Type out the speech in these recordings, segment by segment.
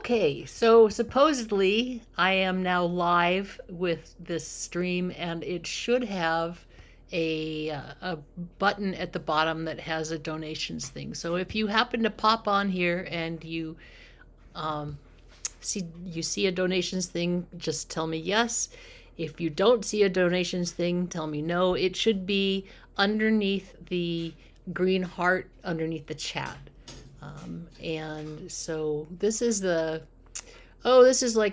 Okay, so supposedly I am now live with this stream, and it should have a button at the bottom that has a donations thing. So if you happen to pop on here and um, you see a donations thing, just tell me yes. If you don't see a donations thing, tell me no. It should be underneath the green heart underneath the chat. And so this is like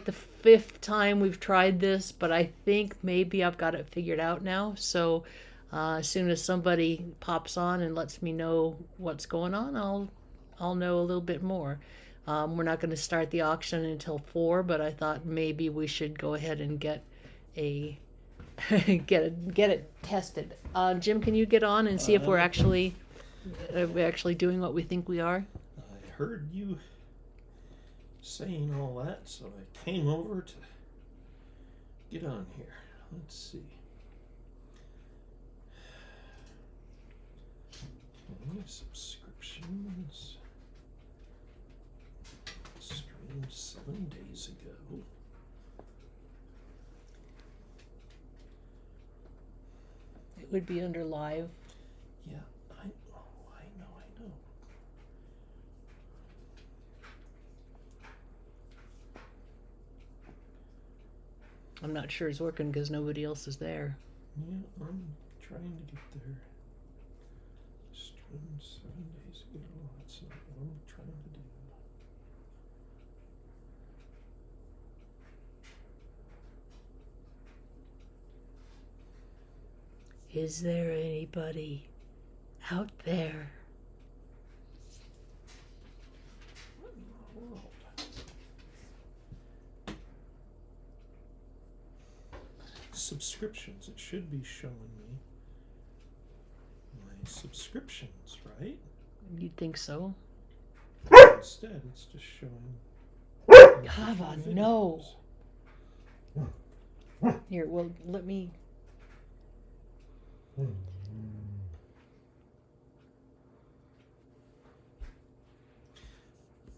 the fifth time we've tried this, but I think maybe I've got it figured out now. So as soon as somebody pops on and lets me know what's going on, I'll know a little bit more. We're not going to start the auction until 4, but I thought maybe we should go ahead and get a get it tested. Jim, can you get on and see if we're actually doing what we think we are? I heard you saying all that, so I came over to get on here. Let's see. Okay, subscriptions. Streamed 7 days ago. It would be under live. Yeah, I know. I'm not sure it's working because nobody else is there. Yeah, I'm trying to get there. Streamed 7 days ago. That's not what I'm trying to do. Is there anybody out there? What in the world? Subscriptions. It should be showing me my subscriptions, right? You'd think so. Instead, it's just showing. Java, no. Here, well, let me.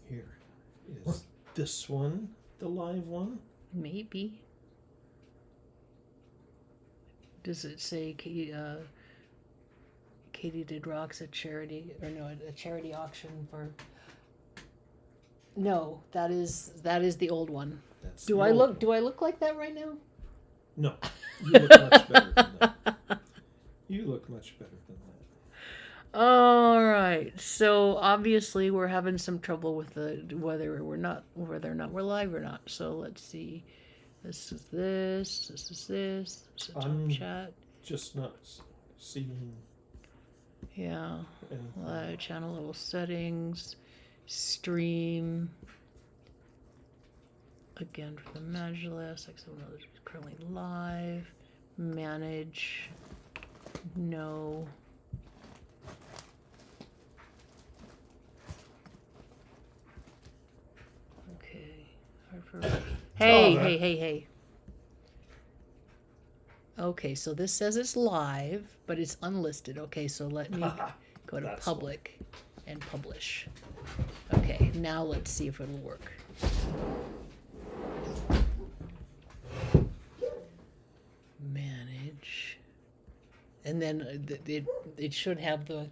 Here is this one, the live one. Maybe. Does it say Katie did rocks at charity, or no, a charity auction for? No, that is the old one. That's Do I look like that right now? No, you look much better than that. You look much better than that. All right. So obviously we're having some trouble with whether or not we're live or not. So let's see. This is this. This is this. This is top chat. Just not seeing. Yeah. Anything. Live channel level settings. Stream. Again for the Magulus. XML is currently live. Manage. No. Okay. Hey. Okay, so this says it's live, but it's unlisted. Okay, so let me go to public and publish. Okay, now let's see if it'll work. Manage. And then it should have the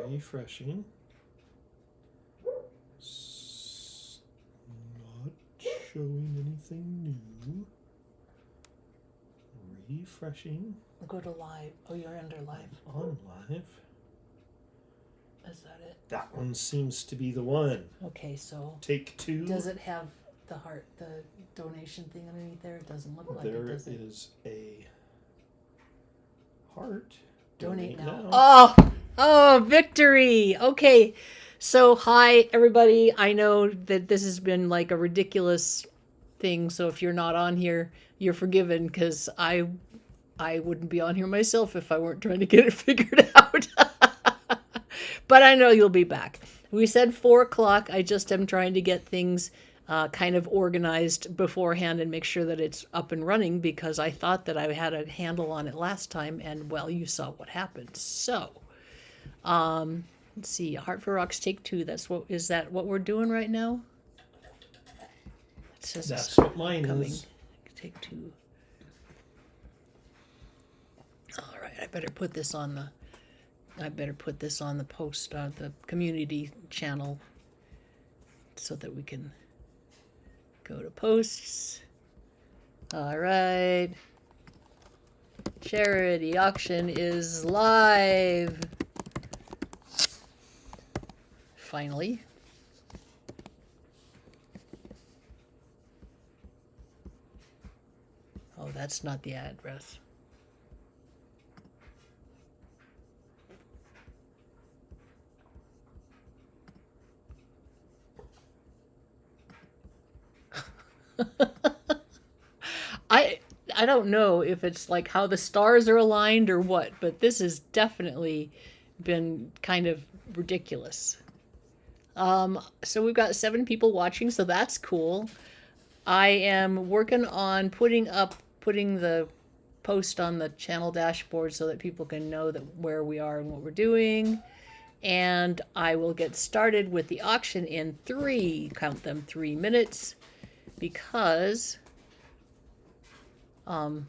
refreshing. Not showing anything new. Refreshing. Go to live. Oh, you're under live. On live. Is that it? That one seems to be the one. Okay, so Take 2. does it have the donation thing underneath there? It doesn't look like there it, does it? There is a heart. Donate now. Oh, victory. Okay. So, hi, everybody. I know that this has been like a ridiculous thing. So if you're not on here, you're forgiven, because I wouldn't be on here myself if I weren't trying to get it figured out. But I know you'll be back. We said 4 o'clock. I just am trying to get things kind of organized beforehand and make sure that it's up and running, because I thought that I had a handle on it last time, and well, you saw what happened. So Let's see, Heart for Rocks Take Two. Is that what we're doing right now? It says That's what mine coming. is. Take two. All right, I better put this on the post, the community channel, so that we can go to posts. All right. Charity auction is live. Finally. Oh, that's not the address. I don't know if it's like how the stars are aligned or what, but this has definitely been kind of ridiculous. So we've got 7 people watching, so that's cool. I am working on putting the post on the channel dashboard so that people can know that where we are and what we're doing. And I will get started with the auction in 3 minutes, because I don't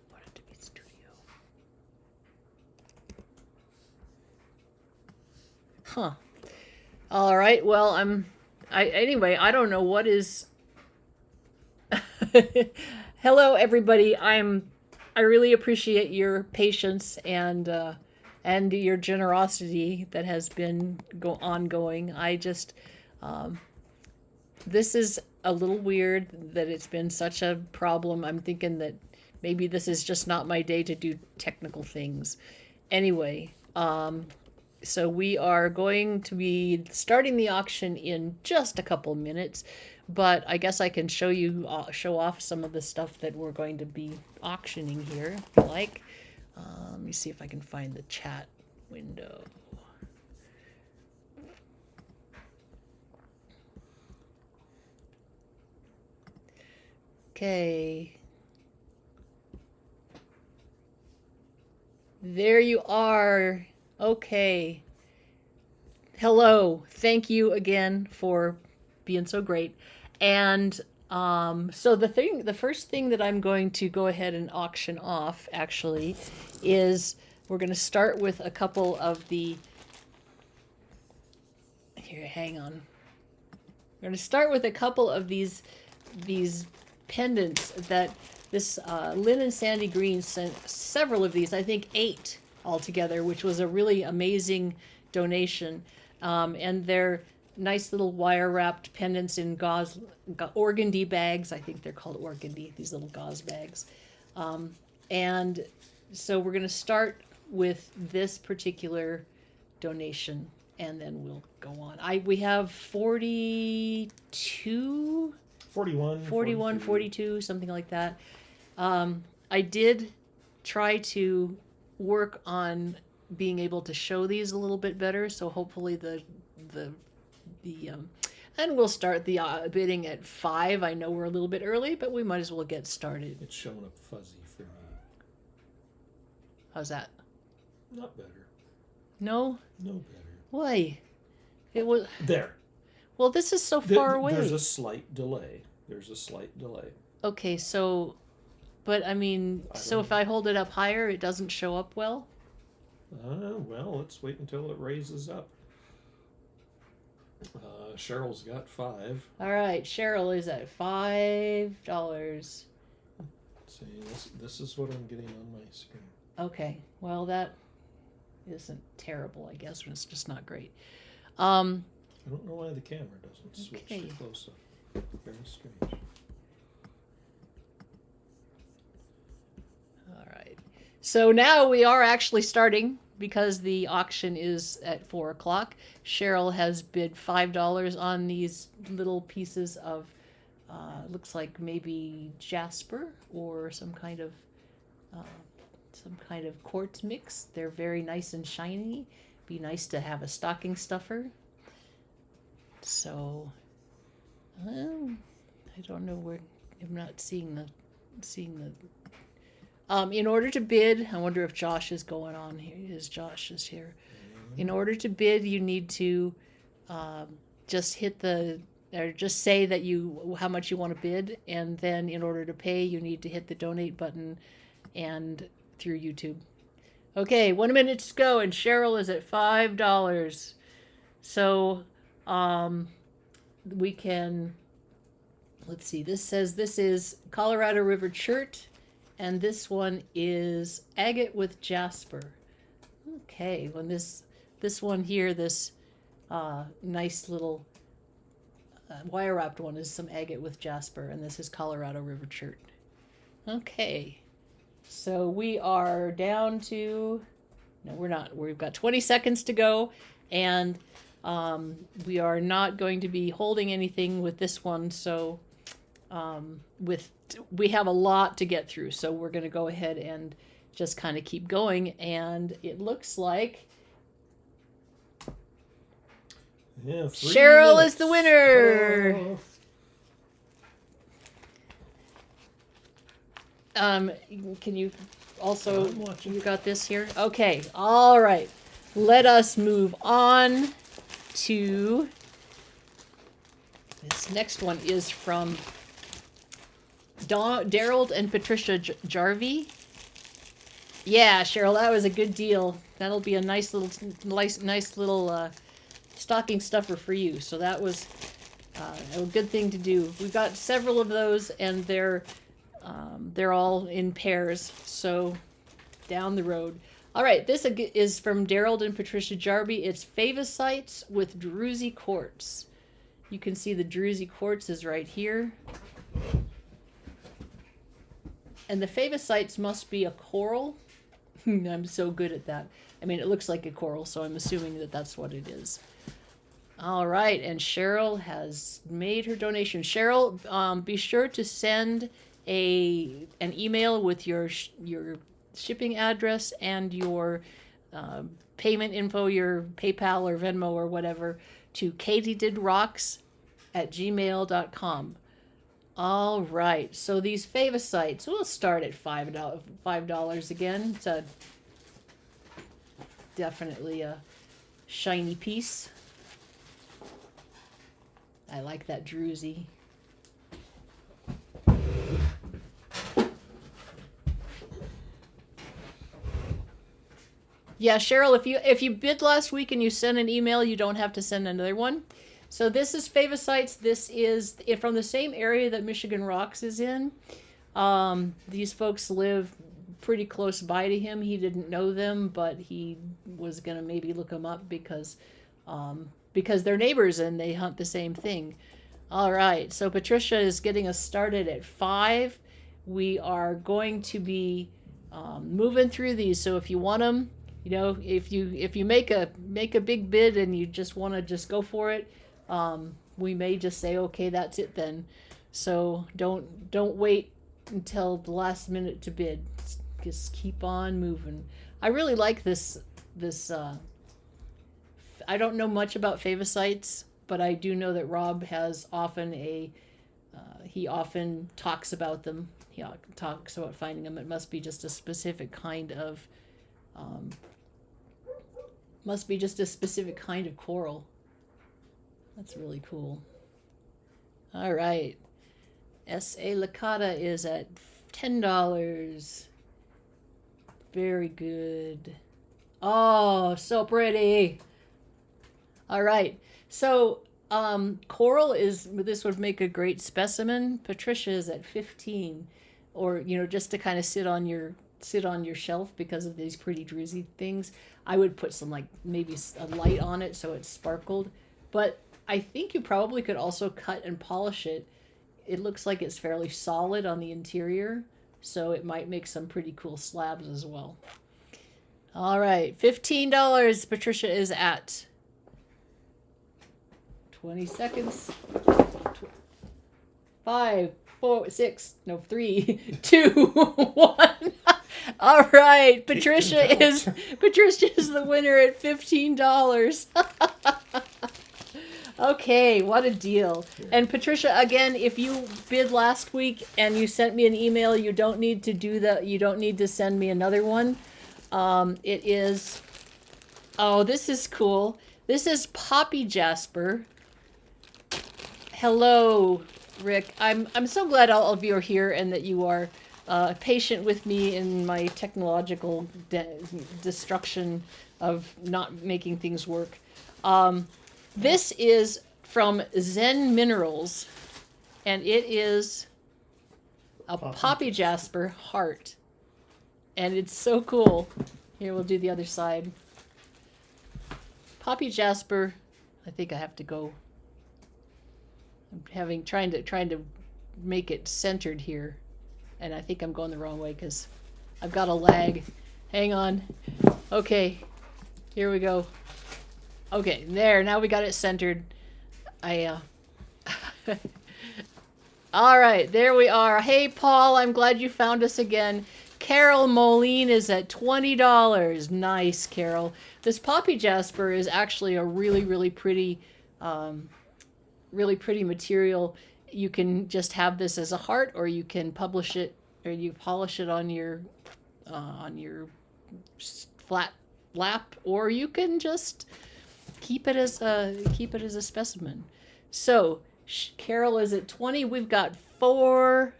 want it to be studio. Huh. All right. Well, anyway, I don't know what is. Hello, everybody. I really appreciate your patience and your generosity that has been ongoing. This is a little weird that it's been such a problem. I'm thinking that maybe this is just not my day to do technical things. Anyway, so we are going to be starting the auction in just a couple minutes, but I guess I can show off some of the stuff that we're going to be auctioning here, if you like. Let me see if I can find the chat window. Okay. There you are. Okay. Hello. Thank you again for being so great. And so the first thing that I'm going to go ahead and auction off, actually, is we're going to start with a couple of the. Here, hang on. We're going to start with a couple of these pendants that this Lynn and Sandy Green sent several of these, I think 8 altogether, which was a really amazing donation. And they're nice little wire wrapped pendants in gauze, organdy bags. I think they're called organdy, these little gauze bags. And so we're going to start with this particular donation, and then we'll go on. We have 42, 41, 42, something like that. I did try to work on being able to show these a little bit better, so hopefully and we'll start the bidding at 5. I know we're a little bit early, but we might as well get started. It's showing up fuzzy for me. How's that? Not better. No? No better. Why? It was there. Well, this is so far away. There's a slight delay. Okay, so, but I mean, so if I hold it up higher, it doesn't show up well? Well, let's wait until it raises up. Cheryl's got 5. All right, Cheryl is at $5. See, this is what I'm getting on my screen. Okay, well, that isn't terrible, I guess, but it's just not great. I don't know why the camera doesn't switch to close up. Very strange. All right. So now we are actually starting, because the auction is at 4 o'clock. Cheryl has bid $5 on these little pieces of, looks like maybe jasper or some kind of quartz mix. They're very nice and shiny. Be nice to have a stocking stuffer. So, I don't know where. I'm not seeing the. In order to bid, I wonder if Josh is going on here. Josh is here. In order to bid, you need to just hit or just say that how much you want to bid, and then in order to pay, you need to hit the donate button and through YouTube. Okay, 1 minute to go, and Cheryl is at $5. So we can, let's see, this says this is Colorado River Chert, and this one is agate with jasper. Okay, when this one here, this nice little wire wrapped one is some agate with jasper, and this is Colorado River Chert. Okay, so we are down to, no, we're not. We've got 20 seconds to go, and we are not going to be holding anything with this one. So we have a lot to get through, so we're going to go ahead and just kind of keep going. And it looks like Cheryl is the winner. Can you also, you got this here? Okay, all right. Let us move on to, this next one is from Daryl and Patricia Jarvie. Yeah, Cheryl, that was a good deal. That'll be a nice little stocking stuffer for you. So that was a good thing to do. We've got several of those, and they're all in pairs. So down the road. All right, this is from Daryl and Patricia Jarvie. It's favosites with druzy quartz. You can see the druzy quartz is right here. And the favosites must be a coral. I'm so good at that. I mean, it looks like a coral, so I'm assuming that that's what it is. All right, and Cheryl has made her donation. Cheryl, be sure to send an email with your shipping address and your payment info, your PayPal or Venmo or whatever, to katiedidrocks@gmail.com. All right, so these favosites, we'll start at $5 again. It's definitely a shiny piece. I like that druzy. Yeah, Cheryl, if you bid last week and you send an email, you don't have to send another one. So this is favosites. This is from the same area that Michigan Rocks is in. These folks live pretty close by to him. He didn't know them, but he was gonna maybe look them up because they're neighbors and they hunt the same thing. All right, so Patricia is getting us started at 5. We are going to be moving through these. So if you want them, you know, if you make a big bid and you just want to just go for it, we may just say, okay, that's it then. So don't wait until the last minute to bid. Just keep on moving. I really like this. I don't know much about favosites, but I do know that Rob has often he often talks about them. He talks about finding them. It must be just a specific kind of coral. That's really cool. All right. S.A. Licata is at $10. Very good. Oh, so pretty. All right. So coral this would make a great specimen. Patricia is at 15, or just to kind of sit on your shelf because of these pretty druzy things. I would put some maybe a light on it so it sparkled, but I think you probably could also cut and polish it. It looks like it's fairly solid on the interior, so it might make some pretty cool slabs as well. All right, $15 Patricia is at. 20 seconds. 5, 4, 6, no, 3, 2, 1. All right, Patricia is the winner at $15. Okay, what a deal. And Patricia, again, if you bid last week and you sent me an email, you don't need to do that. You don't need to send me another one. It is, oh, this is cool. This is Poppy Jasper. Hello, Rick. I'm so glad all of you are here and that you are patient with me in my technological destruction of not making things work. This is from Zen Minerals, and it is a Poppy Jasper heart. And it's so cool. Here, we'll do the other side. Poppy Jasper, I think I have to go. I'm trying to make it centered here. And I think I'm going the wrong way because I've got a lag. Hang on. Okay, here we go. Okay, there, now we got it centered. All right, there we are. Hey, Paul, I'm glad you found us again. Carol Moline is at $20. Nice, Carol. This Poppy Jasper is actually a really pretty material. You can just have this as a heart, or you can publish it, or you polish it on your flat lap, or you can just keep it as a specimen. So Carol is at 20. We've got 4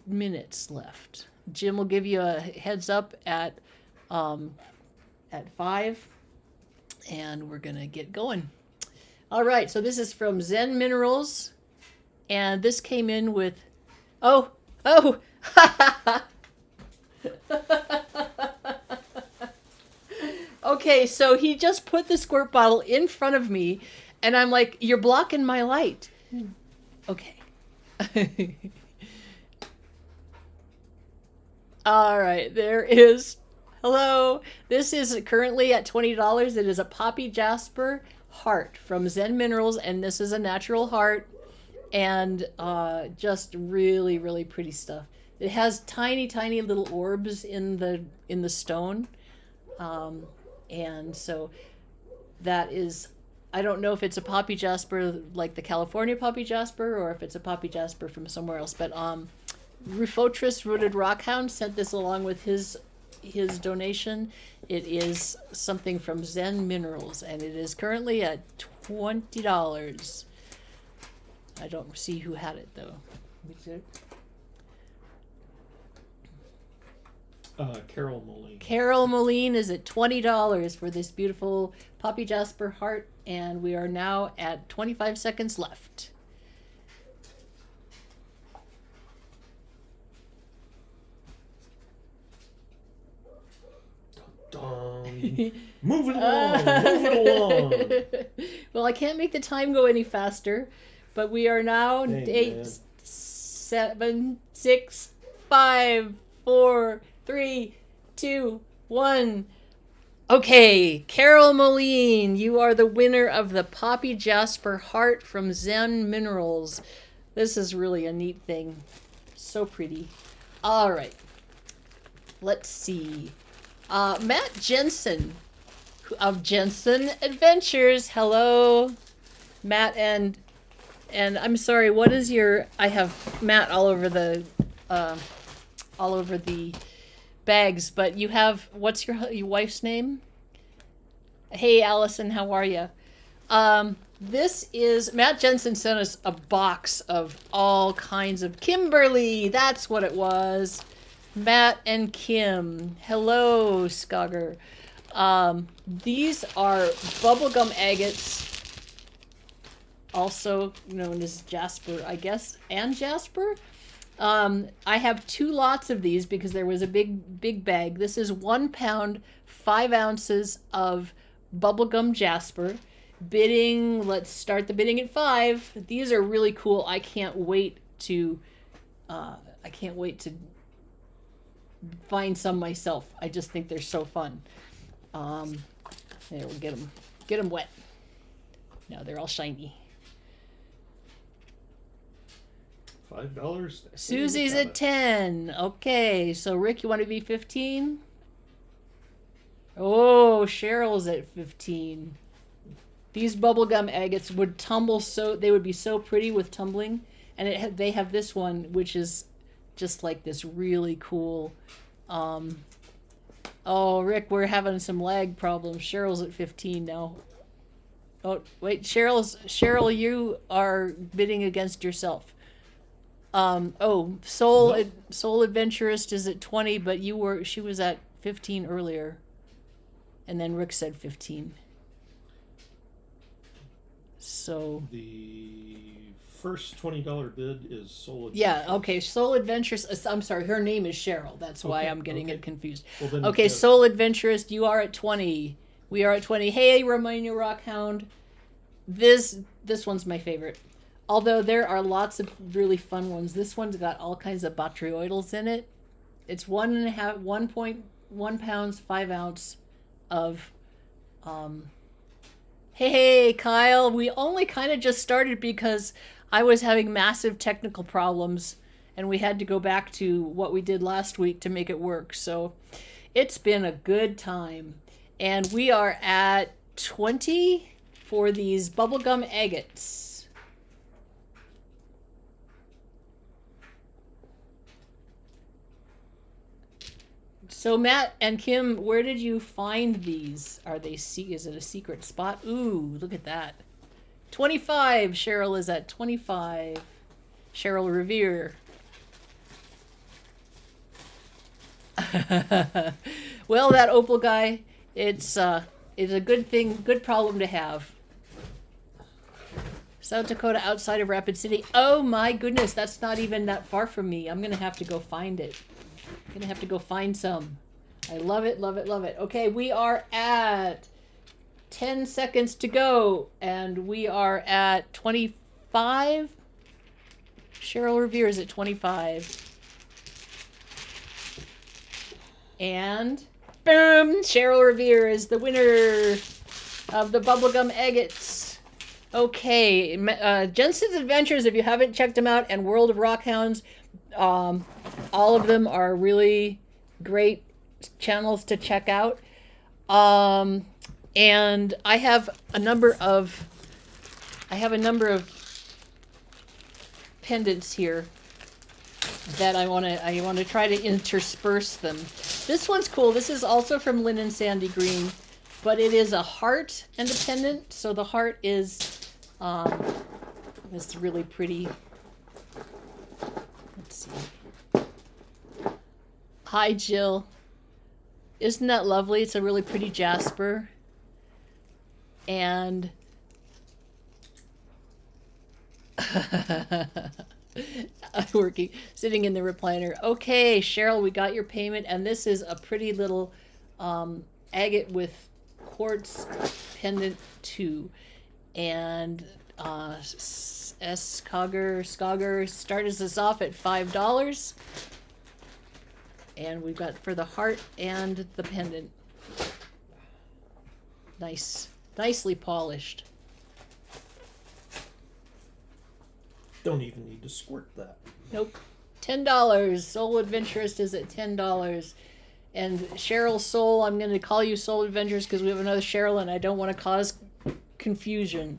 minutes left. Jim will give you a heads up at 5, and we're gonna get going. All right, so this is from Zen Minerals, and this came in with, oh, okay, so he just put the squirt bottle in front of me, and I'm like, you're blocking my light. Okay. All right, there is, hello. This is currently at $20. It is a Poppy Jasper heart from Zen Minerals, and this is a natural heart, and just really pretty stuff. It has tiny little orbs in the stone, and so that is, I don't know if it's a Poppy Jasper like the California Poppy Jasper, or if it's a Poppy Jasper from somewhere else, but Rufotris Rooted Rockhound sent this along with his donation. It is something from Zen Minerals, and it is currently at $20. I don't see who had it though. Carol Moline. Carol Moline is at $20 for this beautiful Poppy Jasper heart, and we are now at 25 seconds left. Move it along. Well, I can't make the time go any faster, but we are now Dang, 8, man. 7, 6, 5, 4, 3, 2, 1. Okay, Carol Moline, you are the winner of the Poppy Jasper heart from Zen Minerals. This is really a neat thing. So pretty. All right. Let's see. Matt Jensen of Jensen Adventures. Hello, Matt, and I'm sorry. What is your? I have Matt all over the bags, but you have, what's your wife's name? Hey, Allison, how are you? This is Matt Jensen sent us a box of all kinds of Kimberly. That's what it was. Matt and Kim. Hello, Skogger. These are bubblegum agates, also known as Jasper, I guess, and Jasper. I have 2 lots of these because there was a big bag. This is 1 pound, 5 ounces of bubblegum Jasper. Bidding, let's start the bidding at 5. These are really cool. I can't wait to find some myself. I just think they're so fun. There, we'll get them wet. Now they're all shiny. $5. Susie's at 10. Okay, so Rick, you want to be 15? Oh, Cheryl's at 15. These bubblegum agates would tumble they would be so pretty with tumbling. And they have this one, which is just like this really cool. Oh, Rick, we're having some lag problems. Cheryl's at 15 now. Oh, wait, Cheryl, you are bidding against yourself. Soul Adventurist is at 20, but she was at 15 earlier. And then Rick said 15. So the first $20 bid is Soul Adventurous. Yeah, okay, Soul Adventurous. I'm sorry, her name is Cheryl. That's why I'm getting it confused. Well, okay, Soul Adventurous, you are at 20. We are at 20. Hey, Romania Rockhound. This one's my favorite. Although there are lots of really fun ones. This one's got all kinds of botryoidals in it. It's 1.1 pounds, 5 ounce of Hey, Kyle, we only kind of just started because I was having massive technical problems and we had to go back to what we did last week to make it work. So it's been a good time. And we are at 20 for these bubblegum agates. So Matt and Kim, where did you find these? Is it a secret spot? Ooh, look at that. 25. Cheryl is at 25. Cheryl Revere. Well, that opal guy, it's a good thing, good problem to have. South Dakota outside of Rapid City. Oh my goodness, that's not even that far from me. I'm gonna have to go find it. I'm gonna have to go find some. I love it, love it, love it. Okay, we are at 10 seconds to go, and we are at 25. Cheryl Revere is at 25. And boom! Cheryl Revere is the winner of the bubblegum agates. Okay, Jensen's Adventures, if you haven't checked them out, and World of Rockhounds, all of them are really great channels to check out. And I have a number of pendants here that I want to try to intersperse them. This one's cool. This is also from Lynn and Sandy Green, but it is a heart and a pendant. So the heart is this really pretty. Let's see. Hi, Jill. Isn't that lovely? It's a really pretty jasper. And working, sitting in the recliner. Okay, Cheryl, we got your payment, and this is a pretty little agate with quartz pendant too. And Skogger started us off at $5. And we've got for the heart and the pendant. Nice. Nicely polished. Don't even need to squirt that. Nope. $10. Soul Adventurist is at $10. And Cheryl Soul, I'm going to call you Soul Adventurist because we have another Cheryl and I don't want to cause confusion.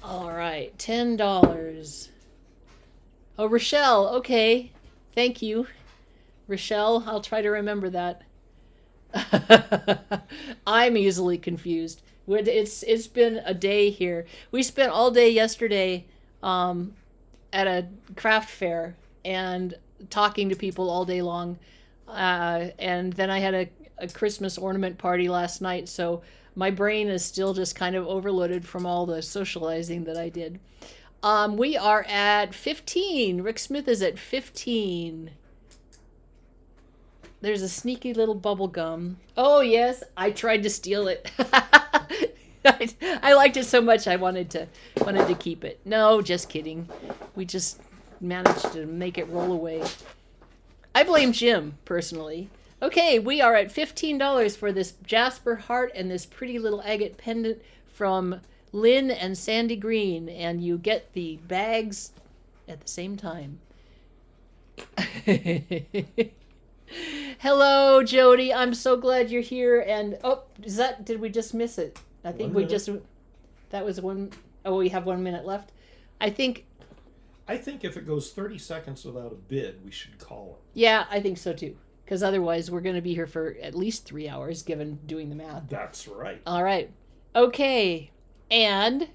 All right. $10. Oh, Rochelle. Okay. Thank you. Rochelle, I'll try to remember that. I'm easily confused. It's been a day here. We spent all day yesterday at a craft fair and talking to people all day long. And then I had a Christmas ornament party last night, so my brain is still just kind of overloaded from all the socializing that I did. We are at 15. Rick Smith is at 15. There's a sneaky little bubble gum. Oh, yes, I tried to steal it. I liked it so much I wanted to keep it. No, just kidding. We just managed to make it roll away. I blame Jim, personally. Okay, we are at $15 for this jasper heart and this pretty little agate pendant from Lynn and Sandy Green, and you get the bags at the same time. Hello, Jody. I'm so glad you're here. And did we just miss it? I think we just. That was one. Oh, we have 1 minute left. I think if it goes 30 seconds without a bid, we should call it. Yeah, I think so too. Because otherwise, we're going to be here for at least 3 hours, given doing the math. That's right. All right. Okay. And.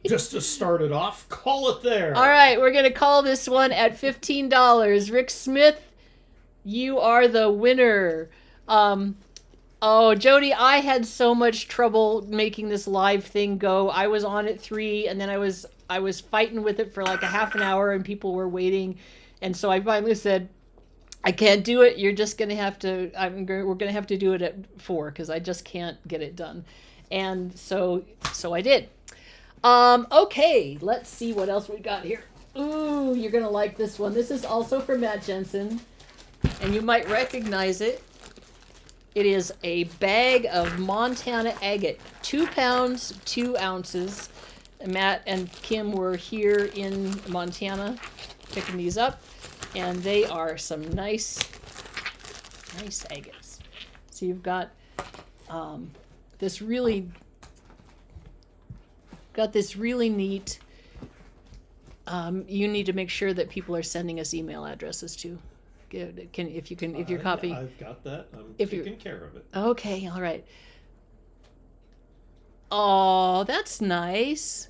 Just to start it off, call it there. All right. We're going to call this one at $15. Rick Smith, you are the winner. Oh, Jody, I had so much trouble making this live thing go. I was on at 3, and then I was fighting with it for like a half an hour, and people were waiting, and so I finally said, "I can't do it. You're just gonna have to. We're gonna have to do it at 4 because I just can't get it done." And so I did. Okay, let's see what else we got here. Ooh, you're gonna like this one. This is also from Matt Jensen, and you might recognize it. It is a bag of Montana agate, 2 pounds, 2 ounces. Matt and Kim were here in Montana picking these up, and they are some nice agates. So you've got this really neat. You need to make sure that people are sending us email addresses too. If you're copying. I've got that. I'm taking care of it. Okay, all right. Oh, that's nice.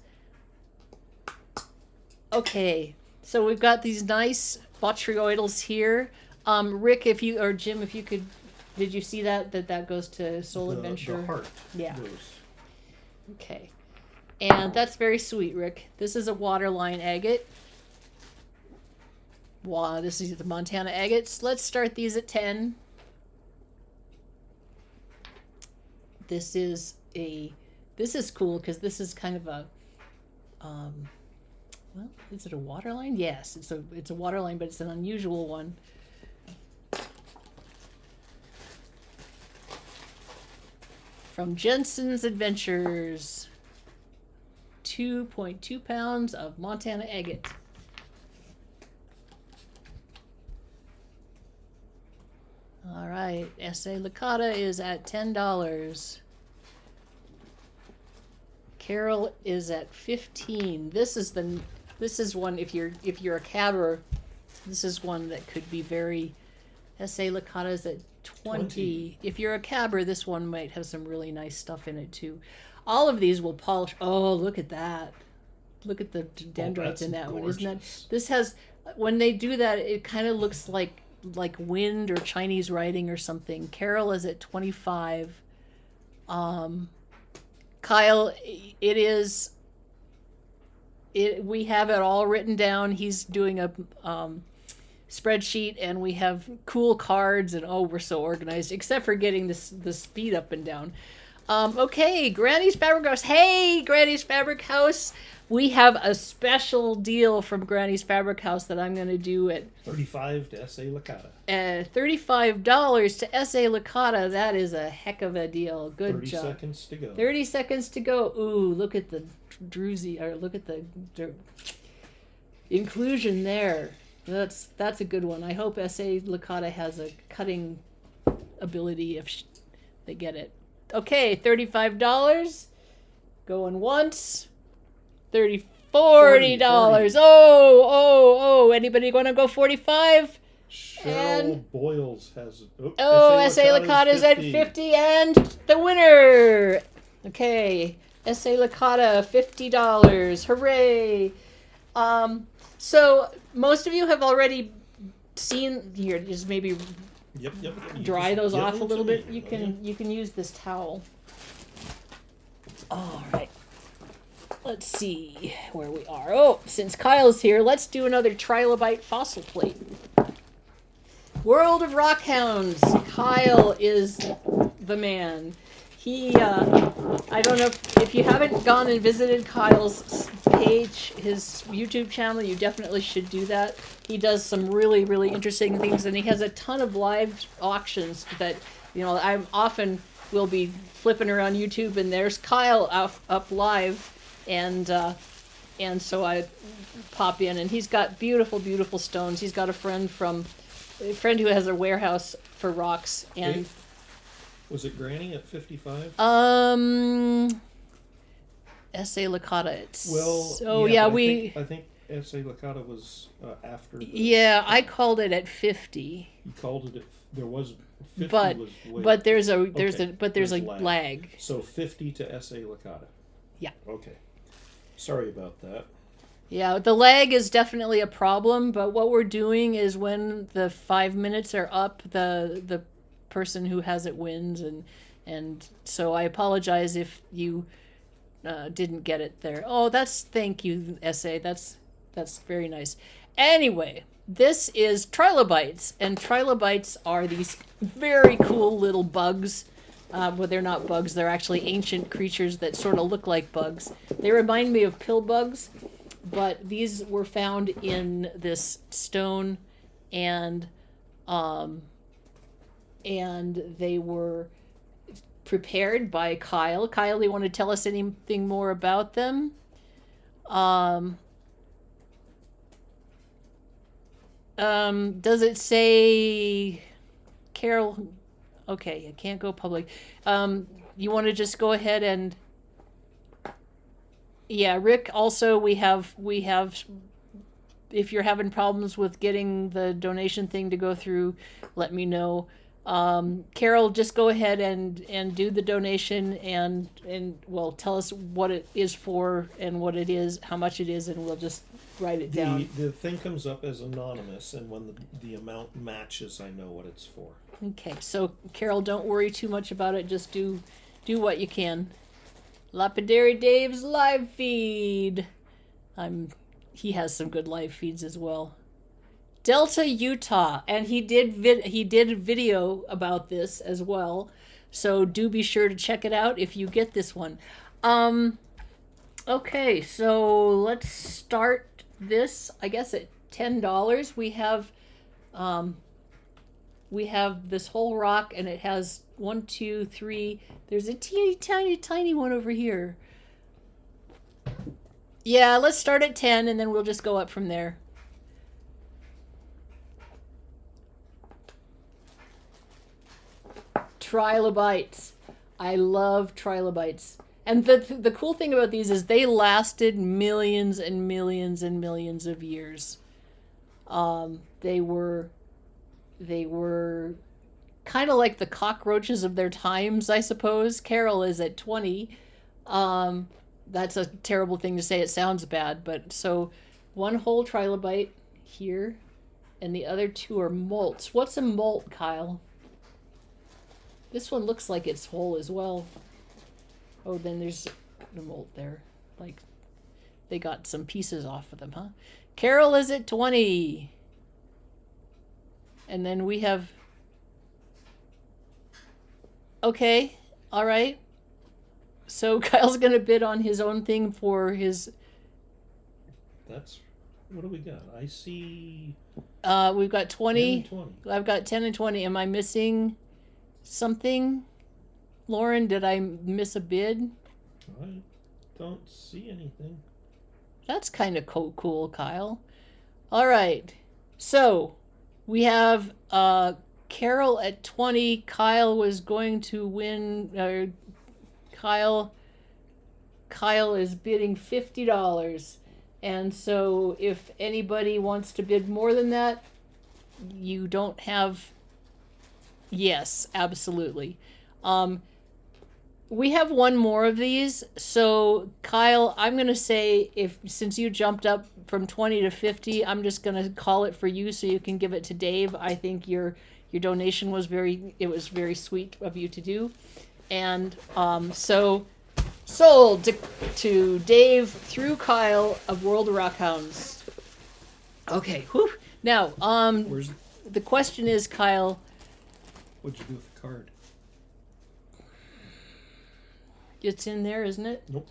Okay, so we've got these nice botryoidals here. Rick, Jim, if you could, did you see that goes to Soul Adventure? The heart. Yeah. Goes. Okay, and that's very sweet, Rick. This is a waterline agate. Wow, this is the Montana agates. Let's start these at 10. This is cool because this is kind of a, well, is it a waterline? Yes, it's a waterline, but it's an unusual one. From Jensen's Adventures, 2.2 pounds of Montana agate. All right, S.A. Licata is at $10. Carol is at 15. This is one if you're a cabber, this is one that could be very. S.A. Licata is at 20. If you're a cabber, this one might have some really nice stuff in it too. All of these will polish. Oh, look at that! Look at the dendrites in that gorgeous. one. Isn't that? This has, when they do that, it kind of looks like wind or Chinese writing or something. Carol is at 25. Kyle, we have it all written down. He's doing a spreadsheet, and we have cool cards, and we're so organized, except for getting the speed up and down. Okay, Granny's Fabric House. Hey, Granny's Fabric House. We have a special deal from Granny's Fabric House that I'm going to do at $35 to S.A. Licata. $35 to S.A. Licata. That is a heck of a deal. Good 30 job. 30 seconds to go. 30 seconds to go. Ooh, look at the druzy, or look at the inclusion there. That's a good one. I hope S.A. Licata has a cutting ability if they get it. Okay, $35. Going once. $40. Oh, anybody going to go 45? Cheryl Boyles has it. S.A. Licata is at 50, and the winner. Okay, S.A. Licata, $50. Hooray. So most of you have already seen here. Just maybe Yep. dry those off a them little to bit. me. You can use this towel. All right. Let's see where we are. Oh, since Kyle's here, let's do another trilobite fossil plate. World of Rockhounds. Kyle is the man. He, I don't know if you haven't gone and visited Kyle's page, his YouTube channel, you definitely should do that. He does some really, really interesting things, and he has a ton of live auctions that, I often will be flipping around YouTube, and there's Kyle up live, and so I pop in, and he's got beautiful, beautiful stones. He's got a friend who has a warehouse for rocks, and Was it Granny at 55? S.A. Licata. Well, yeah, but we. I think S.A. Licata was after. Yeah, I called it at 50. You called it. There was 50 But was way but there's a okay. there's a lag. So 50 to S.A. Licata. Yeah. Okay. Sorry about that. Yeah, the lag is definitely a problem, but what we're doing is when the 5 minutes are up, the person who has it wins, and so I apologize if you didn't get it there. Oh, thank you, SA. That's very nice. Anyway, this is trilobites, and trilobites are these very cool little bugs. Well, they're not bugs. They're actually ancient creatures that sort of look like bugs. They remind me of pill bugs, but these were found in this stone, and they were prepared by Kyle. Kyle, do you want to tell us anything more about them? Does it say Carol? Okay, it can't go public. You want to just go ahead and yeah, Rick, also we have if you're having problems with getting the donation thing to go through, let me know. Carol, just go ahead and do the donation and well, tell us what it is for and what it is, how much it is, and we'll just write it down. The thing comes up as anonymous, and when the amount matches, I know what it's for. Okay, so Carol, don't worry too much about it. Just do what you can. Lapidary Dave's live feed. He has some good live feeds as well. Delta, Utah, and he did a video about this as well. So do be sure to check it out if you get this one. Okay, so let's start this. I guess at $10 we have this whole rock, and it has 1, 2, 3. There's a teeny tiny one over here. Yeah, let's start at 10 and then we'll just go up from there. Trilobites. I love trilobites. And the cool thing about these is they lasted millions and millions and millions of years. They were kind of like the cockroaches of their times, I suppose. Carol is at 20. That's a terrible thing to say. It sounds bad, but so one whole trilobite here, and the other two are molts. What's a molt, Kyle? This one looks like it's whole as well. Oh, then there's the molt there. Like, they got some pieces off of them, huh? Carol is at 20. And then we have... Okay, all right. So Kyle's going to bid on his own thing for his... That's... What do we got? I see... we've got 20. 10 and 20. I've got 10 and 20. Am I missing something? Lauren, did I miss a bid? I don't see anything. That's kind of cool, Kyle. All right. So we have Carol at 20. Kyle was going to win... Kyle is bidding $50. And so if anybody wants to bid more than that, you don't have... Yes, absolutely. We have one more of these. So Kyle, I'm going to say since you jumped up from 20 to 50, I'm just going to call it for you so you can give it to Dave. I think your donation was very sweet of you to do. And so sold to Dave through Kyle of World of Rockhounds. Okay, whew. Now, the question is, Kyle, what'd you do with the card? It's in there, isn't it? Nope.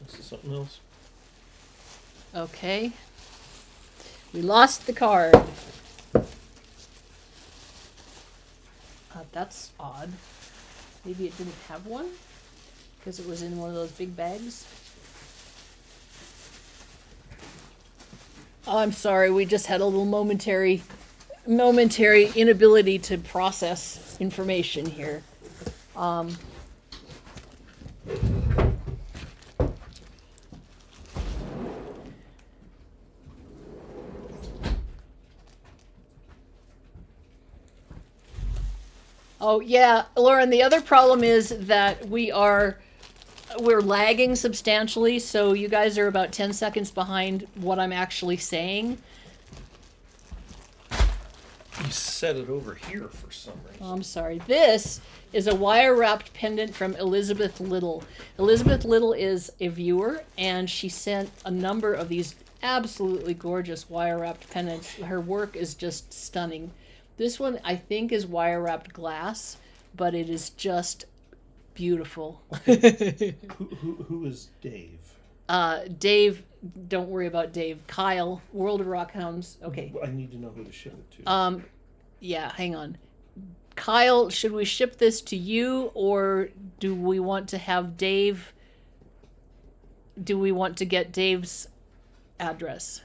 This is something else. Okay. We lost the card. That's odd. Maybe it didn't have one because it was in one of those big bags. Oh, I'm sorry. We just had a little momentary inability to process information Oh yeah, Lauren. The other problem is that we're lagging substantially, so you guys are about 10 seconds behind what I'm actually saying. You set it over here for some reason. Oh, I'm sorry. This is a wire-wrapped pendant from Elizabeth Little. Elizabeth Little is a viewer, and she sent a number of these absolutely gorgeous wire-wrapped pendants. Her work is just stunning. This one, I think, is wire-wrapped glass, but it is just beautiful. Who is Dave? Dave, don't worry about Dave. Kyle, World of Rock Hounds. Okay. I need to know who to ship it to. Yeah, hang on. Kyle, should we ship this to you, or do we want to have Dave? Do we want to get Dave's address?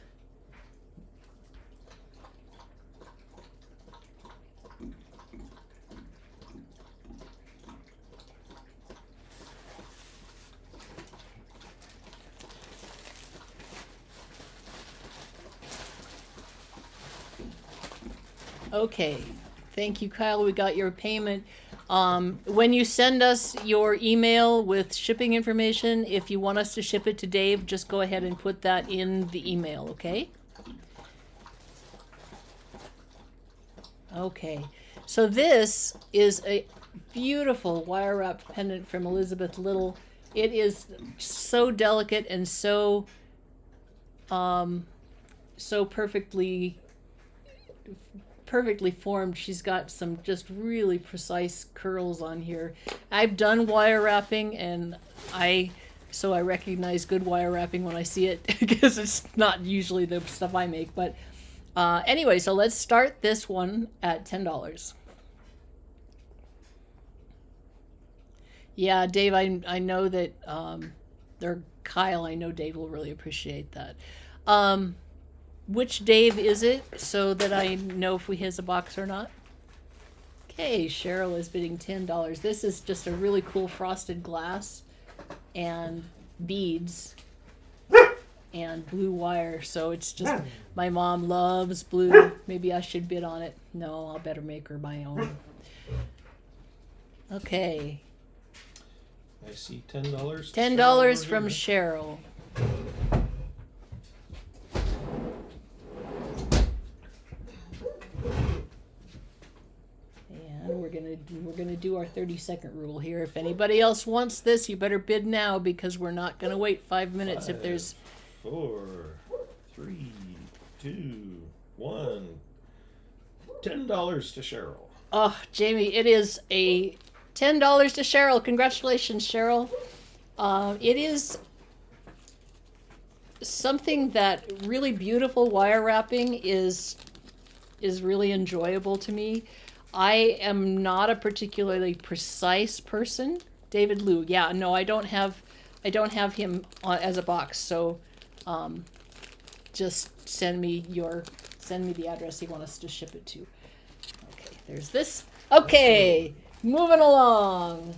Okay. Thank you, Kyle. We got your payment. When you send us your email with shipping information, if you want us to ship it to Dave, just go ahead and put that in the email, okay? Okay. So this is a beautiful wire-wrapped pendant from Elizabeth Little. It is so delicate and so perfectly formed. She's got some just really precise curls on here. I've done wire wrapping, and so I recognize good wire wrapping when I see it, because it's not usually the stuff I make. But anyway, so let's start this one at $10. Yeah, Dave, I know that, or Kyle, I know Dave will really appreciate that. Which Dave is it, so that I know if we hit a box or not? Okay, Cheryl is bidding $10. This is just a really cool frosted glass and beads and blue wire. So it's just, my mom loves blue. Maybe I should bid on it. No, I'll better make her my own. Okay. I see $10. $10 from Cheryl. We're gonna do our 30-second rule here. If anybody else wants this, you better bid now, because we're not gonna wait 5 minutes. 5, if there's 4, 3, 2, 1. $10 to Cheryl. Oh, Jamie, it is a $10 to Cheryl. Congratulations, Cheryl. It is something that really beautiful wire wrapping is really enjoyable to me. I am not a particularly precise person. David Liu, yeah, no, I don't have him as a box. So, just send me the address you want us to ship it to. Okay, there's this. Okay, moving along.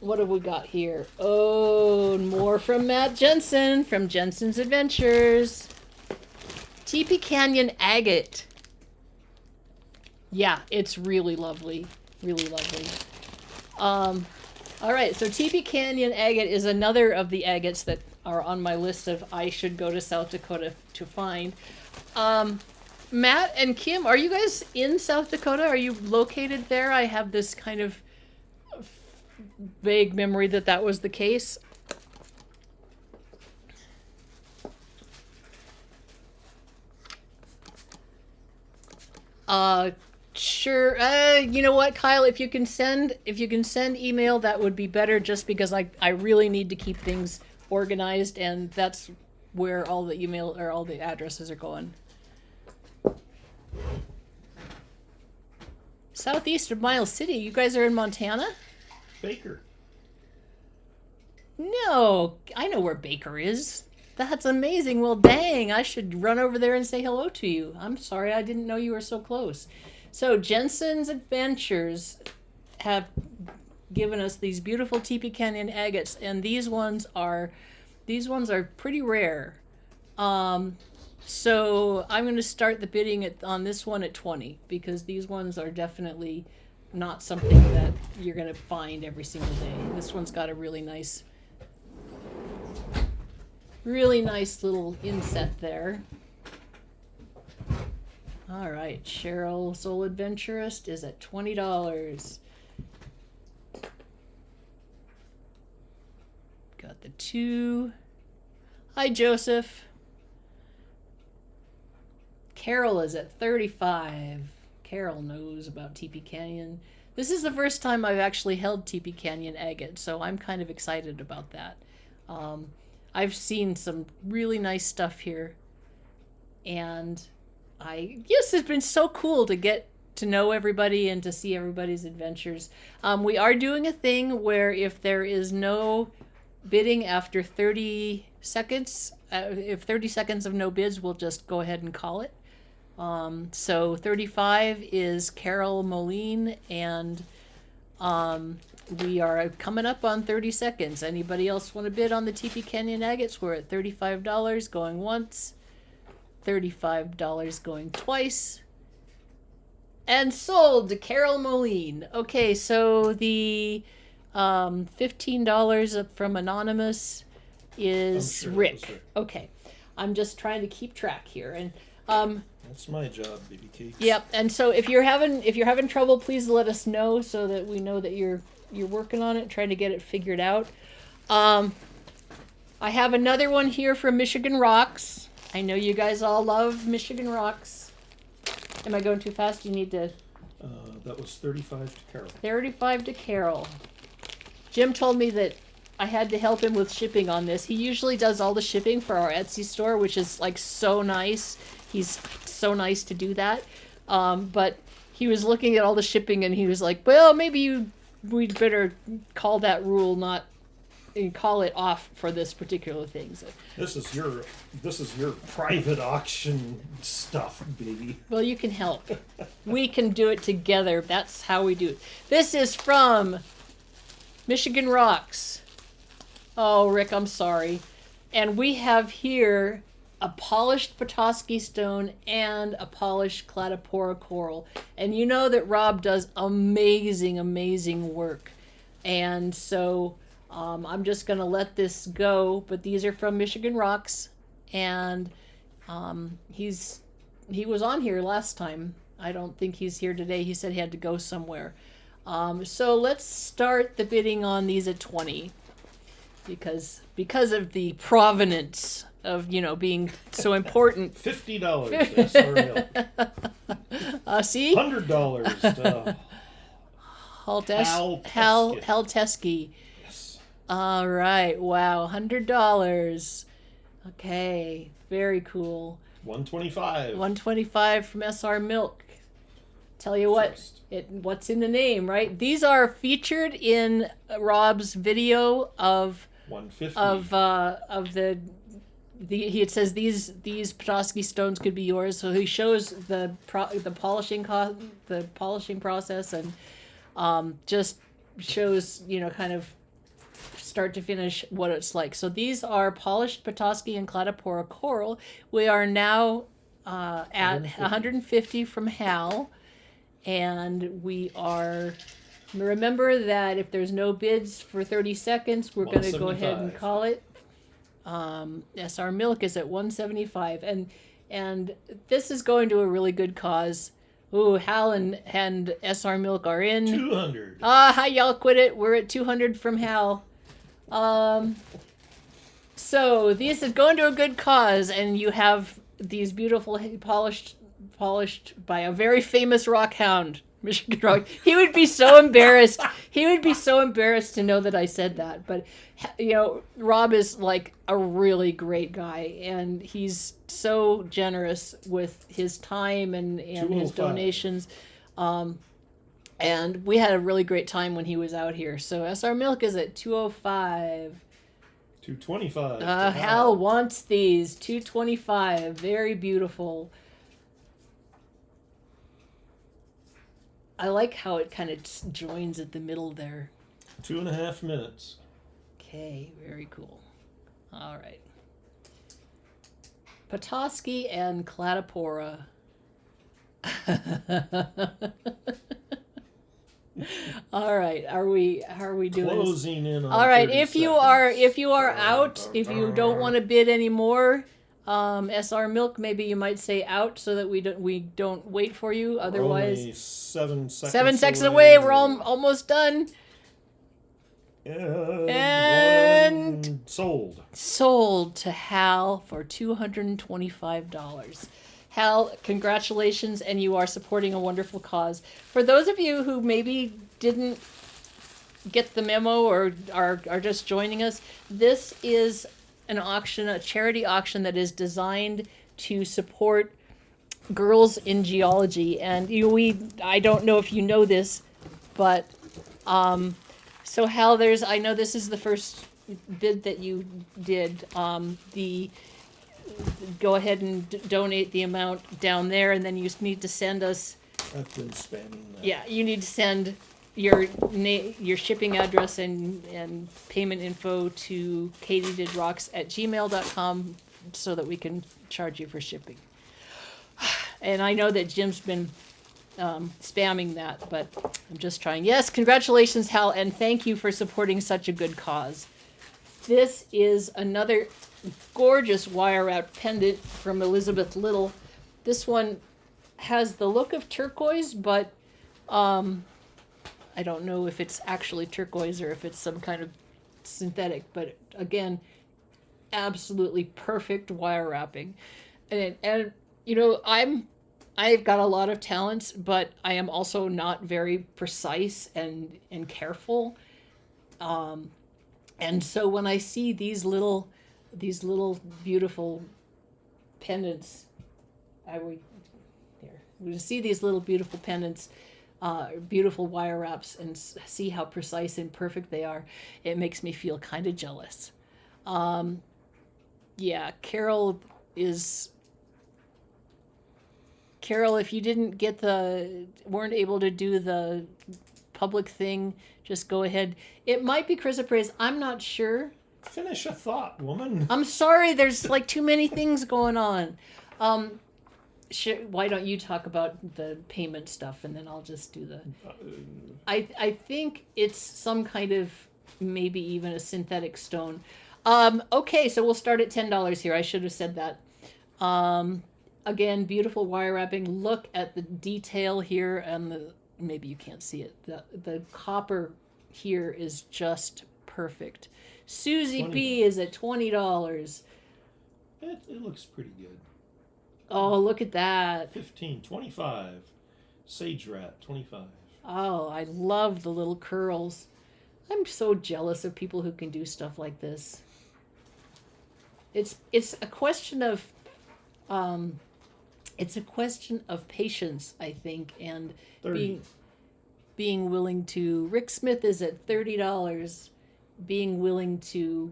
What have we got here? Oh, more from Matt Jensen from Jensen's Adventures. Teepee Canyon agate. Yeah, it's really lovely. Really lovely. All right, so Teepee Canyon agate is another of the agates that are on my list of I should go to South Dakota to find. Matt and Kim, are you guys in South Dakota? Are you located there? I have this kind of vague memory that was the case. Sure. You know what, Kyle? If you can send email, that would be better. Just because I really need to keep things organized, and that's where all the email or all the addresses are going. Southeast of Miles City. You guys are in Montana? Baker. No, I know where Baker is. That's amazing. Well, dang, I should run over there and say hello to you. I'm sorry, I didn't know you were so close. So Jensen's Adventures have given us these beautiful Teepee Canyon agates, and these ones are pretty rare. So I'm going to start the bidding on this one at 20, because these ones are definitely not something that you're going to find every single day. This one's got a really nice little inset there. All right, Cheryl Soul Adventurist is at $20. Got the 2. Hi, Joseph. Carol is at $35. Carol knows about Teepee Canyon. This is the first time I've actually held Teepee Canyon agate, so I'm kind of excited about that. I've seen some really nice stuff here, and it's been so cool to get to know everybody and to see everybody's adventures. We are doing a thing where if there is no bidding after 30 seconds, if 30 seconds of no bids, we'll just go ahead and call it. So 35 is Carol Moline, and we are coming up on 30 seconds. Anybody else want to bid on the Teepee Canyon agates? We're at $35 going once, $35 going twice, and sold to Carol Moline. Okay, so the $15 from Anonymous is Rick. Okay, I'm just trying to keep track here, and that's my job, baby cakes. Yep. And so if you're having trouble, please let us know so that we know that you're working on it, trying to get it figured out. I have another one here from Michigan Rocks. I know you guys all love Michigan Rocks. Am I going too fast? You need to. That was 35 to Carol. 35 to Carol. Jim told me that I had to help him with shipping on this. He usually does all the shipping for our Etsy store, which is like so nice. He's so nice to do that. But he was looking at all the shipping and he was like, well, maybe we'd better call that rule not call it off for this particular thing. So, this is your private auction stuff, baby. well, you can help. We can do it together. That's how we do it. This is from Michigan Rocks. Oh, Rick, I'm sorry. And we have here a polished Petoskey stone and a polished Cladophora coral. And you know that Rob does amazing, amazing work. And so I'm just going to let this go. But these are from Michigan Rocks. And he was on here last time. I don't think he's here today. He said he had to go somewhere. So let's start the bidding on these at 20. Because of the provenance of, being so important. $50 SR milk. See? $100 Hal Teskey. Yes. All right. Wow. $100. Okay. Very cool. $125 from SR Milk. Tell you what, what's in the name, right? These are featured in Rob's video of $150 it says these Petoskey stones could be yours. So he shows the polishing process and just shows kind of start to finish what it's like. So these are polished Petoskey and Cladophora coral. We are now at 150 from Hal, and we are. Remember that if there's no bids for 30 seconds, we're going to go ahead and call it. SR Milk is at 175, and this is going to a really good cause. Ooh, Hal and SR Milk are in. 200. Hi, y'all quit it. We're at 200 from Hal. So these is going to a good cause, and you have these beautiful polished by a very famous rock hound. Michigan Rock. He would be so embarrassed. He would be so embarrassed to know that I said that. But, Rob is like a really great guy, and he's so generous with his time and his donations. And we had a really great time when he was out here. So SR Milk is at 205. 225. Hal wants these. 225. Very beautiful. I like how it kind of joins at the middle there. 2.5 minutes. Okay, very cool. All right. Petoskey and Cladophora. All right. How are we doing this? Closing in on All right. 30 If you are out, if you don't want to bid anymore, SR Milk, maybe you might say out so that we don't wait for you. We're Otherwise, only 7 seconds 7 seconds away. We're almost done. And one sold. Sold to Hal for $225. Hal, congratulations, and you are supporting a wonderful cause. For those of you who maybe didn't get the memo or are just joining us, this is an auction, a charity auction that is designed to support girls in geology. And I don't know if you know this, but so Hal, I know this is the first bid that you did. Go ahead and donate the amount down there, and then you need to send us. I've been spamming that. Yeah, you need to send your shipping address and payment info to katiedidrocks@gmail.com so that we can charge you for shipping. And I know that Jim's been spamming that, but I'm just trying. Yes, congratulations, Hal, and thank you for supporting such a good cause. This is another gorgeous wire-wrapped pendant from Elizabeth Little. This one has the look of turquoise, but I don't know if it's actually turquoise or if it's some kind of synthetic. But again, absolutely perfect wire wrapping, and you know I've got a lot of talents, but I am also not very precise and careful. And so when I see these little beautiful pendants, we see these little beautiful pendants, beautiful wire wraps, and see how precise and perfect they are, it makes me feel kind of jealous. Yeah, Carol, if you didn't weren't able to do the public thing, just go ahead. It might be chrysoprase, I'm not sure. Finish a thought, woman. I'm sorry, there's like too many things going on. Why don't you talk about the payment stuff, and then I'll just do the. I think it's some kind of, maybe even a synthetic stone. Okay, so we'll start at $10 here. I should have said that. Again, beautiful wire wrapping. Look at the detail here, and maybe you can't see it. The copper here is just perfect. Susie P is at $20. It looks pretty good. Oh, look at that. 15, 25. Sage Rat, 25. Oh, I love the little curls. I'm so jealous of people who can do stuff like this. It's a question of patience, I think, and 30. being willing to. Rick Smith is at $30. Being willing to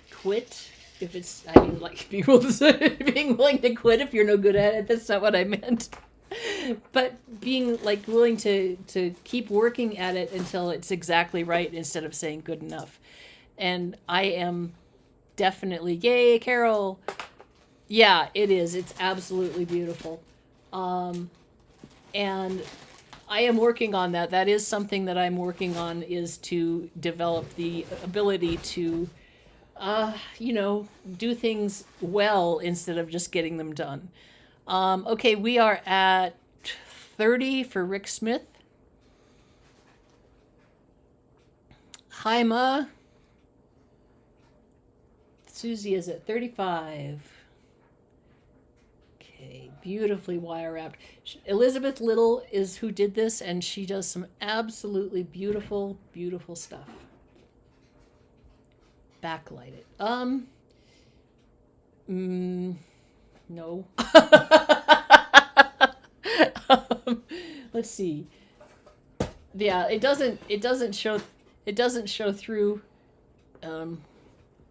quit if it's, I mean, like people say, being willing to quit if you're no good at it. That's not what I meant. But being like willing to keep working at it until it's exactly right instead of saying good enough. And I am definitely, yay, Carol. Yeah, it is. It's absolutely beautiful. And I am working on that. That is something that I'm working on, is to develop the ability to, do things well instead of just getting them done. Okay, we are at 30 for Rick Smith. Hi, Ma. Susie is at 35. Okay, beautifully wire wrapped. Elizabeth Little is who did this, and she does some absolutely beautiful, beautiful stuff. Backlight it. No. Let's see. Yeah, it doesn't show through.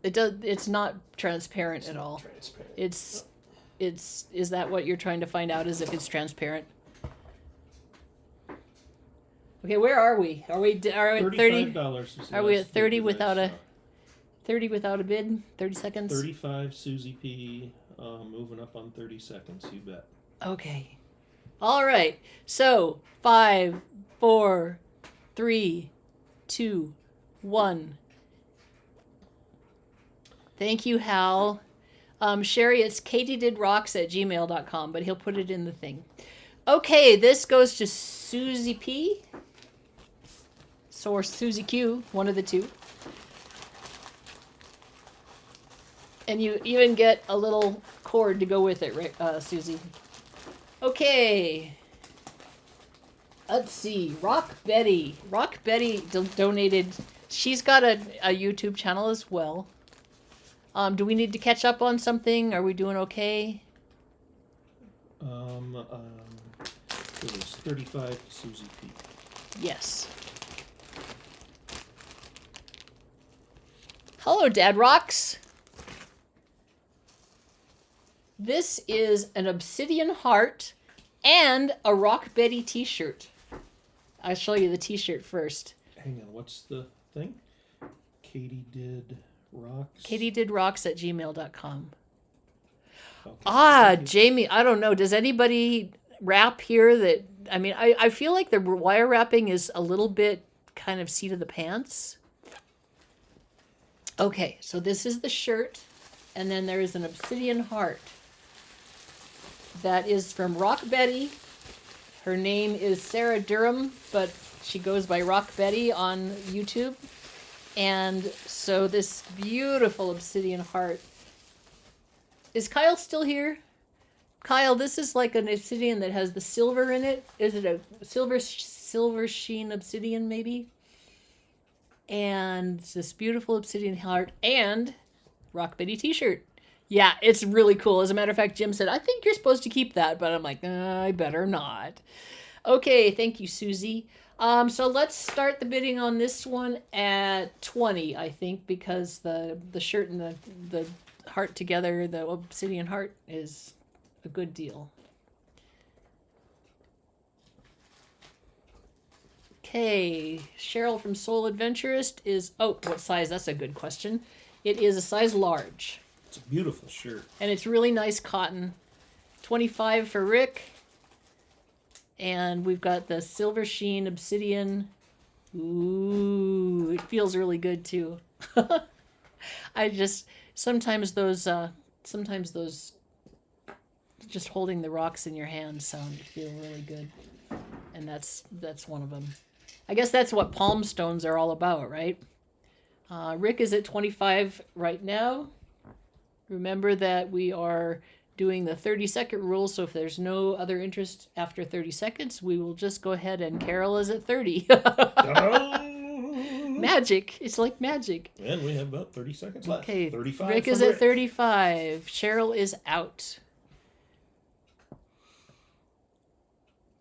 It's not transparent at all. Transparent. Is that what you're trying to find out, is if it's transparent? Okay, where are we? Are we at 30? Are we at 30 without a 30 without a bid? 30 seconds? 35 Susie P. Moving up on 30 seconds, you bet. Okay. All right. So, 5, 4, 3, 2, 1. Thank you, Hal. Sherry, it's katiedidrocks@gmail.com, but he'll put it in the thing. Okay, this goes to Susie P. Or Susie Q, one of the two. And you even get a little cord to go with it, right, Susie? Okay. Let's see. Rock Betty. Rock Betty donated. She's got a YouTube channel as well. Do we need to catch up on something? Are we doing okay? It was 35 to Susie P. Yes. Hello, Dad Rocks. This is an obsidian heart and a Rock Betty t-shirt. I'll show you the t-shirt first. Hang on, what's the thing? Katie did rocks. katiedidrocks@gmail.com. Okay. Jamie, I don't know. Does anybody wrap here that... I mean, I feel like the wire wrapping is a little bit kind of seat of the pants. Okay, so this is the shirt. And then there is an obsidian heart. That is from Rock Betty. Her name is Sarah Durham, but she goes by Rock Betty on YouTube. And so this beautiful obsidian heart. Is Kyle still here? Kyle, this is like an obsidian that has the silver in it. Is it a silver sheen obsidian maybe? And it's this beautiful obsidian heart and Rock Betty t-shirt. Yeah, it's really cool. As a matter of fact, Jim said, I think you're supposed to keep that, but I'm like, I better not. Okay, thank you, Susie. So let's start the bidding on this one at 20, I think, because the shirt and the heart together, the obsidian heart, is a good deal. Okay, Cheryl from Soul Adventurist is, what size? That's a good question. It is a size large. It's a beautiful shirt. And it's really nice cotton. 25 for Rick. And we've got the silver sheen obsidian. Ooh, it feels really good too. Sometimes those just holding the rocks in your hand feel really good. And that's one of them. I guess that's what palm stones are all about, right? Rick is at 25 right now. Remember that we are doing the 30-second rule, so if there's no other interest after 30 seconds, we will just go ahead and Carol is at 30. Magic. It's like magic. And we have about 30 seconds left. Okay. 35. Rick is at 35. Cheryl is out.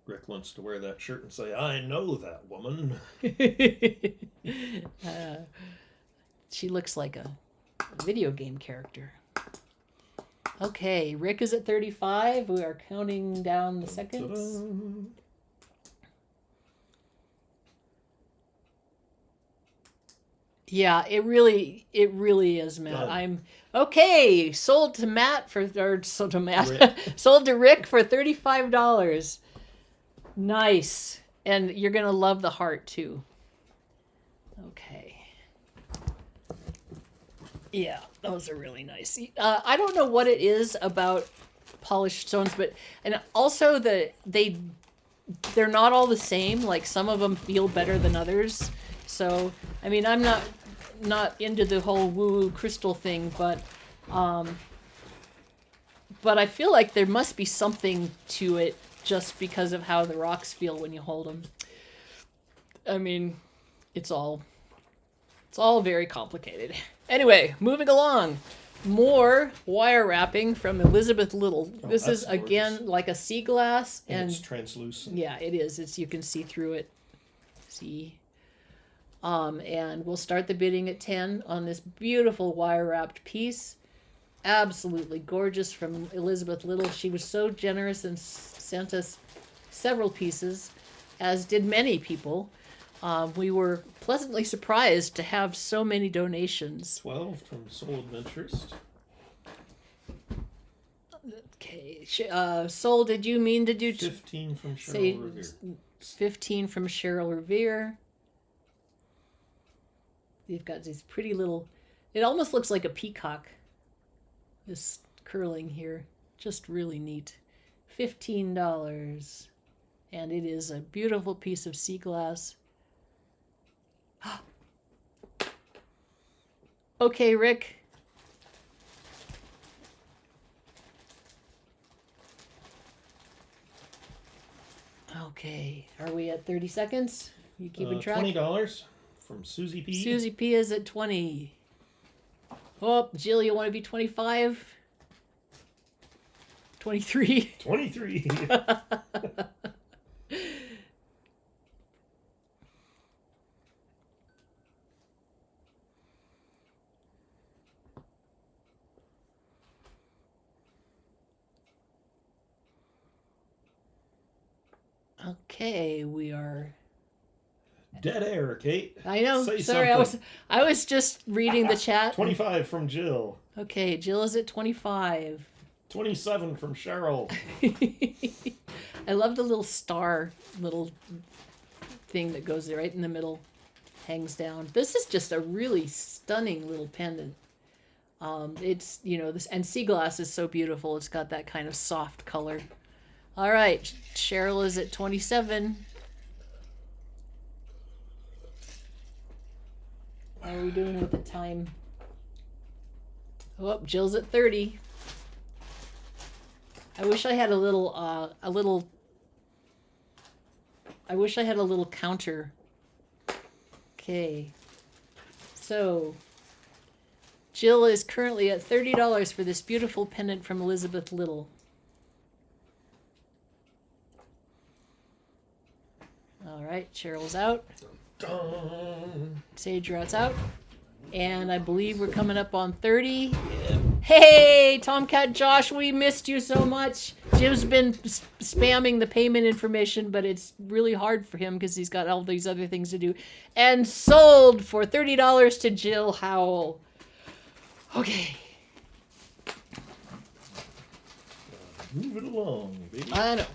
Rick wants to wear that shirt and say, I know that woman. She looks like a video game character. Okay, Rick is at 35. We are counting down the seconds. Ta-da. Yeah, it really is, Matt. Done. Okay. Sold to Rick for $35. Nice, and you're gonna love the heart too. Okay. Yeah, those are really nice. I don't know what it is about polished stones, and also they're not all the same. Like some of them feel better than others. So I mean, I'm not into the whole woo crystal thing, but I feel like there must be something to it just because of how the rocks feel when you hold them. I mean, it's all very complicated. Anyway, moving along. More wire wrapping from Elizabeth Little. This is, again, gorgeous. Like a sea glass. And it's translucent. Yeah, it is. You can see through it. See? And we'll start the bidding at 10 on this beautiful wire wrapped piece. Absolutely gorgeous from Elizabeth Little. She was so generous and sent us several pieces, as did many people. We were pleasantly surprised to have so many donations. 12 from Soul Adventurist. Okay. Soul, did you mean to do... 15 from Cheryl Revere. 15 from Cheryl Revere. They've got these pretty little, it almost looks like a peacock, this curling here. Just really neat. $15. And it is a beautiful piece of sea glass. Okay, Rick. Okay, are we at 30 seconds? You keeping track? $20 from Susie P. Susie P is at 20. Oh, Jill, you want to be 25? 23. 23. Okay, we are Dead air, Kate. I know. Say Sorry, something. I was just reading the chat. 25 from Jill. Okay, Jill is at 25. 27 from Cheryl. I love the little star, little thing that goes right in the middle, hangs down. This is just a really stunning little pendant. It's, you know, this, and sea glass is so beautiful. It's got that kind of soft color. All right, Cheryl is at 27. How are we doing with the time? Oh, Jill's at 30. I wish I had a little counter. Okay. So, Jill is currently at $30 for this beautiful pendant from Elizabeth Little. All right, Cheryl's out. Sage Rat's out. And I believe we're coming up on 30. Hey, Tomcat Josh, we missed you so much. Jim's been spamming the payment information, but it's really hard for him because he's got all these other things to do. And sold for $30 to Jill Howell. Okay. Move it along, baby. I know.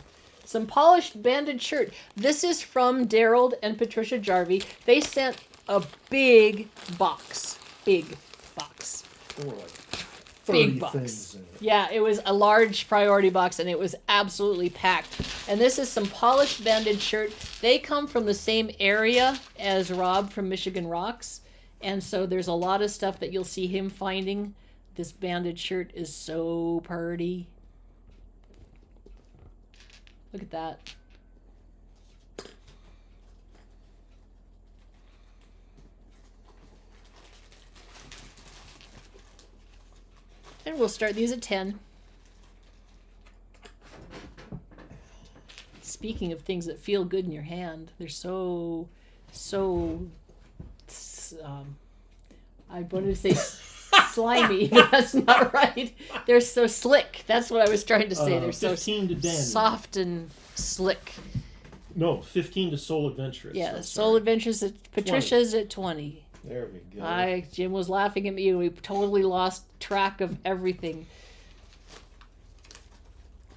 Some polished banded shirt. This is from Daryl and Patricia Jarvie. They sent a big box. Big box. There were like 30 Big box. things in it. Yeah, it was a large priority box and it was absolutely packed. And this is some polished banded shirt. They come from the same area as Rob from Michigan Rocks. And so there's a lot of stuff that you'll see him finding. This banded shirt is so pretty. Look at that. And we'll start these at 10. Speaking of things that feel good in your hand, they're so I wanted to say slimy, but that's not right. They're so slick. That's what I was trying to say. They're so 15 to Dan. soft and slick. No, 15 to Soul Adventurous. Yeah, I'm Soul sorry. Adventures at Patricia's at 20. There we go. Jim was laughing at me. We totally lost track of everything.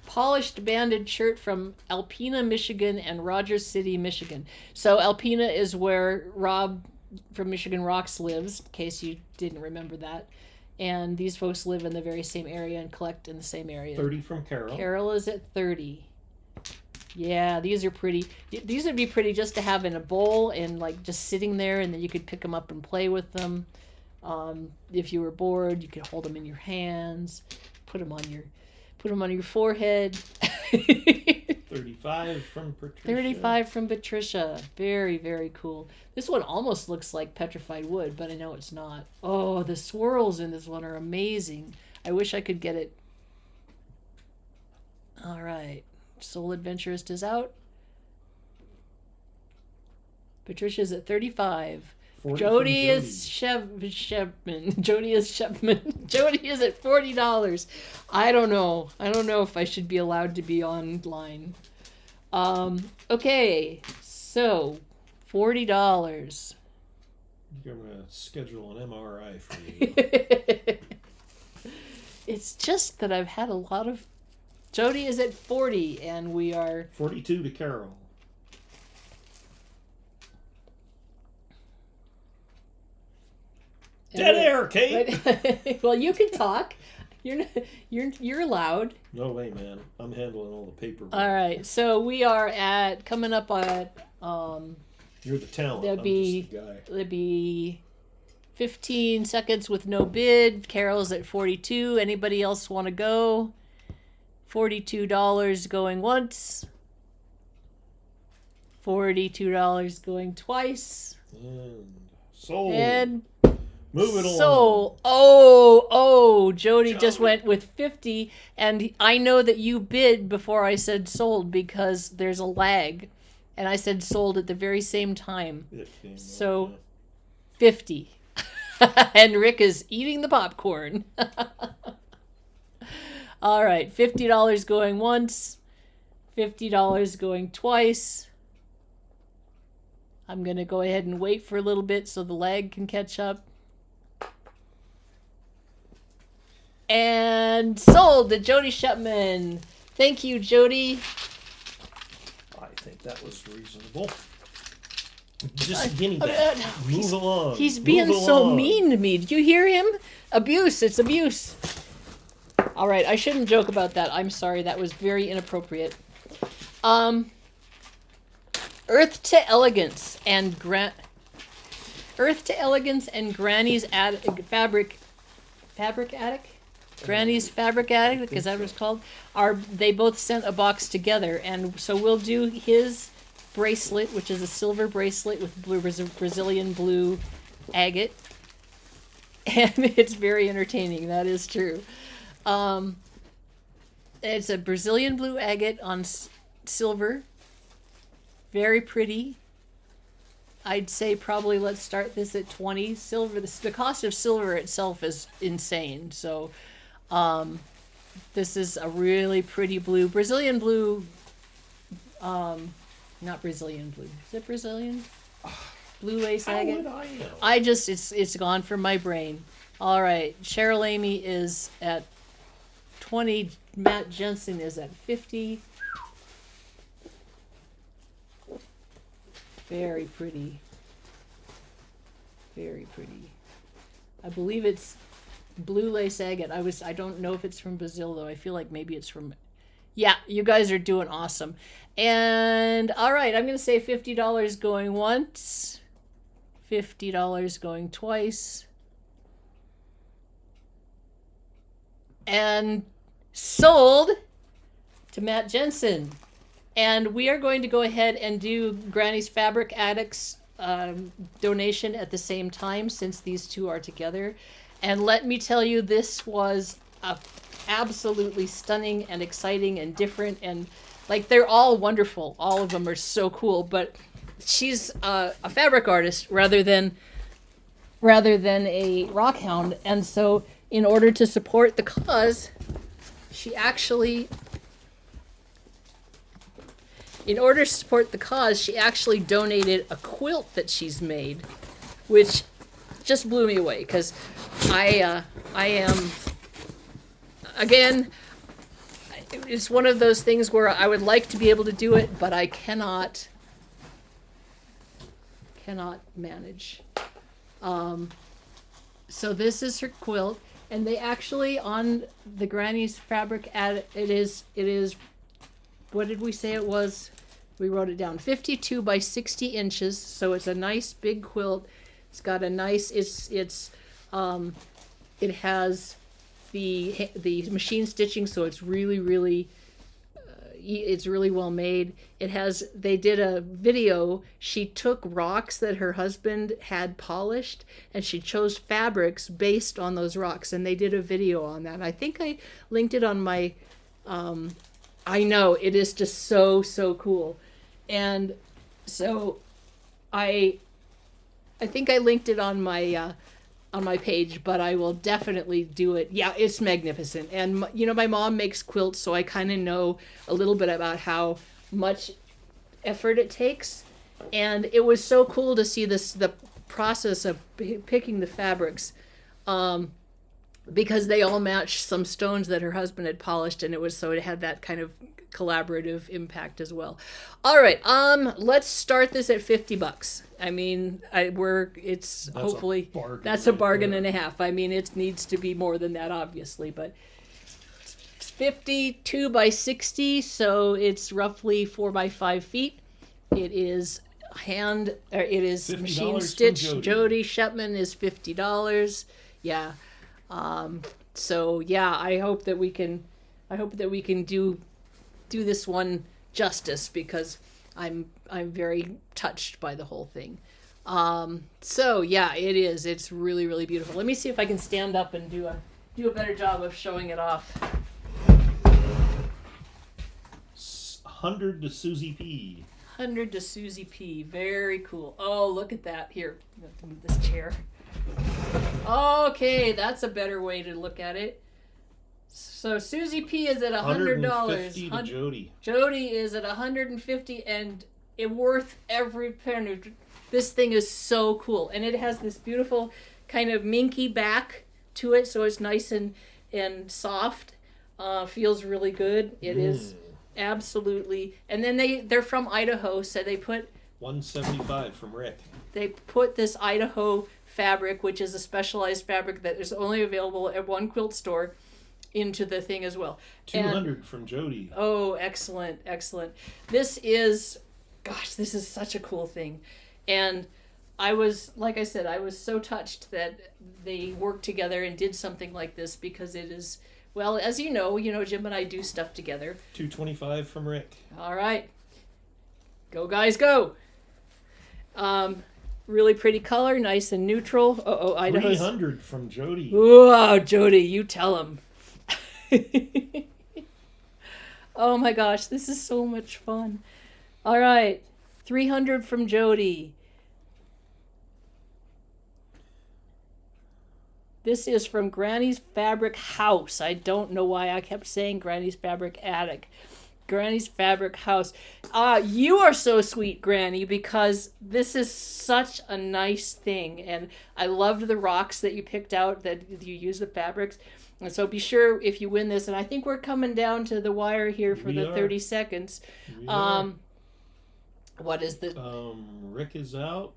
Polished banded shirt from Alpena, Michigan and Rogers City, Michigan. So Alpena is where Rob from Michigan Rocks lives, in case you didn't remember that. And these folks live in the very same area and collect in the same area. 30 from Carol. Carol is at 30. Yeah, these are pretty. These would be pretty just to have in a bowl and like just sitting there, and then you could pick them up and play with them. If you were bored, you could hold them in your hands, put them on your forehead. 35 from Patricia. 35 from Patricia. Very, very cool. This one almost looks like petrified wood, but I know it's not. Oh, the swirls in this one are amazing. I wish I could get it. All right. Soul Adventurist is out. Patricia's at 35. 40 Jody from is Shepman. Jody is Shepman. Jody is at $40. I don't know. I don't know if I should be allowed to be online. Okay, so $40. You're going to schedule an MRI for you. It's just that I've had a lot of... Jody is at 40, and we are... 42 to Carol. Dead air, Kate. But, well, you can talk. You're allowed. No way, man. I'm handling all the paper. All right. So we are coming up on. You're the talent. There'll I'm be just the guy. there'll be 15 seconds with no bid. Carol's at 42. Anybody else want to go? $42 going once. $42 going twice. And sold. And move it along. sold. Oh, Jody just went with 50, and I know that you bid before I said sold because there's a lag, and I said sold at the very same time. 15, So yeah. 50. And Rick is eating the popcorn. All right, $50 going once, $50 going twice. I'm going to go ahead and wait for a little bit so the lag can catch up. And sold to Jody Shepman. Thank you, Jody. I think that was reasonable. Just guinea back. Move along. He's being so mean to me. Did you hear him? Abuse. It's abuse. All right, I shouldn't joke about that. I'm sorry. That was very inappropriate. Earth to Elegance and Granny's Fabric Attic. Granny's Fabric Attic, is that what it's called? They both sent a box together, and so we'll do his bracelet, which is a silver bracelet with Brazilian blue agate, and it's very entertaining. That is true. It's a Brazilian blue agate on silver. Very pretty. I'd say probably let's start this at 20. Silver. The cost of silver itself is insane. So, this is a really pretty blue, Brazilian blue. Not Brazilian blue. Is it Brazilian? Blue lace agate. How would I know? It's gone from my brain. All right, Cheryl Amy is at 20. Matt Jensen is at 50. Very pretty. Very pretty. I believe it's blue lace agate. I don't know if it's from Brazil though. I feel like maybe it's from. Yeah, you guys are doing awesome. And all right, I'm going to say $50 going once, $50 going twice. And sold to Matt Jensen. And we are going to go ahead and do Granny's Fabric Addicts donation at the same time since these two are together. And let me tell you, this was absolutely stunning and exciting and different. And like, they're all wonderful. All of them are so cool. But she's a fabric artist rather than a rock hound. And so in order to support the cause, she actually donated a quilt that she's made, which just blew me away because I am, again, it's one of those things where I would like to be able to do it, but I cannot manage. So this is her quilt, and they actually, on the Granny's Fabric it is, what did we say it was? We wrote it down, 52 by 60 inches. So it's a nice big quilt. It's got a nice, it has the machine stitching, so it's really it's really well made. They did a video. She took rocks that her husband had polished, and she chose fabrics based on those rocks, and they did a video on that. I think I linked it on my, I know, it is just so cool. And so I think I linked it on my page, but I will definitely do it. Yeah, it's magnificent. And my mom makes quilts, so I kind of know a little bit about how much effort it takes. And it was so cool to see the process of picking the fabrics. because they all matched some stones that her husband had polished, and it had that kind of collaborative impact as well. All right, let's start this at $50. I mean, That's hopefully a bargain that's a right bargain there. and a half. I mean, it needs to be more than that, obviously, but it's 52 by 60, so it's roughly 4 by 5 feet. It is $50 machine from stitched. Jody. Jody Shepman is $50. Yeah. So yeah, I hope that we can do this one justice, because I'm very touched by the whole thing. So yeah, it's really, really beautiful. Let me see if I can stand up and do a better job of showing it off. 100 to Susie P. 100 to Susie P. Very cool. Oh, look at that. Here, I'm going to move this chair. Okay, that's a better way to look at it. So Susie P is at $100. $150 to Jody. Jody is at $150, and it's worth every penny. This thing is so cool, and it has this beautiful kind of minky back to it, so it's nice and soft. Feels really good. It is absolutely. And then they're from Idaho, so they put $175 from Rick. They put this Idaho fabric, which is a specialized fabric that is only available at one quilt store, into the thing as well. $200 from Jody. Oh, excellent, excellent. This is such a cool thing. And like I said, I was so touched that they worked together and did something like this, because it is, well, as you know, Jim and I do stuff together. $225 from Rick. All right. Go, guys, go. Really pretty color, nice and neutral. Idaho's. $300 from Jody. Wow, Jody, you tell him. Oh my gosh, this is so much fun. All right, $300 from Jody. This is from Granny's Fabric House. I don't know why I kept saying Granny's Fabric Attic. Granny's Fabric House. You are so sweet, Granny, because this is such a nice thing. And I loved the rocks that you picked out, that you use the fabrics. And so be sure, if you win this, and I think we're coming down to the wire here for 30 seconds. What is the... Rick is out.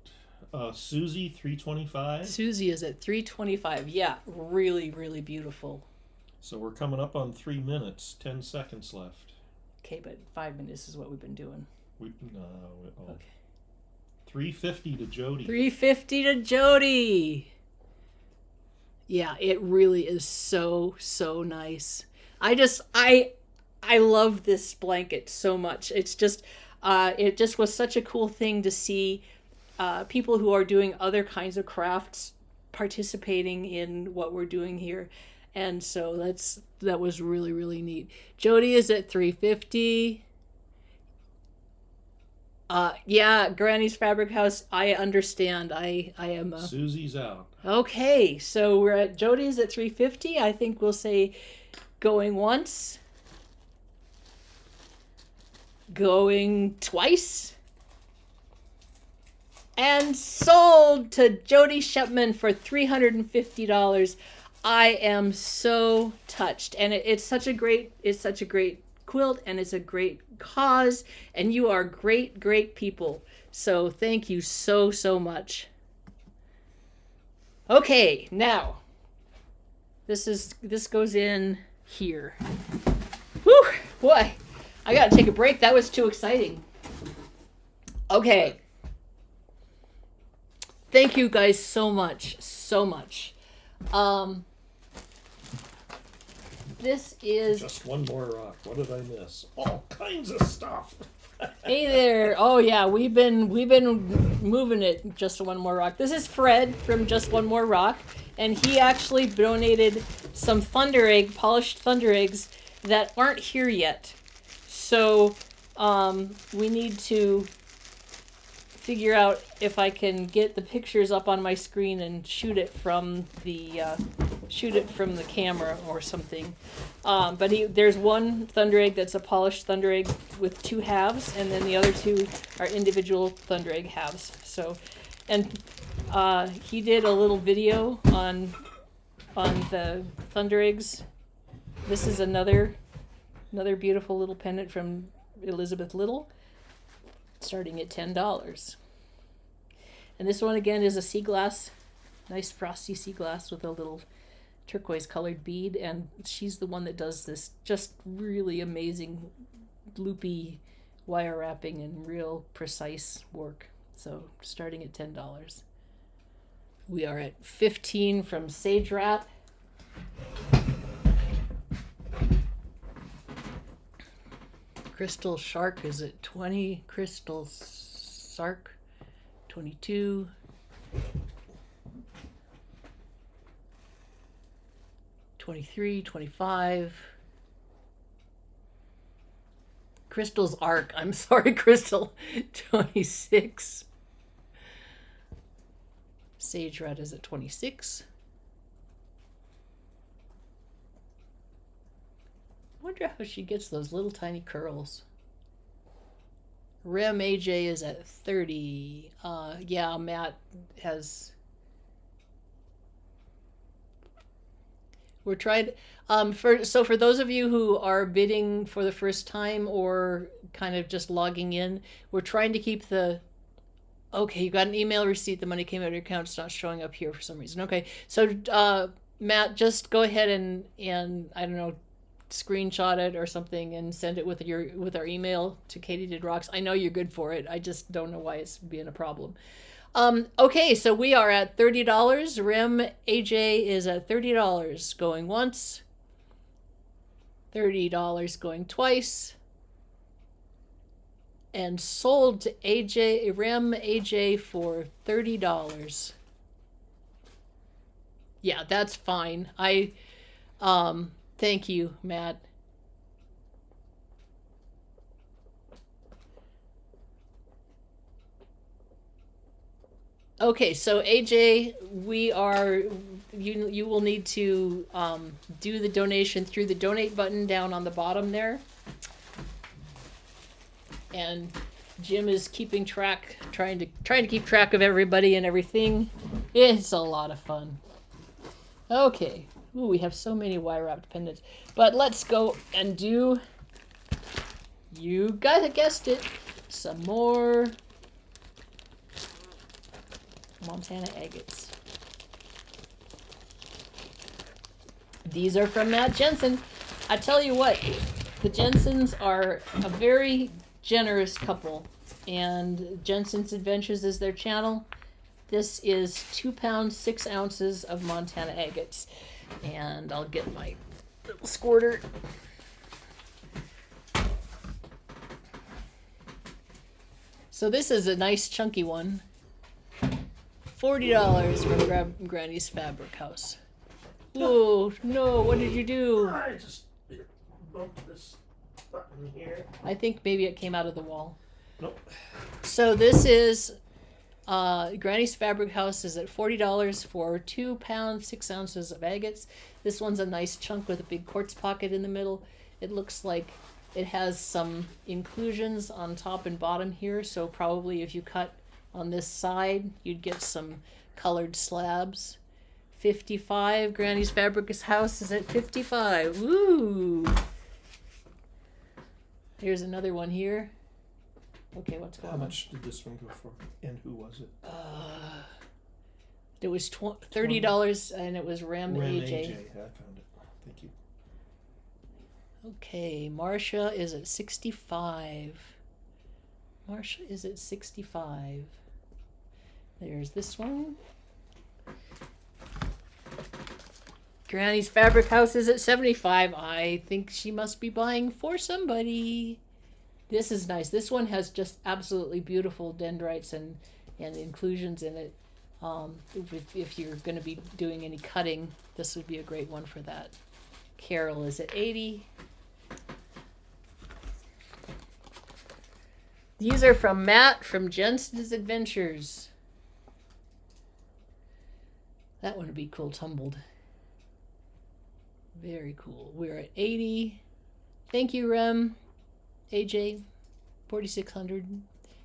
Susie, $325. Susie is at $325. Yeah, really, really beautiful. So we're coming up on 3 minutes, 10 seconds left. Okay, but 5 minutes is what we've been doing. Okay. $350 to Jody. $350 to Jody. Yeah, it really is so, so nice. I love this blanket so much. It's just, it just was such a cool thing to see people who are doing other kinds of crafts participating in what we're doing here. And so that was really, really neat. Jody is at $350. Yeah, Granny's Fabric House. I understand. I am. Susie's out. Okay, so we're at Jody's at $350. I think we'll say going once, going twice, and sold to Jody Shepman for $350. I am so touched, and it's such a great quilt, and it's a great cause, and you are great people. So thank you so much. Okay, now this goes in here. Whew, boy, I gotta take a break. That was too exciting. Okay. Thank you guys so much. This is Just one more rock. What did I miss? All kinds of stuff. Hey there. Oh yeah, we've been moving it. Just One More Rock. This is Fred from Just One More Rock, and he actually donated some polished thunder eggs that aren't here yet. So we need to figure out if I can get the pictures up on my screen and shoot it from the camera or something. But there's one thunder egg that's a polished thunder egg with 2 halves, and then the other 2 are individual thunder egg halves. So, and he did a little video on on the thunder eggs. This is another beautiful little pendant from Elizabeth Little, starting at $10. And this one again is a sea glass, nice frosty sea glass with a little turquoise colored bead, and she's the one that does this just really amazing loopy wire wrapping and real precise work. So starting at $10. We are at 15 from Sage Rat. Crystal Shark is at 20. Crystal Sark, 22. $23, $25. Crystal's Arc. I'm sorry, Crystal. $26. Sage Rat is at 26. I wonder how she gets those little tiny curls. Rem AJ is at 30. Yeah, Matt has. We're trying. For those of you who are bidding for the first time or kind of just logging in, we're trying to keep the. Okay, you got an email receipt. The money came out of your account. It's not showing up here for some reason. Okay, so Matt, just go ahead and I don't know, screenshot it or something and send it with our email to Katie Did Rocks. I know you're good for it. I just don't know why it's being a problem. Okay, so we are at $30. Rem AJ is at $30 going once. $30 going twice. And sold to Rem AJ for $30. Yeah, that's fine. Thank you, Matt. Okay, so AJ, you will need to do the donation through the donate button down on the bottom there. And Jim is keeping track, trying to keep track of everybody and everything. It's a lot of fun. Okay. Ooh, we have so many wire wrapped pendants. But let's go and do, you guys guessed it, some more Montana agates. These are from Matt Jensen. I tell you what, the Jensens are a very generous couple, and Jensen's Adventures is their channel. This is 2 pounds 6 ounces of Montana agates, and I'll get my little squirter. So this is a nice chunky one. $40 from Granny's Fabric House. Oh no, what did you do? I just bumped this button here. I think maybe it came out of the wall. Nope. So this is Granny's Fabric House is at $40 for 2 pounds 6 ounces of agates. This one's a nice chunk with a big quartz pocket in the middle. It looks like it has some inclusions on top and bottom here, so probably if you cut on this side you'd get some colored slabs. 55. Granny's Fabric House is at 55. Woo! Here's another one here. Okay, what's going on? How much did this one go for? And who was it? It was $30, and it was Rem AJ. AJ. I found it. Thank you. Okay, Marcia is at 65. Marcia is at 65. There's this one. Granny's Fabric House is at 75. I think she must be buying for somebody. This is nice. This one has just absolutely beautiful dendrites and inclusions in it. If you're going to be doing any cutting, this would be a great one for that. Carol is at 80. These are from Matt from Jensen's Adventures. That one would be cool tumbled. Very cool. We're at 80. Thank you, Rem. AJ, 4,600.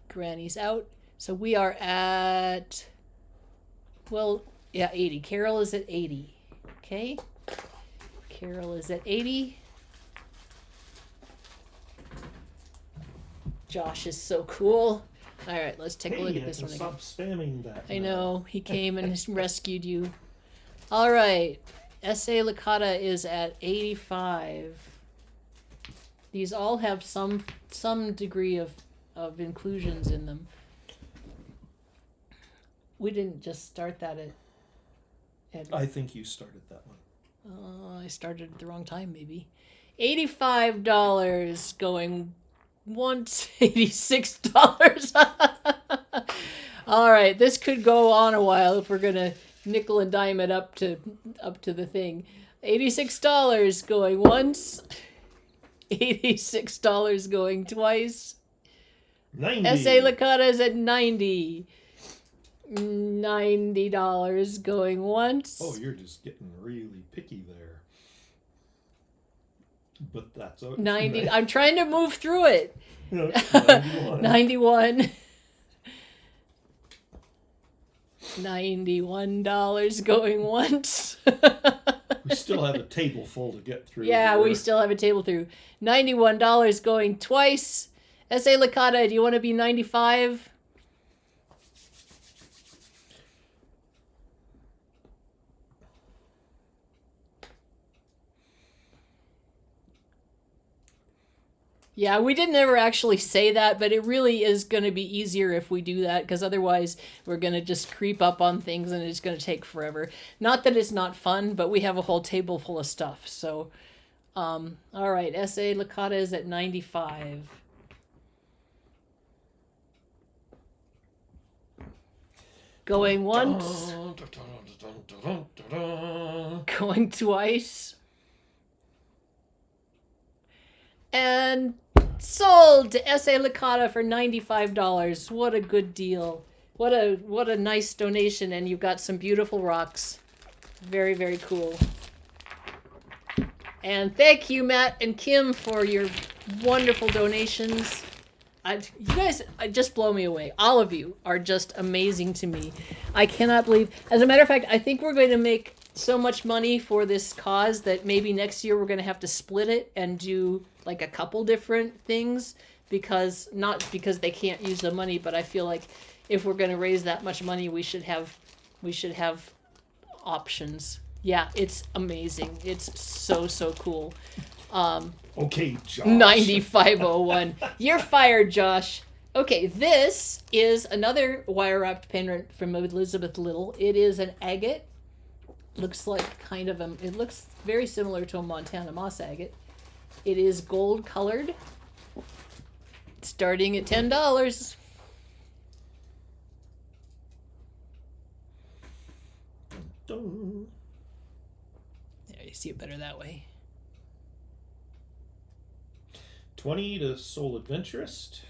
Granny's out. So we are at, well, yeah, 80. Carol is at 80. Okay. Carol is at 80. Josh is so cool. All right, let's take a look at this one again. Stop spamming that. I know, he came and rescued you. All right, S.A. Licata is at 85. These all have some degree of inclusions in them. We didn't just start that at I think you started that one. I started at the wrong time, maybe. $85 going once. $86. All right, this could go on a while if we're gonna nickel and dime it up to the thing. $86 going once. $86 going twice. 90. S.A. Licata is at 90. $90 going once. Oh, you're just getting really picky there. But that's okay. 90. I'm trying to move through it. 91. 91. $91 going once. We still have a table full to get through. Yeah, here. we still have a table through. $91 going twice. S.A. Licata, do you want to be 95? Yeah, we didn't ever actually say that, but it really is going to be easier if we do that, because otherwise we're going to just creep up on things and it's going to take forever. Not that it's not fun, but we have a whole table full of stuff. So, all right, S.A. Licata is at 95. Going once. Going twice. And sold to S.A. Licata for $95. What a good deal. What a nice donation, and you've got some beautiful rocks. Very, very cool. And thank you, Matt and Kim, for your wonderful donations. You guys just blow me away. All of you are just amazing to me. I cannot believe. As a matter of fact, I think we're going to make so much money for this cause that maybe next year we're going to have to split it and do like a couple different things, because not because they can't use the money, but I feel like if we're going to raise that much money, we should have options. Yeah, it's amazing. It's so cool. Okay, Josh. 9501. You're fired, Josh. Okay, this is another wire-wrapped pendant from Elizabeth Little. It is an agate. Looks like it looks very similar to a Montana moss agate. It is gold colored. Starting at $10. Dun. There, you see it better that way. 20 to Soul Adventurist.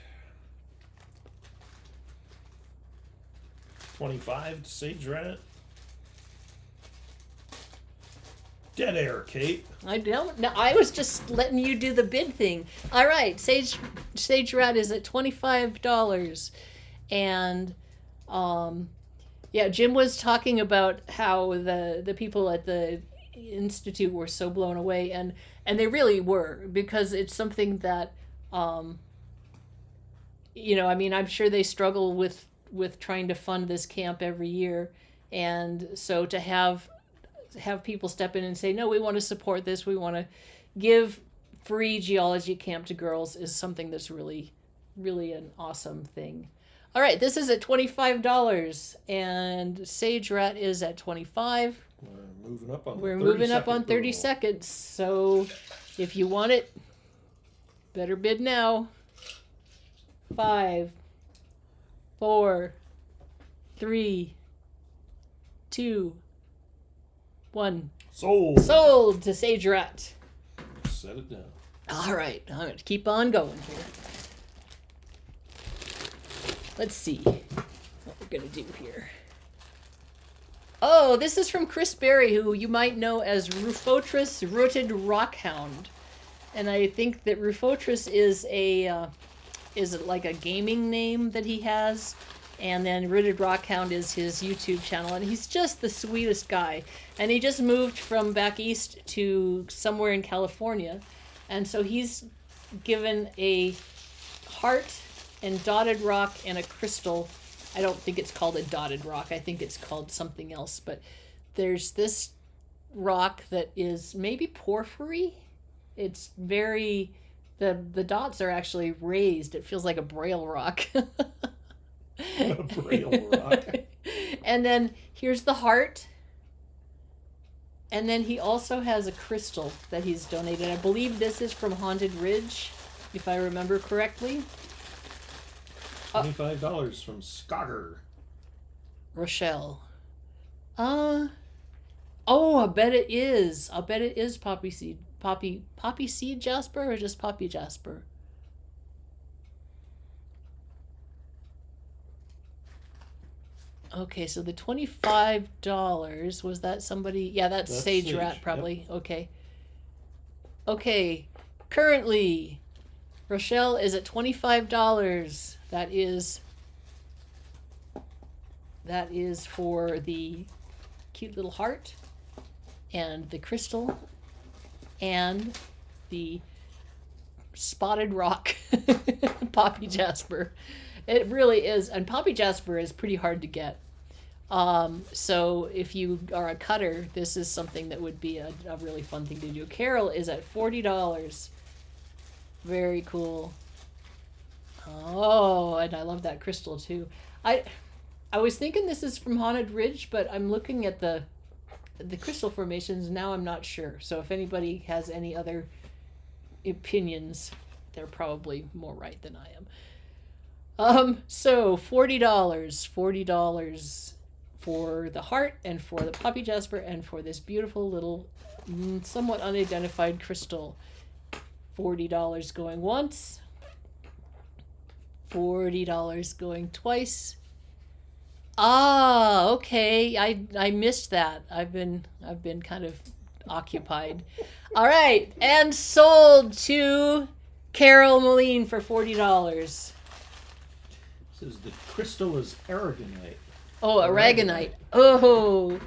25 to Sage Rat. Dead air, Kate. I don't know. I was just letting you do the bid thing. All right, Sage Rat is at $25, and yeah, Jim was talking about how the people at the Institute were so blown away, and they really were, because it's something that I mean, I'm sure they struggle with trying to fund this camp every year, and so to have people step in and say, no, we want to support this, we want to give free geology camp to girls, is something that's really, really an awesome thing. All right, this is at $25, and Sage Rat is at $25. We're moving up on. We're moving up on 30 seconds, so if you want it, better bid now. 5, 4, 3, 2, 1. Sold to Sage Rat. Set it down. All right, I'm going to keep on going here. Let's see what we're going to do here. Oh, this is from Chris Berry, who you might know as Rufotris Rooted Rockhound. And I think that Rufotris is like a gaming name that he has. And then Rooted Rockhound is his YouTube channel, and he's just the sweetest guy. And he just moved from back east to somewhere in California, and so he's given a heart and dotted rock and a crystal. I don't think it's called a dotted rock. I think it's called something else. But there's this rock that is maybe porphyry. It's very the dots are actually raised. It feels like a braille rock. A braille rock. And then here's the heart. And then he also has a crystal that he's donated. I believe this is from Haunted Ridge, if I remember correctly. $25 from Skogger. Rochelle. Oh, I bet it is. I'll bet it is poppy seed. Poppy seed jasper or just poppy jasper? Okay, so the $25, was that somebody? Yeah, that's Sage Rat probably. Yep. Okay. Okay, currently, Rochelle is at $25. That is for the cute little heart and the crystal and the spotted rock poppy jasper. It really is, and poppy jasper is pretty hard to get. So if you are a cutter, this is something that would be a really fun thing to do. Carol is at $40. Very cool. Oh, and I love that crystal too. I was thinking this is from Haunted Ridge, but I'm looking at the crystal formations now. I'm not sure. So if anybody has any other opinions, they're probably more right than I am. So $40 for the heart and for the poppy jasper and for this beautiful little somewhat unidentified crystal. $40 going once, $40 going twice. Ah, okay. I missed that. I've been kind of occupied. All right, and sold to Carol Moline for $40. It says the crystal is aragonite. Oh, aragonite. Oh.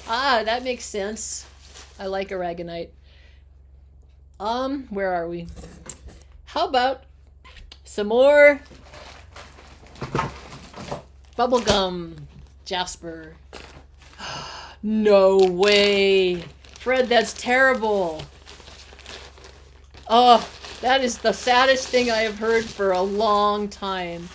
Ah, that makes sense. I like aragonite. Where are we? How about some more bubblegum jasper? No way. Fred, that's terrible. Oh, that is the saddest thing I have heard for a long time.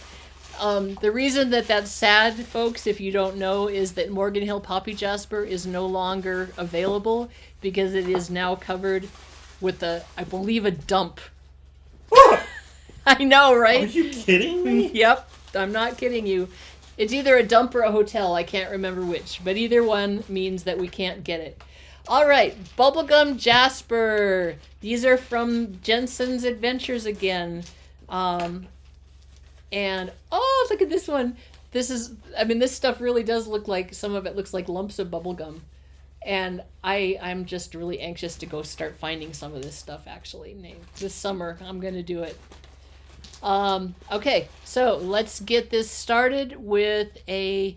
The reason that that's sad, folks, if you don't know, is that Morgan Hill Poppy Jasper is no longer available because it is now covered with I believe, a dump. I know, right? Are you kidding me? Yep, I'm not kidding you. It's either a dump or a hotel. I can't remember which, but either one means that we can't get it. All right, Bubblegum Jasper. These are from Jensen's Adventures again. And, oh, look at this one. This stuff really does look like, some of it looks like lumps of bubblegum. And I'm just really anxious to go start finding some of this stuff, actually. This summer, I'm going to do it. Okay, so let's get this started with a...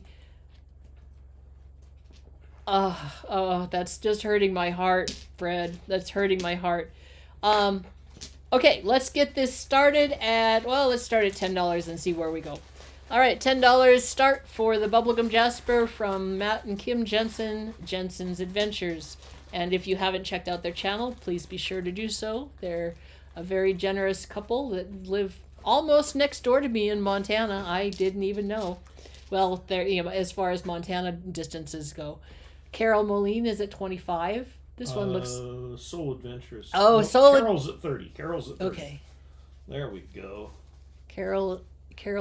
that's just hurting my heart, Fred. That's hurting my heart. Okay, let's get this started let's start at $10 and see where we go. All right, $10 start for the Bubblegum Jasper from Matt and Kim Jensen, Jensen's Adventures. And if you haven't checked out their channel, please be sure to do so. They're a very generous couple that live almost next door to me in Montana. I didn't even know. Well, they're, as far as Montana distances go. Carol Moline is at 25. This one looks... Soul Adventures. Oh, no, Soul... Carol's at 30. Carol's at 30. Okay. There we go. Carol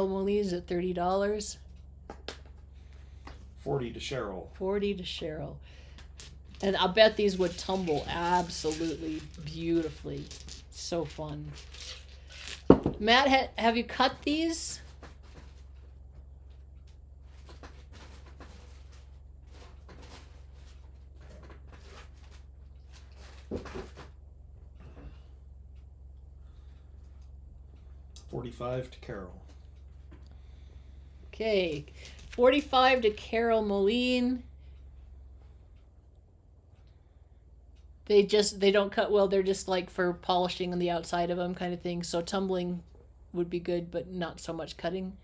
Moline is at $30. 40 to Cheryl. 40 to Cheryl. And I'll bet these would tumble absolutely beautifully. So fun. Matt, have you cut these? $45 to Carol. Okay, 45 to Carol Moline. They don't cut well. They're just like for polishing on the outside of them kind of thing. So tumbling would be good, but not so much cutting.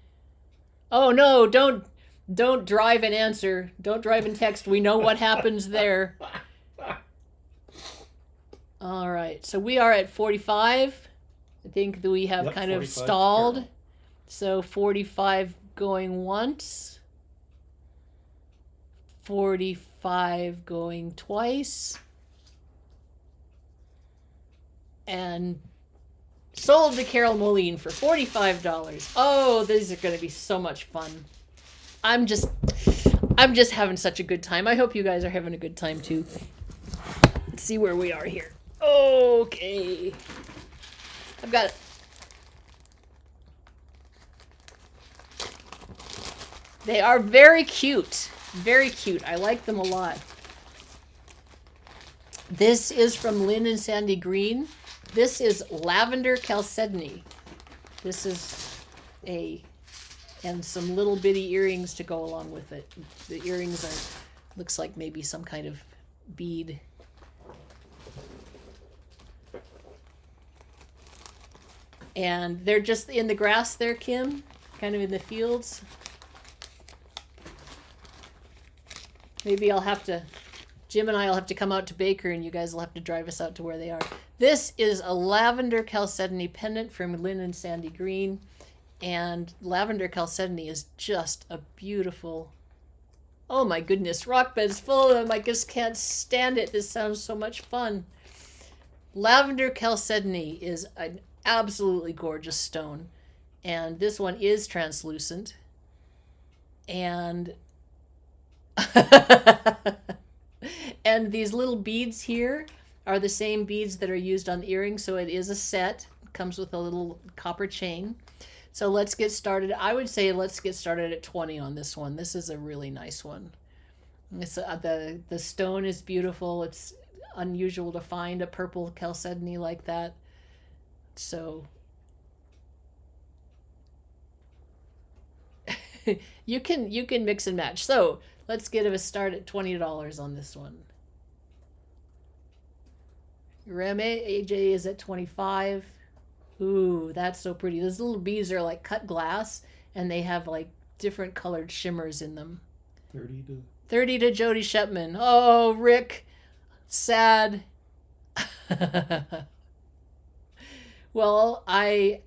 Oh no, don't drive and answer. Don't drive and text. We know what happens there. All right. So we are at 45. I think that we have kind of stalled. Carol. So 45 going once. 45 going twice. And sold to Carol Moline for $45. Oh, these are going to be so much fun. I'm just having such a good time. I hope you guys are having a good time too. Let's see where we are here. Okay. I've got They are very cute. Very cute. I like them a lot. This is from Lynn and Sandy Green. This is lavender chalcedony. This is and some little bitty earrings to go along with it. The earrings looks like maybe some kind of bead. And they're just in the grass there, Kim, kind of in the fields. Maybe Jim and I will have to come out to Baker and you guys will have to drive us out to where they are. This is a lavender chalcedony pendant from Lynn and Sandy Green. And lavender chalcedony is just a beautiful, oh my goodness, rock bed's full of them. I just can't stand it. This sounds so much fun. Lavender chalcedony is an absolutely gorgeous stone. And this one is translucent. And and these little beads here are the same beads that are used on the earrings, so it is a set. It comes with a little copper chain. So let's get started. I would say let's get started at 20 on this one. This is a really nice one. It's the stone is beautiful. It's unusual to find a purple chalcedony like that. So you can mix and match. So let's get a start at $20 on this one. Reme AJ is at 25. Ooh, that's so pretty. Those little beads are like cut glass, and they have like different colored shimmers in them. 30 to Jody Shepman. Oh, Rick, sad. Well, I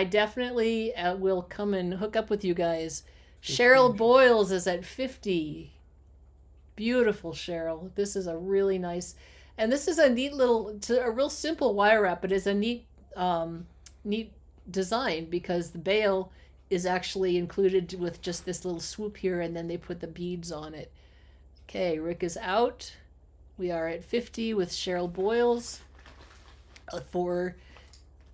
definitely will come and hook up with you guys. Cheryl Boyles is at 50. Beautiful, Cheryl. This is a really nice, and this is a neat a real simple wire wrap, but it's a neat design because the bail is actually included with just this little swoop here, and then they put the beads on it. Okay, Rick is out. We are at 50 with Cheryl Boyles. For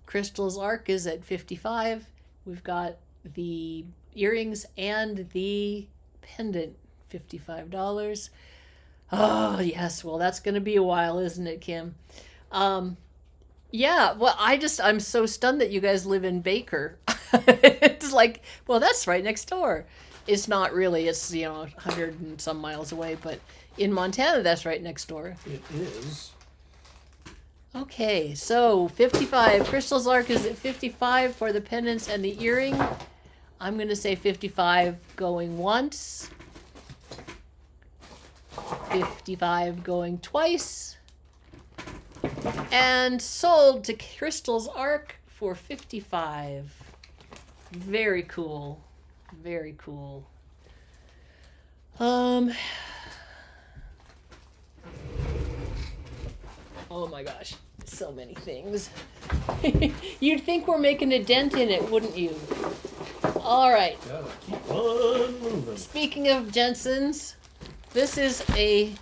Crystal's Arc is at 55. We've got the earrings and the pendant, $55. Oh, yes. Well, that's going to be a while, isn't it, Kim? Yeah, well, I'm so stunned that you guys live in Baker. It's like, well, that's right next door. It's not really. It's, 100 and some miles away, but in Montana, that's right next door. It is. Okay, so 55. Crystal's Arc is at 55 for the pendants and the earring. I'm going to say 55 going once. 55 going twice. And sold to Crystal's Arc for 55. Very cool. Very cool. Oh my gosh. So many things. You'd think we're making a dent in it, wouldn't you? All right. Gotta keep on moving. Speaking of Jensen's, this is a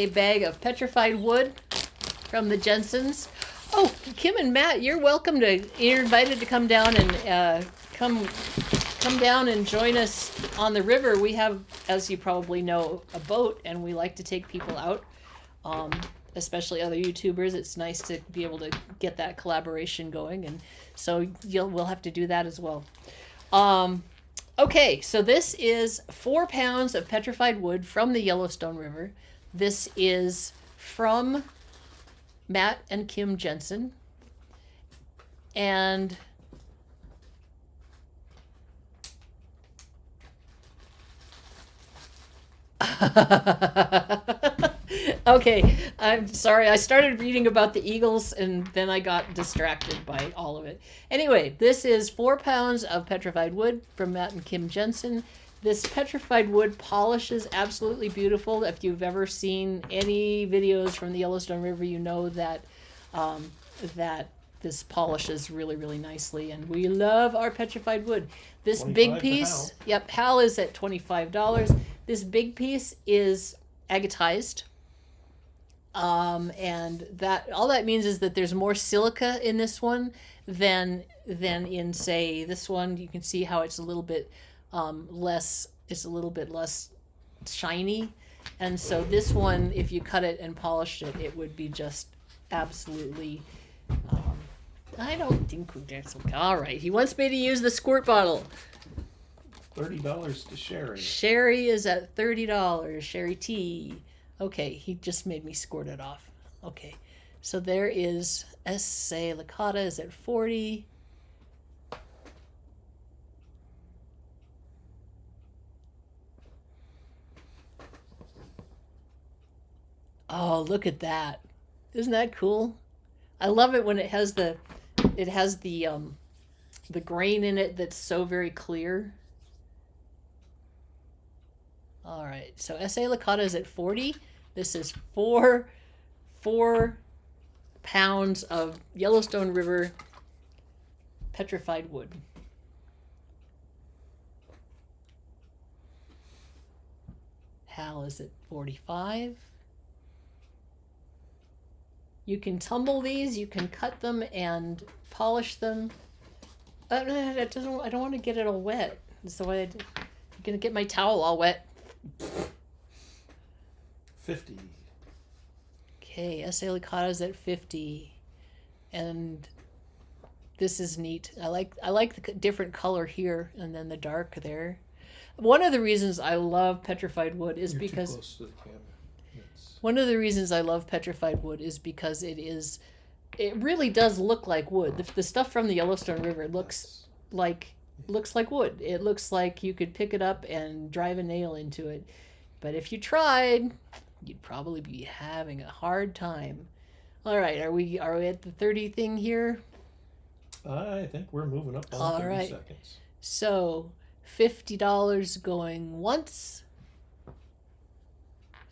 bag of petrified wood from the Jensens. Oh, Kim and Matt, you're welcome you're invited to come down and come down and join us on the river. We have, as you probably know, a boat, and we like to take people out, especially other YouTubers. It's nice to be able to get that collaboration going, and so we'll have to do that as well. Okay, so this is 4 pounds of petrified wood from the Yellowstone River. This is from Matt and Kim Jensen. And okay, I'm sorry. I started reading about the eagles and then I got distracted by all of it. Anyway, this is 4 pounds of petrified wood from Matt and Kim Jensen. This petrified wood polishes absolutely beautiful. If you've ever seen any videos from the Yellowstone River, you know that that this polishes really, really nicely. And we love our petrified wood. This big piece, yep, Hal is at $25. This big piece is agatized. And that all that means is that there's more silica in this one than in, say, this one. You can see how it's a little bit less shiny. And so this one, if you cut it and polished it, it would be just absolutely I don't think that's okay. All right, he wants me to use the squirt bottle. $30 to Sherry. Sherry is at $30. Sherry tea. Okay, he just made me squirt it off. Okay, so there is S.A. Licata is at 40. Oh, look at that. Isn't that cool? I love it when it has the grain in it that's so very clear. All right, so S.A. Licata is at 40. This is 4 pounds of Yellowstone River petrified wood. Hal is at 45. You can tumble these, you can cut them and polish them. I don't want to get it all wet. So I'm gonna get my towel all wet. 50. Okay, S.A. Licata is at 50. And this is neat. I like the different color here and then the dark there. One of the reasons I love petrified wood is because too close to the camera. One of the reasons I love petrified wood is because it really does look like wood. The stuff from the Yellowstone River looks like wood. It looks like you could pick it up and drive a nail into it. But if you tried, you'd probably be having a hard time. All right, are we at the 30 thing here? I think we're moving up on All 30 right. seconds. So $50 going once.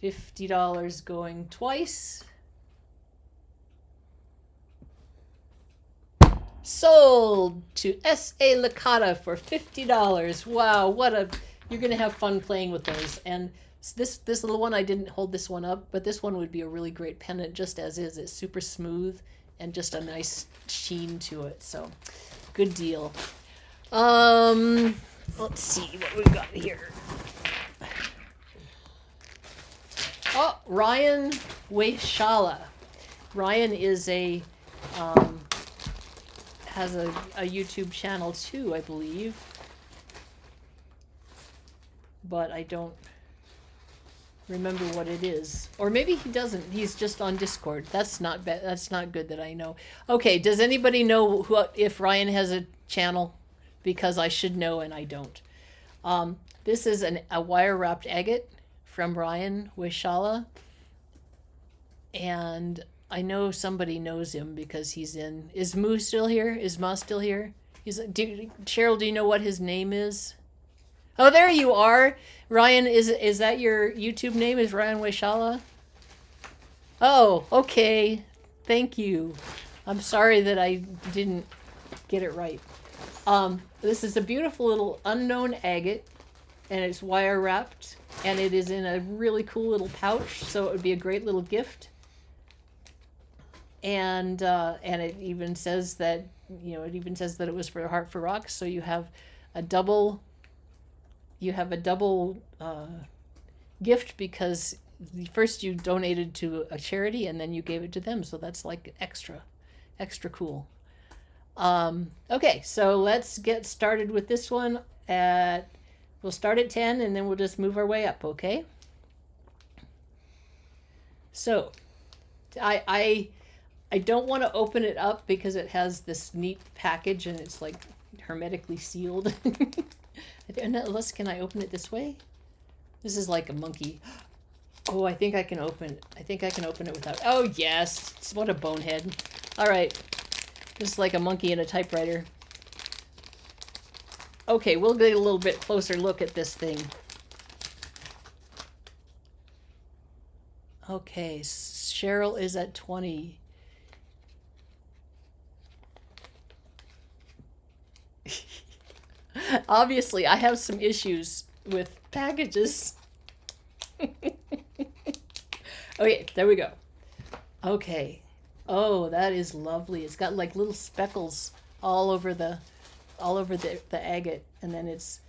$50 going twice. Sold to S.A. Licata for $50. Wow, you're going to have fun playing with those. And this little one, I didn't hold this one up, but this one would be a really great pendant just as is. It's super smooth and just a nice sheen to it. So, good deal. Let's see what we've got here. Oh, Ryan Waishala. Ryan is has a YouTube channel too, I believe. But I don't remember what it is. Or maybe he doesn't. He's just on Discord. That's not that's not good that I know. Okay, does anybody know if Ryan has a channel? Because I should know and I don't. This is a wire-wrapped agate from Ryan Waishala, and I know somebody knows him because he's in. Is Moo still here? Is Ma still here? Cheryl, do you know what his name is? Oh, there you are, Ryan. Is that your YouTube name? Is Ryan Waishala? Oh, okay. Thank you. I'm sorry that I didn't get it right. This is a beautiful little unknown agate, and it's wire wrapped. And it is in a really cool little pouch, so it would be a great little gift. And it even says that it was for Heart for Rocks. So you have a double gift because first you donated to a charity and then you gave it to them. So that's like extra cool. Okay, so let's get started with this one. We'll start at 10 and then we'll just move our way up, okay? So I don't want to open it up because it has this neat package and it's like hermetically sealed. Unless, can I open it this way? This is like a monkey. Oh, I think I can open it. I think I can open it without. Oh, yes. What a bonehead. All right. Just like a monkey in a typewriter. Okay, we'll get a little bit closer look at this thing. Okay, Cheryl is at 20. Obviously, I have some issues with packages. Okay, there we go. Okay. Oh, that is lovely. It's got like little speckles all over the agate, and then it's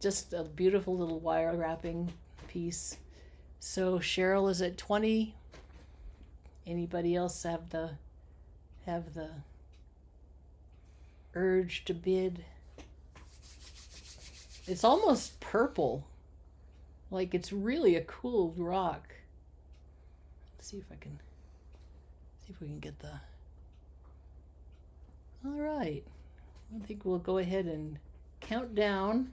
just a beautiful little wire wrapping piece. So Cheryl is at 20. Anybody else have the urge to bid? It's almost purple. Like it's really a cool rock. Let's see if we can get the. All right. I think we'll go ahead and count down.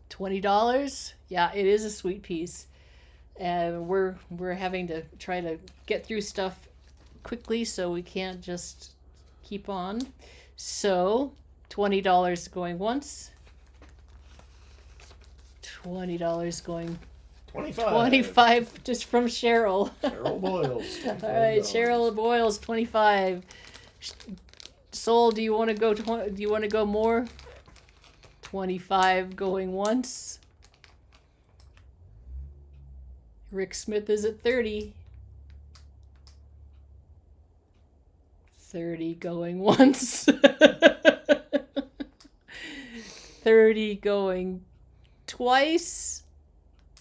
$20. Yeah, it is a sweet piece. And we're having to try to get through stuff quickly, so we can't just keep on. So $20 going once. $20 going 25 just from Cheryl. Cheryl Boyles. All right, Cheryl Boyles, 25. Soul, do you want to go? Do you want to go more? 25 going once. Rick Smith is at 30. 30 going once. 30 going twice.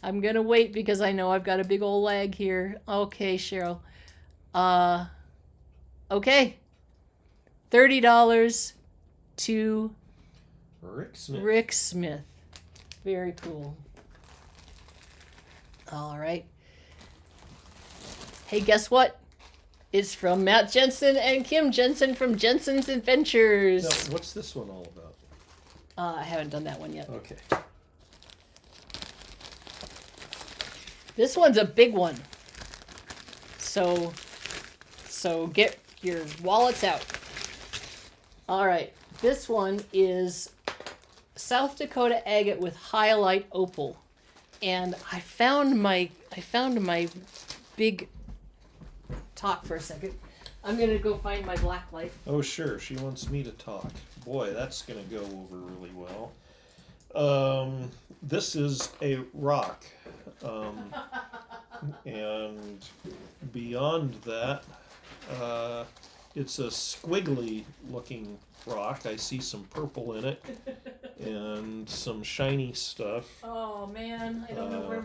I'm gonna wait because I know I've got a big old lag here. Okay, Cheryl. Okay. $30 to Rick Smith. Very cool. All right. Hey, guess what? It's from Matt Jensen and Kim Jensen from Jensen's Adventures. Now, what's this one all about? I haven't done that one yet. Okay. This one's a big one. So get your wallets out. All right. This one is South Dakota agate with highlight opal. And I found my big talk for a second. I'm going to go find my black light. Oh, sure. She wants me to talk. Boy, that's going to go over really well. This is a rock. And beyond that, it's a squiggly looking rock. I see some purple in it and some shiny stuff. Oh man, I don't know where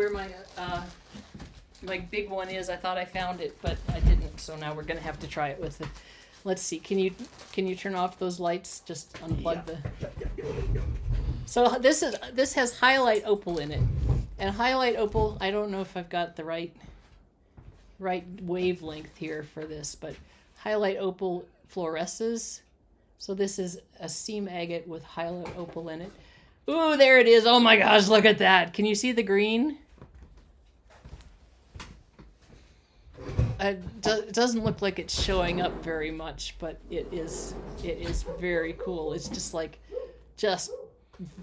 my my big one is. I thought I found it, but I didn't. So now we're gonna have to try it with it. Let's see. Can you turn off those lights? Just unplug the. So this has highlight opal in it, and highlight opal. I don't know if I've got the right wavelength here for this, but highlight opal fluoresces. So this is a seam agate with highlight opal in it. Ooh, there it is. Oh my gosh, look at that. Can you see the green? It doesn't look like it's showing up very much, but it is very cool. It's just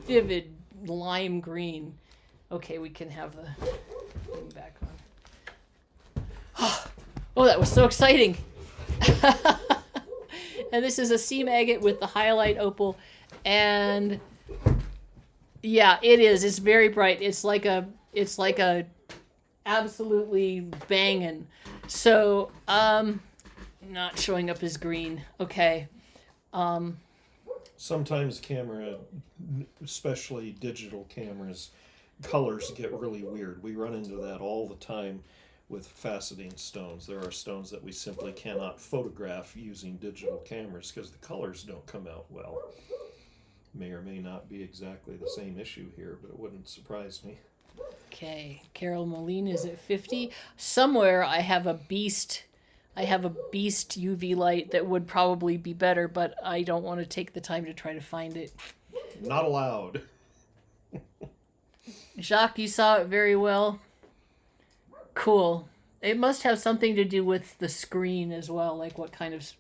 vivid lime green. Okay, we can have the thing back on. Oh, that was so exciting. And this is a seam agate with the highlight opal, and yeah, it is. It's very bright. It's like a absolutely banging. So, not showing up as green. Okay. Sometimes camera, especially digital cameras, colors get really weird. We run into that all the time with faceting stones. There are stones that we simply cannot photograph using digital cameras because the colors don't come out well. May or may not be exactly the same issue here, but it wouldn't surprise me. Okay, Carol Moline is at 50. Somewhere I have a beast UV light that would probably be better, but I don't want to take the time to try to find it. Not allowed. Jacques, you saw it very well. Cool. It must have something to do with the screen as well, like what kind of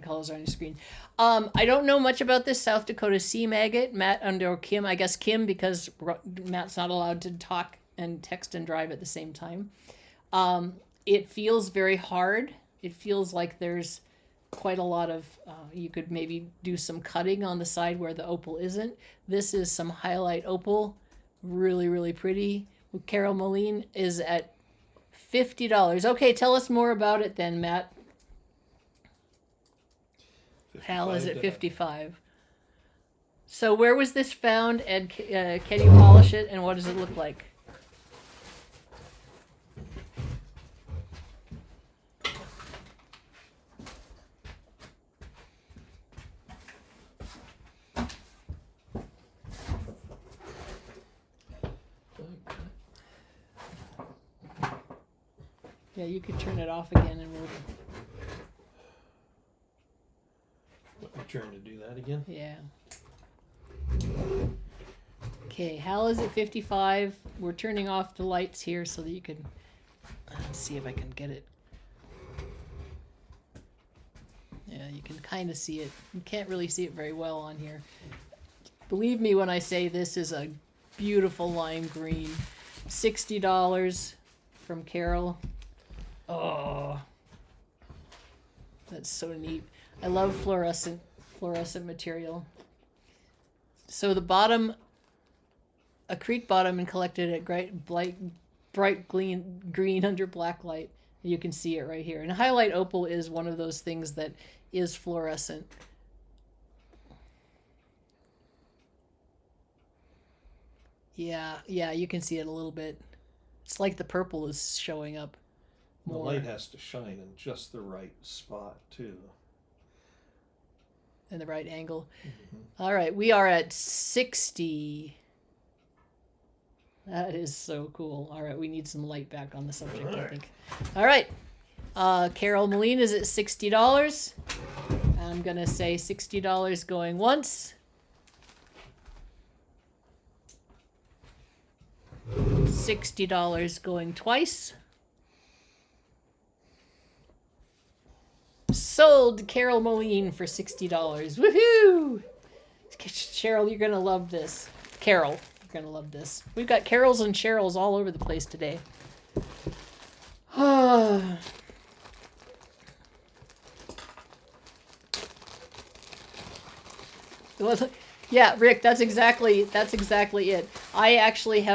colors are on your screen. I don't know much about this South Dakota sea maggot. Matt or Kim, I guess Kim, because Matt's not allowed to talk and text and drive at the same time. It feels very hard. It feels like there's quite a lot of, you could maybe do some cutting on the side where the opal isn't. This is some highlight opal. Really, really pretty. Carol Moline is at $50. Okay, tell us more about it then, Matt. Hal is at 55. So where was this found, and can you polish it, and what does it look like? Yeah, you could turn it off again and we'll... I'm trying to do that again. Yeah. Okay, Hal is at 55. We're turning off the lights here so that you can... Let's see if I can get it. Yeah, you can kind of see it. You can't really see it very well on here. Believe me when I say this is a beautiful lime green. $60 from Carol. Oh, that's so neat. I love fluorescent material. So the bottom, a creek bottom, and collected at bright green under black light. You can see it right here. And highlight opal is one of those things that is fluorescent. Yeah, you can see it a little bit. It's like the purple is showing up more. The light has to shine in just the right spot, too. In the right angle. Mm-hmm. All right, we are at 60. That is so cool. All right, we need some light back on the subject, I think. All right, Carol Moline is at $60. I'm going to say $60 going once. $60 going twice. Sold Carol Moline for $60. Woohoo! Cheryl, you're going to love this. Carol, you're going to love this. We've got Carols and Cheryls all over the place today. Yeah, Rick, that's exactly it. I actually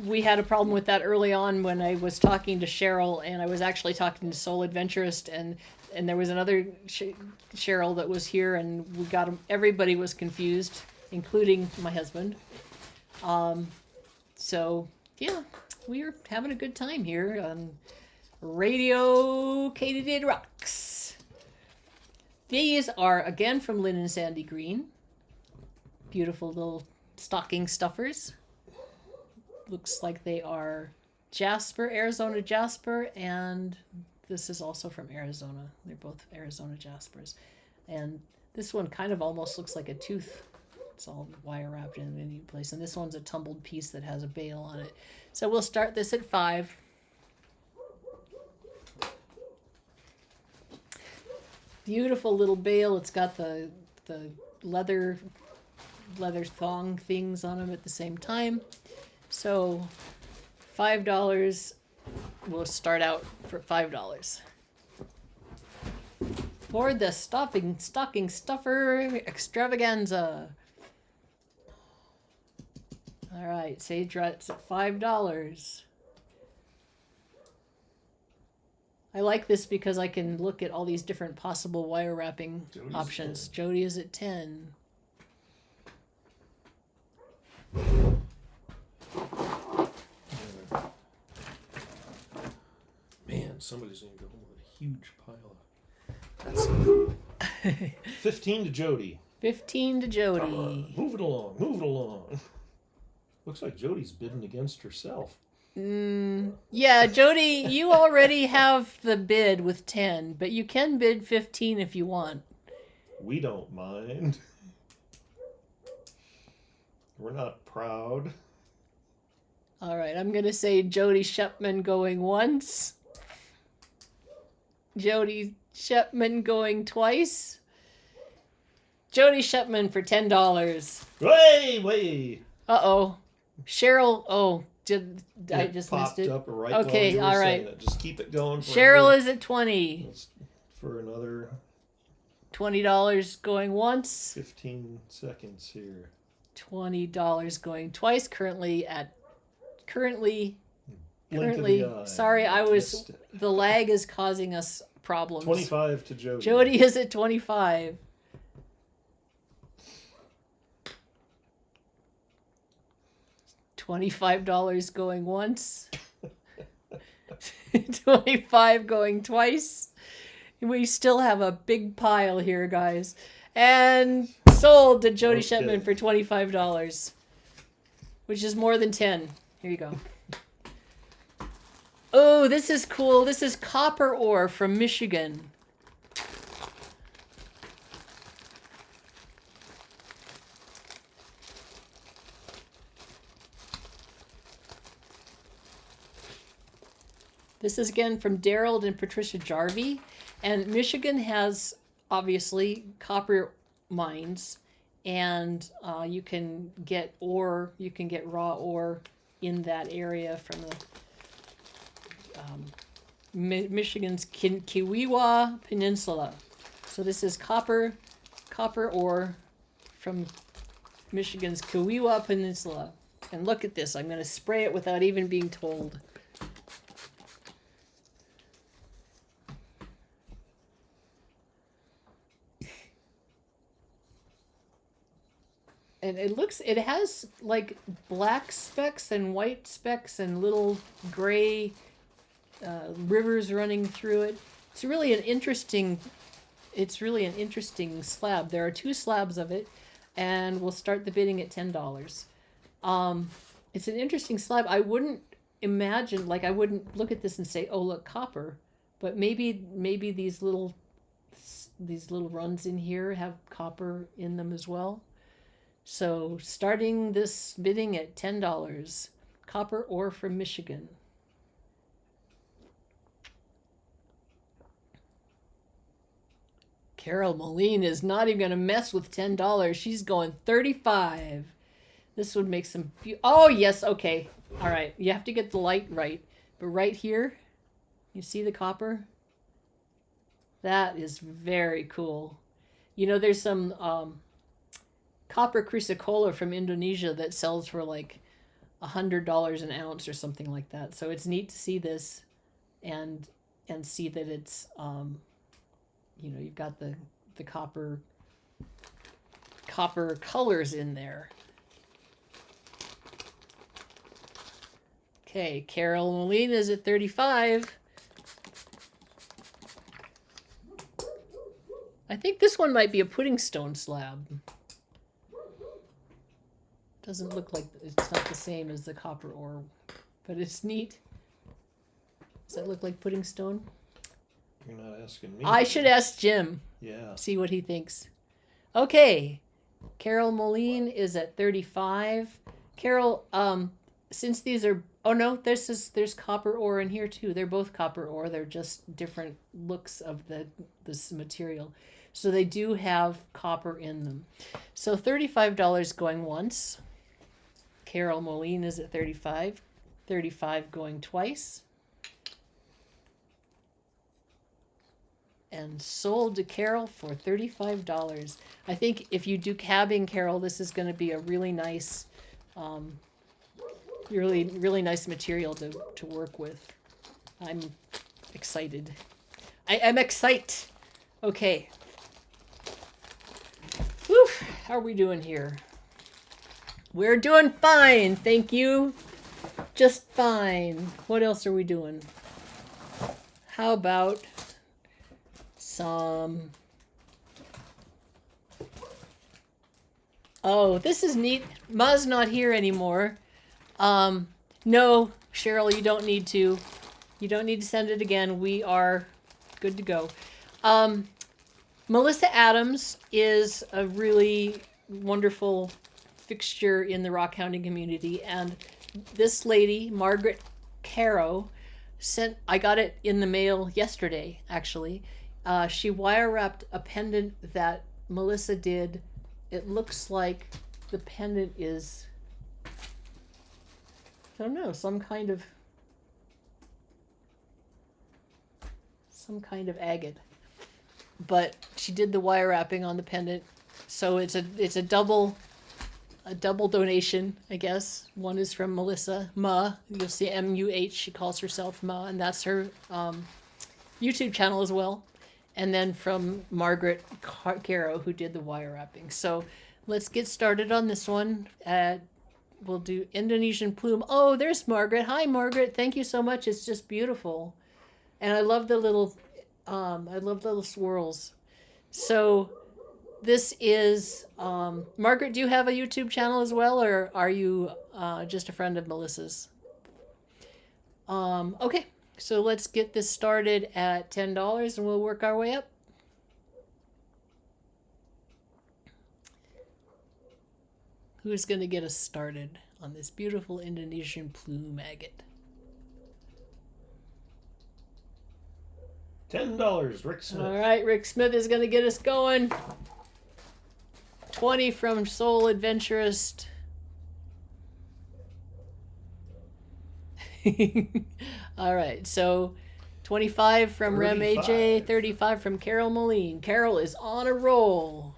we had a problem with that early on when I was talking to Cheryl, and I was actually talking to Soul Adventurist, and there was another Cheryl that was here, and we got them. Everybody was confused, including my husband. So yeah, we are having a good time here on Radio Katydid Rocks. These are again from Lynn and Sandy Green. Beautiful little stocking stuffers. Looks like they are Jasper, Arizona Jasper, and this is also from Arizona. They're both Arizona Jaspers. And this one kind of almost looks like a tooth. It's all wire wrapped in a neat place. And this one's a tumbled piece that has a bail on it. So we'll start this at 5. Beautiful little bail. It's got the leather thong things on them at the same time. So $5, we'll start out for $5. For the stocking stuffer extravaganza. All right, Sage Rats at $5. I like this because I can look at all these different possible wire wrapping options. Jody is at 10. somebody's going to go home with a huge pile of... That's 15 to Jody. 15 to Jody. Come on, move it along, move it along. Looks like Jody's bidding against herself. Yeah, Jody, you already have the bid with 10, but you can bid 15 if you want. We don't mind. We're not proud. All right, I'm going to say Jody Shepman going once. Jody Shepman going twice. Jody Shepman for $10. Way! Uh-oh. Cheryl, I just popped missed it? up right Okay, while you were all saying right. it. Just keep it going. For Cheryl is at 20. for another $20 going once. 15 seconds here. $20 going twice. Currently, Blink of the eye. sorry, Missed it. the lag is causing us problems. 25 to Jody. Jody is at 25. $25 going once. 25 going twice. We still have a big pile here, guys. And sold to Jody Okay. Shepman for $25, which is more than 10. Here you go. Oh, this is cool. This is copper ore from Michigan. This is again from Daryl and Patricia Jarvie. And Michigan has, obviously, copper mines. And you can get ore, you can get raw ore in that area from the Michigan's Kiowa Peninsula. So this is copper ore from Michigan's Kiowa Peninsula. And look at this. I'm going to spray it without even being told. And it has like black specks and white specks and little gray rivers running through it. It's really an interesting slab. There are 2 slabs of it, and we'll start the bidding at $10. It's an interesting slab. I wouldn't imagine, like, I wouldn't look at this and say, oh, look, copper, but maybe these little runs in here have copper in them as well. So starting this bidding at $10, copper ore from Michigan. Carol Moline is not even going to mess with $10. She's going $35. This would make some... Oh, yes, okay. All right, you have to get the light right. But right here, you see the copper? That is very cool. You know, there's some... copper chrysocolla from Indonesia that sells for like $100 an ounce or something like that. So it's neat to see this and see that it's you've got the copper colors in there. Okay, Carol Moline is at 35. I think this one might be a pudding stone slab. Doesn't look like, it's not the same as the copper ore, but it's neat. Does that look like pudding stone? You're not asking me. I should ask Jim. Yeah. See what he thinks. Okay. Carol Moline is at 35. Carol, since these are, oh no, there's copper ore in here too. They're both copper ore. They're just different looks of this material. So they do have copper in them. So $35 going once. Carol Moline is at 35. 35 going twice. And sold to Carol for $35. I think if you do cabbing, Carol, this is going to be a really nice, really nice material to work with. I'm excited. I'm excited. Okay. Whew, how are we doing here? We're doing fine, thank you. Just fine. What else are we doing? How about some... Oh, this is neat. Ma's not here anymore. No, Cheryl, you don't need to. You don't need to send it again. We are good to go. Melissa Adams is a really wonderful fixture in the rock hounding community, and this lady, Margaret Caro, I got it in the mail yesterday, actually. She wire wrapped a pendant that Melissa did. It looks like the pendant is, I don't know, some kind of agate. But she did the wire wrapping on the pendant, so it's a double donation, I guess. One is from Melissa Ma. You'll see MUH. She calls herself Ma, and that's her YouTube channel as well. And then from Margaret Caro, who did the wire wrapping. So let's get started on this one. We'll do Indonesian plume. Oh, there's Margaret. Hi, Margaret. Thank you so much. It's just beautiful, and I love the little swirls. So this is Margaret. Do you have a YouTube channel as well, or are you just a friend of Melissa's? Okay. So let's get this started at $10 and we'll work our way up. Who's going to get us started on this beautiful Indonesian plume agate? $10, Rick Smith. All right, Rick Smith is going to get us going. 20 from Soul Adventurist. All right, so 25 from Rem AJ, 35 from Carol Moline. Carol is on a roll.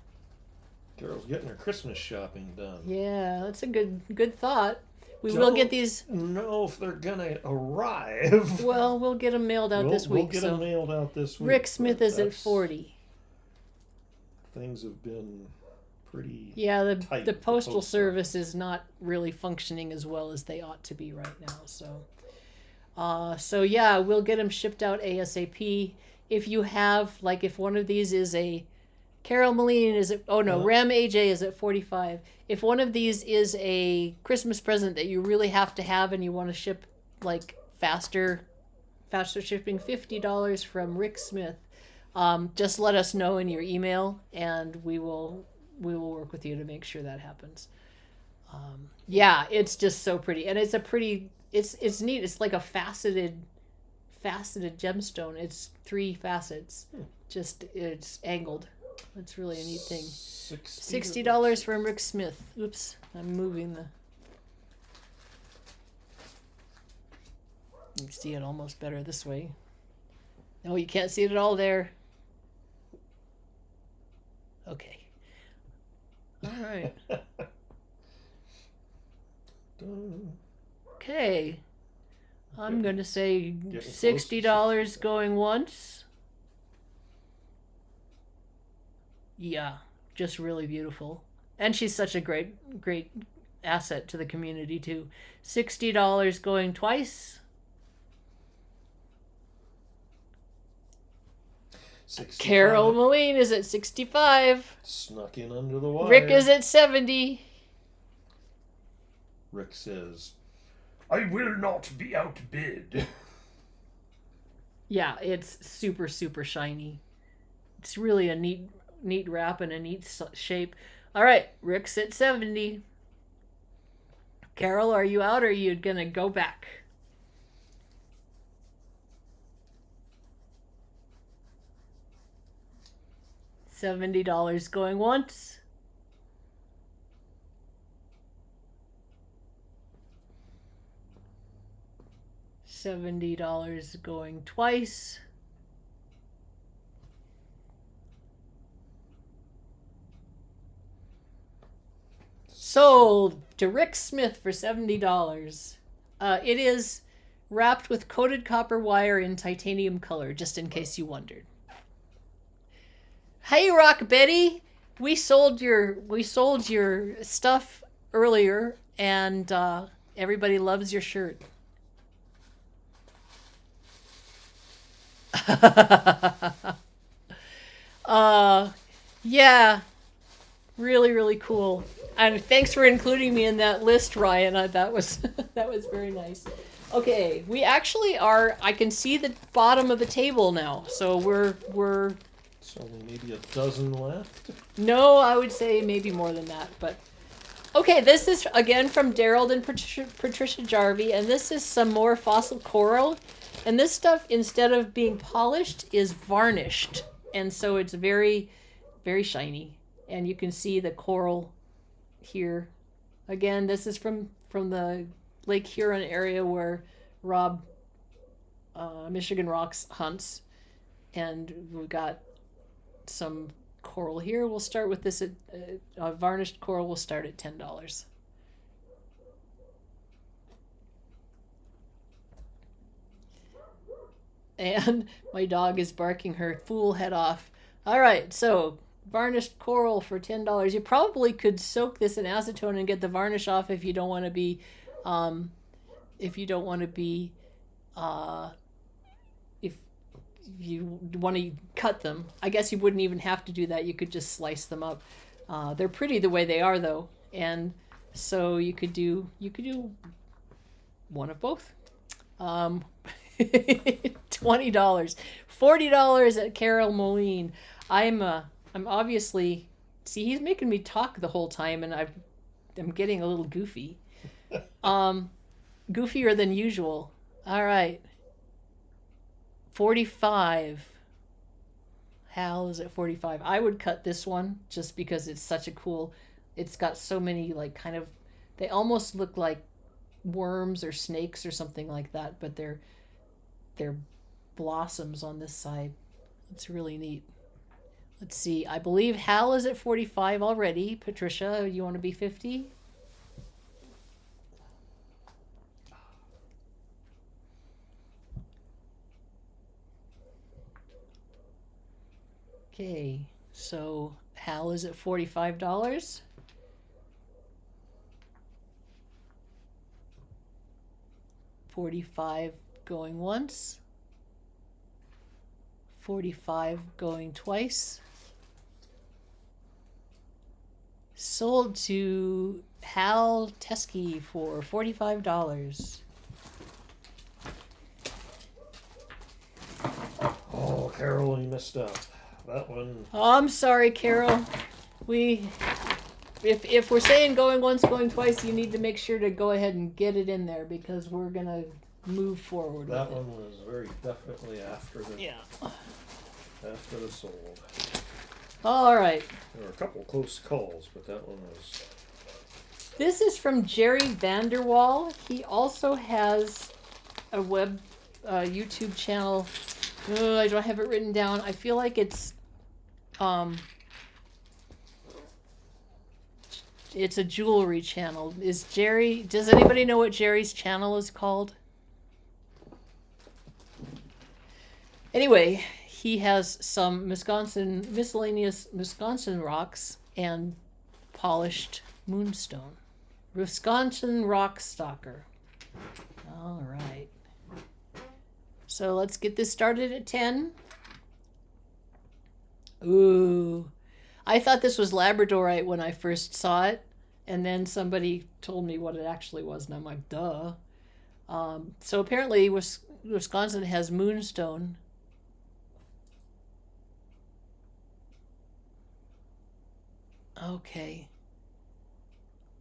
Carol's getting her Christmas shopping done. Yeah, that's a good thought. We will get these. Know if they're gonna arrive. Well, we'll get them mailed out this week. We'll get them mailed out this week. Rick Smith is at 40. Things have been pretty. Yeah, tight the postal service is not really functioning as well as they ought to be right now. So yeah, we'll get them shipped out ASAP. If you have, like, if one of these is a Carol Moline is at, Rem AJ is at 45. If one of these is a Christmas present that you really have to have and you want to ship like faster shipping, $50 from Rick Smith. Just let us know in your email and we will work with you to make sure that happens. Yeah, it's just so pretty, and it's a pretty. It's neat. It's like a faceted gemstone. It's 3 facets. Just it's angled. It's really a neat thing. $60 from Rick Smith. Oops, I'm moving the. You can see it almost better this way. No, you can't see it at all there. Okay. All right. Okay. I'm going to say $60 going once. Yeah, just really beautiful. And she's such a great asset to the community too. $60 going twice. 65. Carol Moline is at 65. Snuck in under the wire. Rick is at 70. Rick says, "I will not be outbid." Yeah, it's super, super shiny. It's really a neat wrap and a neat shape. All right, Rick's at 70. Carol, are you out or are you going to go back? $70 going once. $70 going twice. Sold to Rick Smith for $70. It is wrapped with coated copper wire in titanium color, just in case you wondered. Hey, Rock Betty, we sold your stuff earlier, and everybody loves your shirt. uh, yeah, really, really cool. And thanks for including me in that list, Ryan. That was that was very nice. Okay, we actually are. I can see the bottom of the table now, so we're. It's only maybe a dozen left. No, I would say maybe more than that, but okay. This is again from Daryl and Patricia Jarvie, and this is some more fossil coral, and this stuff instead of being polished is varnished, and so it's very, very shiny, and you can see the coral here. Again, this is from the Lake Huron area where Rob Michigan Rocks hunts, and we've got some coral here. We'll start with this. Varnished coral will start at $10. And my dog is barking her fool head off. All right, so varnished coral for $10. You probably could soak this in acetone and get the varnish off if you don't want to be, if you don't want to be, if you want to cut them. I guess you wouldn't even have to do that. You could just slice them up. They're pretty the way they are though, and so you could do one of both. $20, $40 at Carol Moline. I'm obviously, see, he's making me talk the whole time, and I'm getting a little goofy, goofier than usual. All right, 45. Hal is at 45. I would cut this one just because it's such a cool. It's got so many like kind of, they almost look like worms or snakes or something like that, but they're blossoms on this side. It's really neat. Let's see. I believe Hal is at 45 already. Patricia, you want to be 50? Okay, so Hal is at $45. $45 going once. 45 going twice. Sold to Hal Teskey for $45. Oh, Carol, you messed up. That one. Oh, I'm sorry, Carol. If we're saying going once, going twice, you need to make sure to go ahead and get it in there because we're gonna move forward. That with one was very definitely after the sold. All right. There were a couple close calls, but that one was. This is from Jerry Vanderwall. He also has a web YouTube channel. I don't have it written down. I feel like it's a jewelry channel. Does anybody know what Jerry's channel is called? Anyway, he has some miscellaneous Wisconsin rocks and polished moonstone. Wisconsin rock stalker. All right. So let's get this started at 10. Ooh. I thought this was labradorite when I first saw it, and then somebody told me what it actually was, and I'm like, duh. So apparently Wisconsin has moonstone. Okay.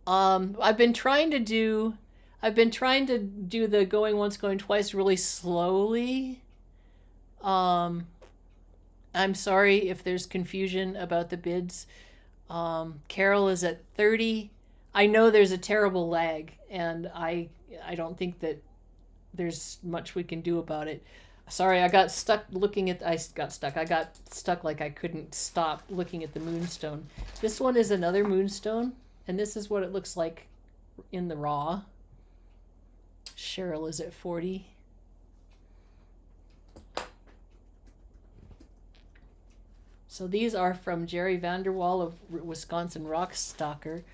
I've been trying to do the going once, going twice really slowly. I'm sorry if there's confusion about the bids. Carol is at 30. I know there's a terrible lag, and I don't think that there's much we can do about it. Sorry, I got stuck like I couldn't stop looking at the moonstone. This one is another moonstone, and this is what it looks like in the raw. Cheryl is at 40. So these are from Jerry Vanderwall of Wisconsin Rock Stalker.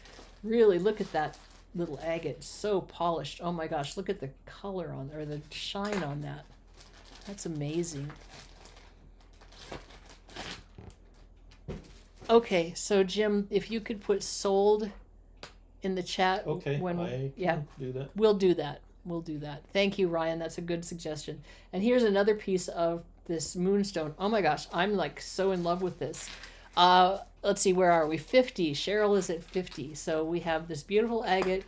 Really, look at that little agate. So polished. Oh my gosh, look at the color on, or the shine on that. That's amazing. Okay, so Jim, if you could put sold in the chat Okay, when I can do that. we'll do that. We'll do that. Thank you, Ryan. That's a good suggestion. And here's another piece of this moonstone. Oh my gosh, I'm like so in love with this. Let's see, where are we? 50. Cheryl is at 50. So we have this beautiful agate,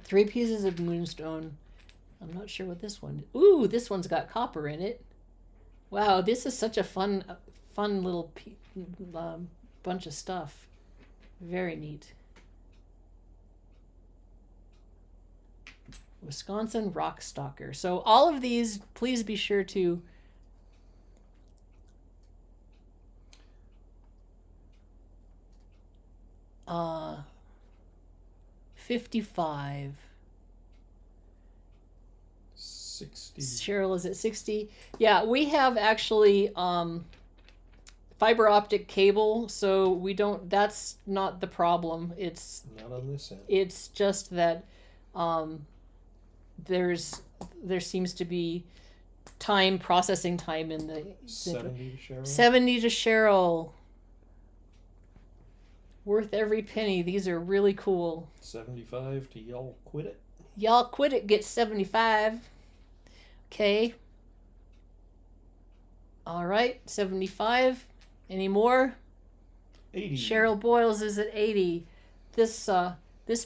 3 pieces of moonstone. I'm not sure what this one. Ooh, this one's got copper in it. Wow, this is such a fun little bunch of stuff. Very neat. Wisconsin rock stalker. So all of these, please be sure to 55. 60. Cheryl is at 60. Yeah, we have actually fiber optic cable, so we don't. That's not the problem. It's not on this end. It's just that there seems to be processing time in the 70 to Cheryl. 70 to Cheryl. Worth every penny. These are really cool. 75 to Y'all Quit It. Y'all Quit It gets 75. Okay. All right, 75. Any more? 80. Cheryl Boyles is at 80. This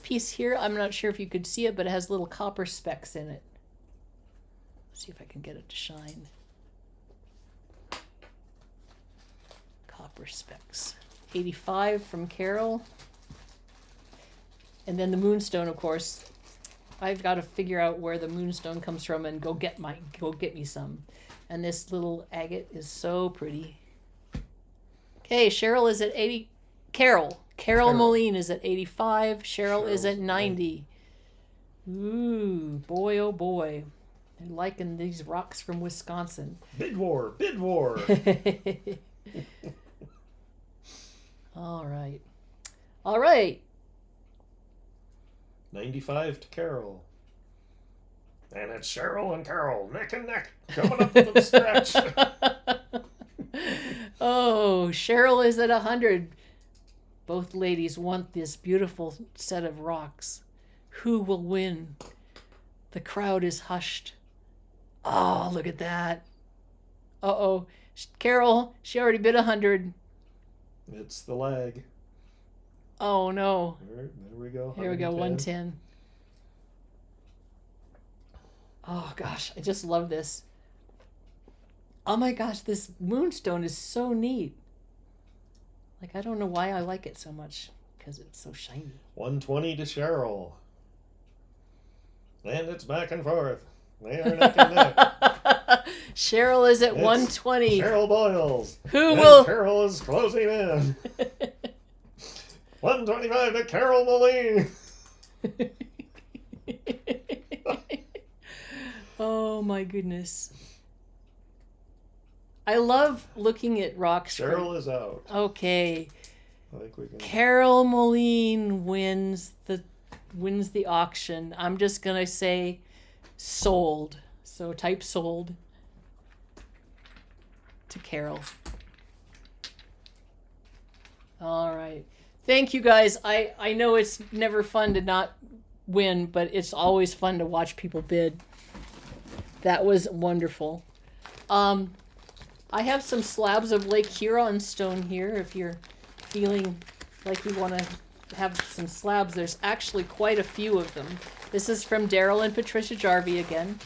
piece here, I'm not sure if you could see it, but it has little copper specks in it. Let's see if I can get it to shine. Copper specks. 85 from Carol. And then the moonstone, of course. I've got to figure out where the moonstone comes from and go get me some. And this little agate is so pretty. Okay, Cheryl is at 80. Carol Moline is at 85. Cheryl is at 90. Ooh, boy, oh boy. I'm liking these rocks from Wisconsin. Bid war. All right. 95 to Carol. And it's Cheryl and Carol, neck and neck, coming up to the stretch. Oh, Cheryl is at 100. Both ladies want this beautiful set of rocks. Who will win? The crowd is hushed. Oh, look at that. Uh-oh. Carol, she already bid 100. It's the lag. Oh, no. There we go. Here we go, 110. Oh, gosh, I just love this. Oh, my gosh, this moonstone is so neat. Like, I don't know why I like it so much, because it's so shiny. 120 to Cheryl. And it's back and forth. They are neck and neck. Cheryl is at 120. Cheryl Boyles. Carol is closing in. 125 to Carol Moline. Oh my goodness. I love looking at rocks. Cheryl is out. Okay. I think we can. Carol Moline wins the auction. I'm just gonna say sold. So type sold to Carol. All right. Thank you guys. I know it's never fun to not win, but it's always fun to watch people bid. That was wonderful. I have some slabs of Lake Huron stone here if you're feeling like you want to have some slabs. There's actually quite a few of them. This is from Daryl and Patricia Jarvie again.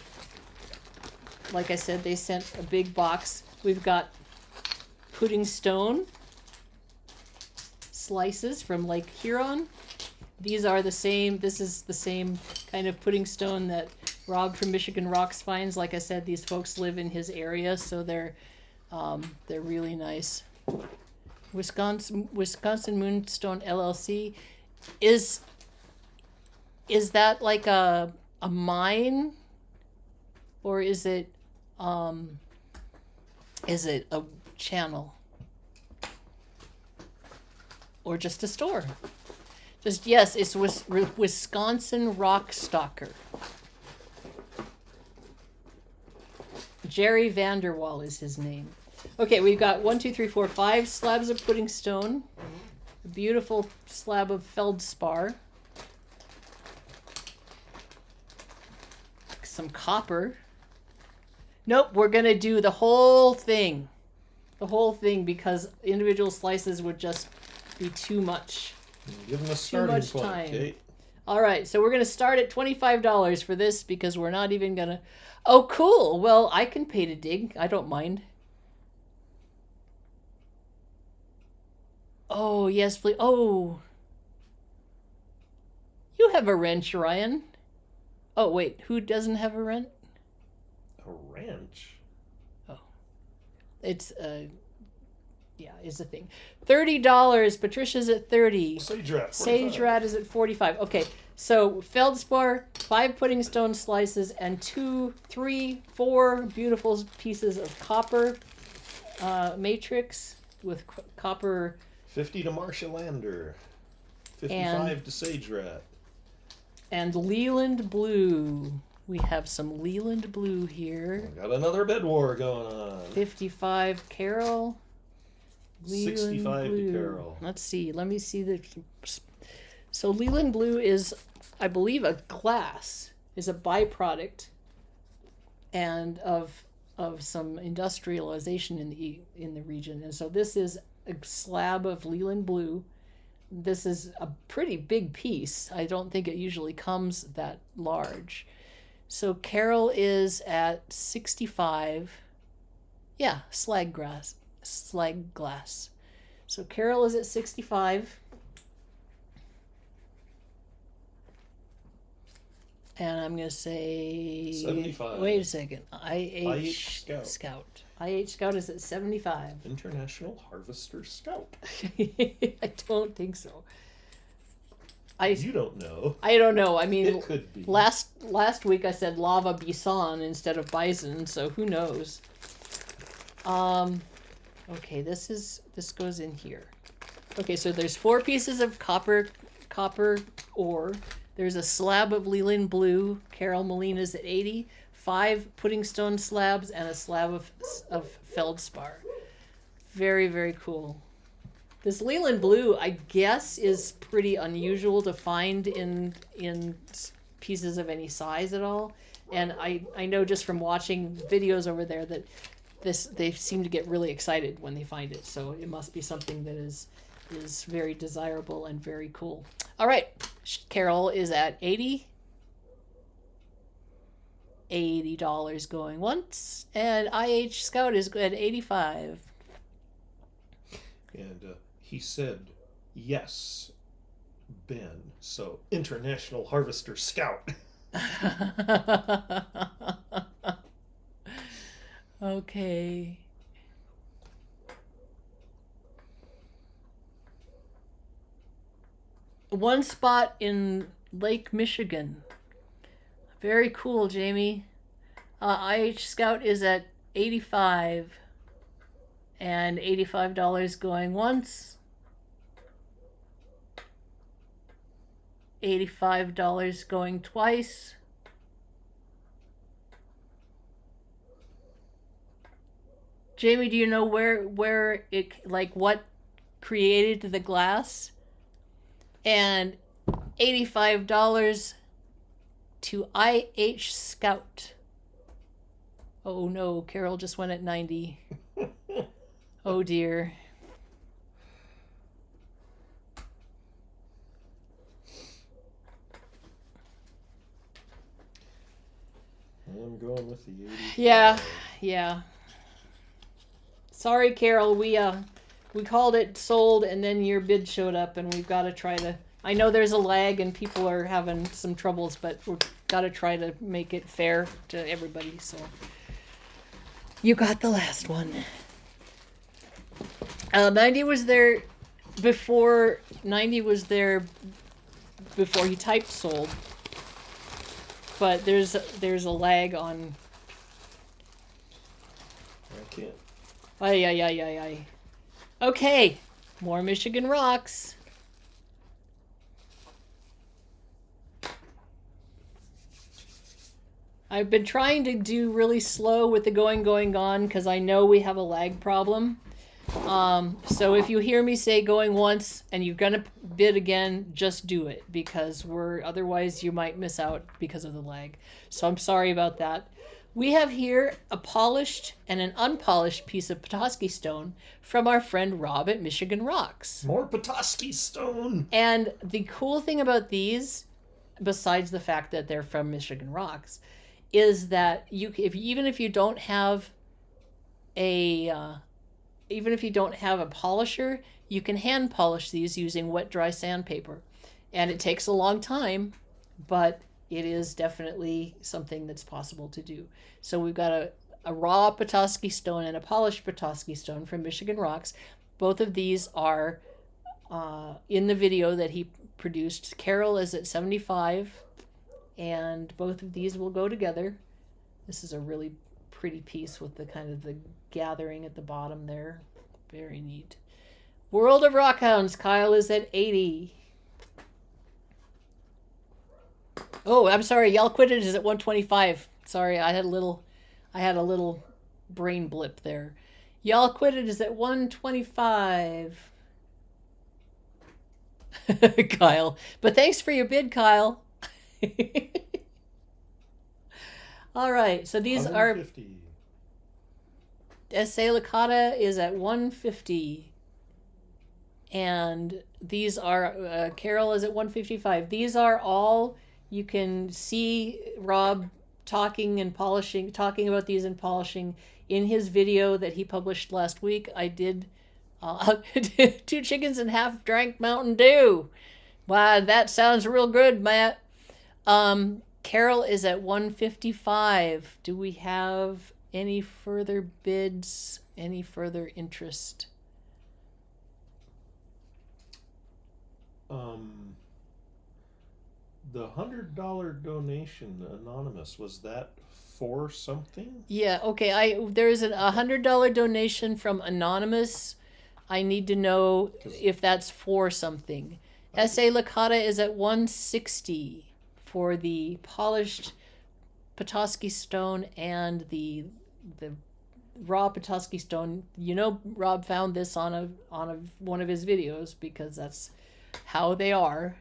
Like I said, they sent a big box. We've got pudding stone slices from Lake Huron. These are the same. This is the same kind of pudding stone that Rob from Michigan Rocks finds. Like I said, these folks live in his area, so they're really nice. Wisconsin Moonstone LLC is that like a mine, or is it a channel, or just a store? Yes, it's Wisconsin Rock Stalker. Jerry Vanderwall is his name. Okay, we've got 1, 2, 3, 4, 5 slabs of pudding stone. A beautiful slab of feldspar. Some copper. Nope, we're going to do the whole thing. The whole thing, because individual slices would just be too much. Give them a Too starting much point, time. Kate. All right, so we're going to start at $25 for this because we're not even going to... Oh, cool. Well, I can pay to dig. I don't mind. Oh, yes, please. Oh. You have a wrench, Ryan. Oh, wait. Who doesn't have a wrench? A wrench? Oh. It's, yeah, it's a thing. $30. Patricia's at 30. Sage rat. Sage rat is at 45. Okay, so feldspar, 5 pudding stone slices, and 2, 3, 4 beautiful pieces of copper matrix with copper. 50 to Marcia Lander. 55 to Sage rat. And Leland blue. We have some Leland blue here. Got another bed war going on. 55 Carol. Leland 65 blue. to Carol. Let's see. Let me see the. So Leland blue is, I believe, a glass. Is a byproduct, and of some industrialization in the region. And so this is a slab of Leland blue. This is a pretty big piece. I don't think it usually comes that large. So Carol is at 65. Yeah, slag glass. So Carol is at 65. And I'm going to say 75. Wait a second. IH Scout. Scout. IH Scout is at 75. International Harvester Scout. I don't think so. You don't know. I don't know. I mean, It could be. last week I said lava bison instead of bison, so who knows? Okay, this goes in here. Okay, so there's 4 pieces of copper ore. There's a slab of Leland blue. Carol Molina's at 80. 5 pudding stone slabs and a slab of feldspar. Very, very cool. This Leland blue, I guess, is pretty unusual to find in pieces of any size at all. And I know just from watching videos over there that they seem to get really excited when they find it. So it must be something that is very desirable and very cool. All right, Carol is at 80. $80 going once, and IH Scout is at 85. And he said, yes, Ben. So, International Harvester Scout. Okay. One spot in Lake Michigan. Very cool, Jamie. IH Scout is at 85. And $85 going once. $85 going twice. Jamie, do you know where it, like, what created the glass? And $85 to IH Scout. Oh no, Carol just went at 90. Oh dear. I'm going with the 85. Yeah. Sorry, Carol, we called it sold and then your bid showed up and we've got to try to, I know there's a lag and people are having some troubles, but we've got to try to make it fair to everybody, so. You got the last one. 90 was there before he typed sold. But there's a lag on. I can't. Ay. Okay, more Michigan rocks. I've been trying to do really slow with the going, gone, because I know we have a lag problem. So if you hear me say going once and you're gonna bid again, just do it, because otherwise you might miss out because of the lag. So I'm sorry about that. We have here a polished and an unpolished piece of Petoskey stone from our friend Rob at Michigan Rocks. More Petoskey stone. And the cool thing about these, besides the fact that they're from Michigan Rocks, is that even if you don't have a polisher, you can hand polish these using wet dry sandpaper. And it takes a long time, but it is definitely something that's possible to do. So we've got a raw Petoskey stone and a polished Petoskey stone from Michigan Rocks. Both of these are in the video that he produced. Carol is at 75, and both of these will go together. This is a really pretty piece with the kind of the gathering at the bottom there. Very neat. World of Rockhounds, Kyle is at 80. Oh, I'm sorry, Yalquitted is at 125. Sorry, I had a little brain blip there. Yalquitted is at 125. Kyle. But thanks for your bid, Kyle. All right, so these 150. are S.A. Licata is at 150. And these are Carol is at 155. These are all, you can see Rob talking about these and polishing in his video that he published last week. I did 2 chickens and half drank Mountain Dew. Wow, that sounds real good, Matt. Carol is at 155. Do we have any further bids? Any further interest? The $100 donation, anonymous, was that for something? Yeah, okay. There's a $100 donation from Anonymous. I need to know if that's for something. S.A. Licata is at 160 for the polished Petoskey stone and the raw Petoskey stone. You know, Rob found this on one of his videos because that's how they are.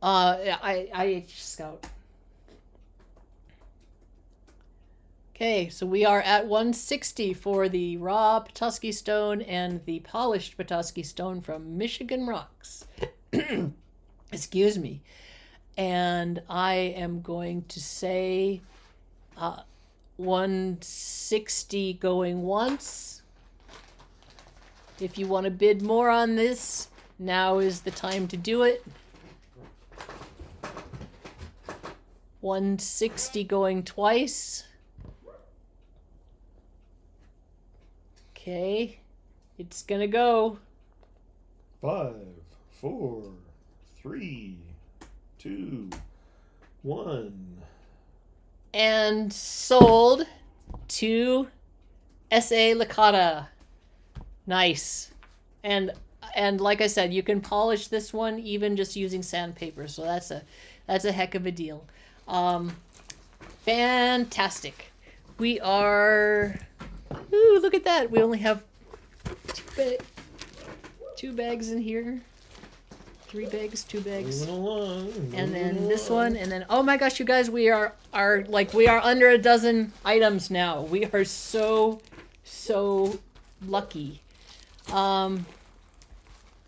I Scout. Okay, so we are at 160 for the raw Petoskey stone and the polished Petoskey stone from Michigan Rocks. Excuse me. And I am going to say 160 going once. If you want to bid more on this, now is the time to do it. 160 going twice. Okay, it's gonna go. 5, 4, 3, 2, 1. And sold to S.A. Licata. Nice. And like I said, you can polish this one even just using sandpaper, so that's a heck of a deal. Fantastic. We are... Ooh, look at that. We only have two bags in here. 3 bags, 2 bags. Moving along. And then this one, and then, oh my gosh, you guys, we are under a dozen items now. We are so lucky. All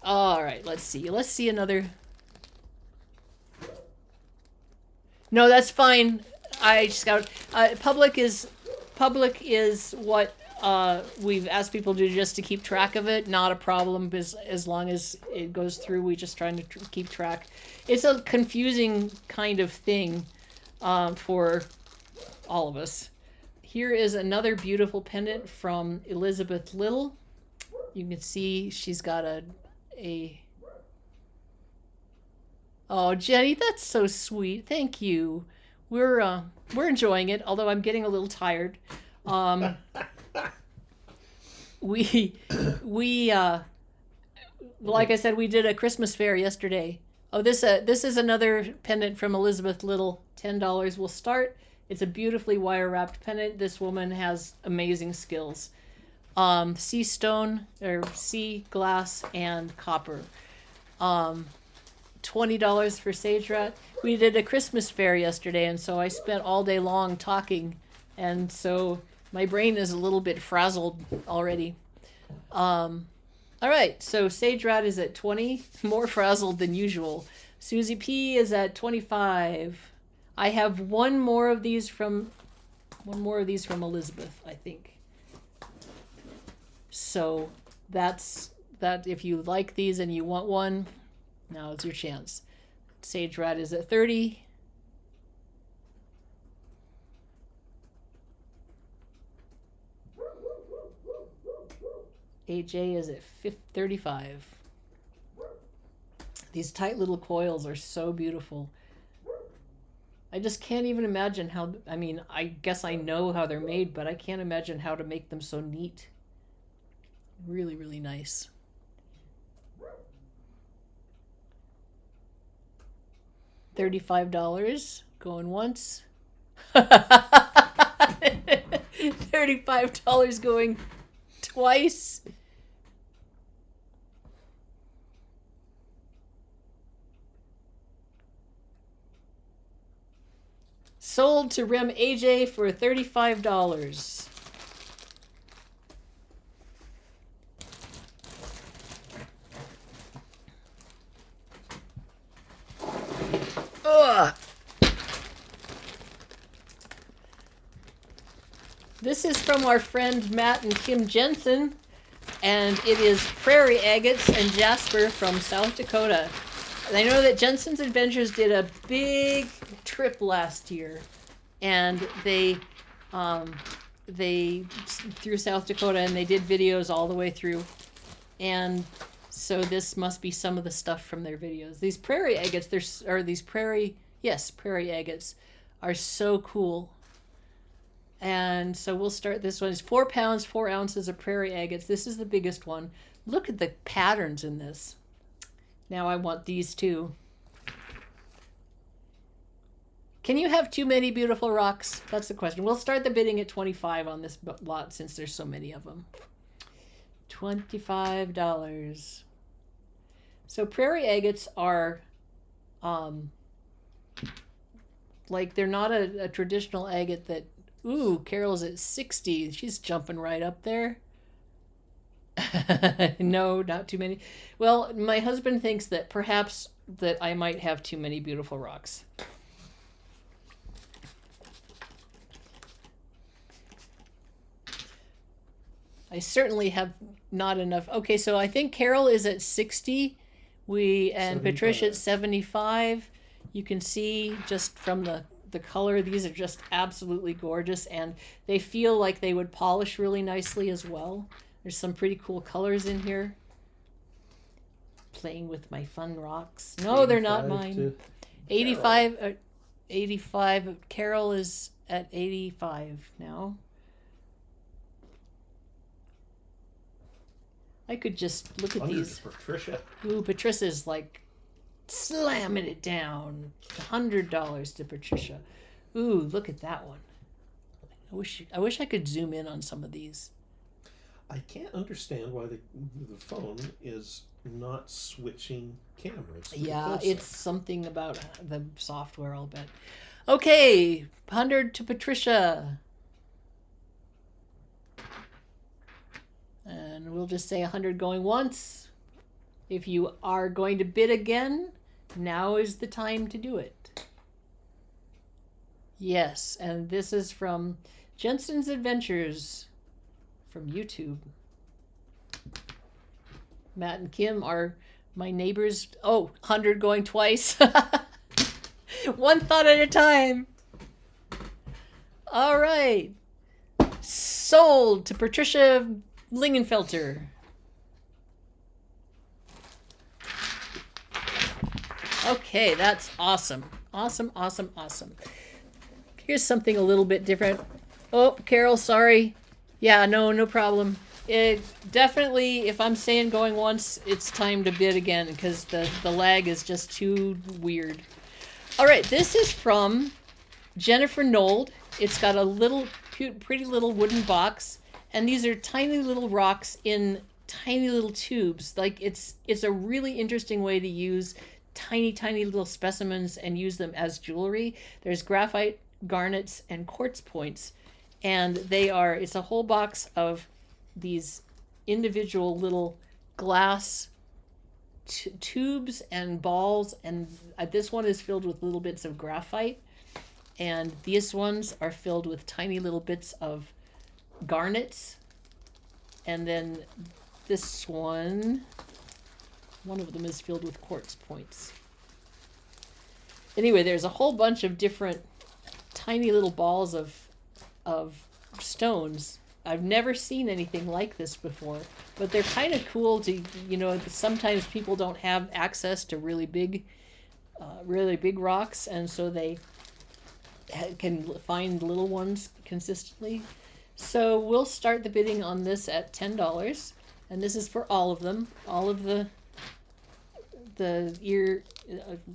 right, let's see another. No, that's fine. I Scout. Public is what we've asked people to do just to keep track of it. Not a problem, as long as it goes through. We just trying to keep track. It's a confusing kind of thing for all of us. Here is another beautiful pendant from Elizabeth Little. You can see she's got a. Oh, Jenny, that's so sweet. Thank you. We're enjoying it, although I'm getting a little tired. We like I said, we did a Christmas fair yesterday. Oh, this is another pendant from Elizabeth Little. $10 will start It's a beautifully wire-wrapped pendant. This woman has amazing skills. Sea stone, or sea glass, and copper. $20 for sage rat. We did a Christmas fair yesterday, and so I spent all day long talking, and so my brain is a little bit frazzled already. All right, so sage rat is at 20, more frazzled than usual. Susie P is at 25. I have one more of these from Elizabeth, I think. So that's that. If you like these and you want one, now is your chance. Sage rat is at 30. AJ is at 35. These tight little coils are so beautiful. I just can't even imagine how, I mean, I guess I know how they're made, but I can't imagine how to make them so neat. Really, really nice. $35 going once. $35 going twice. Sold to Rem AJ for $35. Ugh. This is from our friend Matt and Kim Jensen, and it is prairie agates and jasper from South Dakota. And I know that Jensen's Adventures did a big trip last year, and they through South Dakota, and they did videos all the way through. And so this must be some of the stuff from their videos. These prairie agates, prairie agates are so cool. And so we'll start this one. It's 4 pounds, 4 ounces of prairie agates. This is the biggest one. Look at the patterns in this. Now I want these too. Can you have too many beautiful rocks? That's the question. We'll start the bidding at 25 on this lot since there's so many of them. $25. So prairie agates are like, they're not a traditional agate that, ooh, Carol's at 60. She's jumping right up there. No, not too many. Well, my husband thinks that perhaps that I might have too many beautiful rocks. I certainly have not enough. Okay, so I think Carol is at 60. And 75. Patricia at 75. You can see just from the color, these are just absolutely gorgeous, and they feel like they would polish really nicely as well. There's some pretty cool colors in here. Playing with my fun rocks. No, they're not mine. 85. 85. Carol is at 85 now. I could just look at these. Patricia. Ooh, Patricia's like slamming it down. $100 to Patricia. Ooh, look at that one. I wish I could zoom in on some of these. I can't understand why the phone is not switching cameras. Yeah, it's something about the software, I'll bet. Okay, 100 to Patricia. And we'll just say 100 going once. If you are going to bid again, now is the time to do it. Yes, and this is from Jensen's Adventures from YouTube. Matt and Kim are my neighbors. Oh, 100 going twice. One thought at a time. All right. Sold to Patricia Lingenfelter. Okay, that's awesome. Awesome, awesome, awesome. Here's something a little bit different. Oh, Carol, sorry. Yeah, no problem. It definitely, if I'm saying going once, it's time to bid again because the lag is just too weird. All right, this is from Jennifer Nold. It's got a little cute, pretty little wooden box, and these are tiny little rocks in tiny little tubes. Like it's a really interesting way to use tiny little specimens and use them as jewelry. There's graphite, garnets, and quartz points, and it's a whole box of these individual little glass tubes and balls, and this one is filled with little bits of graphite, and these ones are filled with tiny little bits of garnets, and then this one of them is filled with quartz points. Anyway, there's a whole bunch of different tiny little balls of stones. I've never seen anything like this before, but they're kind of cool to, sometimes people don't have access to really big rocks, and so they can find little ones consistently. So we'll start the bidding on this at $10, and this is for all of them, all of the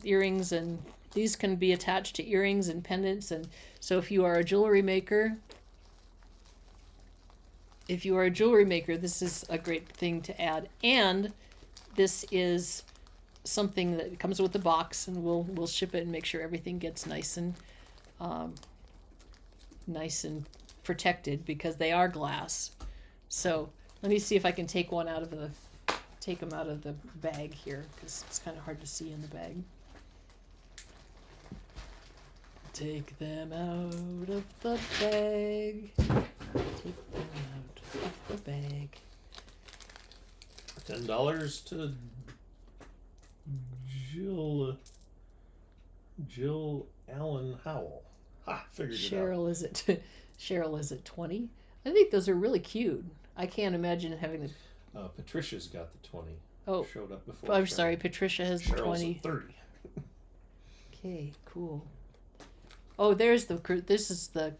earrings, and these can be attached to earrings and pendants. And so if you are a jewelry maker, this is a great thing to add. And this is something that comes with the box, and we'll ship it and make sure everything gets nice and protected, because they are glass. So let me see if I can take them out of the bag here, because it's kind of hard to see in the bag. Take them out of the bag. Take them out of the bag. $10 to Jill Allen Howell. Ha! Figured it out. Cheryl is at 20. I think those are really cute. I can't imagine having the. Patricia's got the 20. Oh, showed up before. I'm sorry, Patricia has the 20. Cheryl's at 30. Okay, cool. Oh, this is the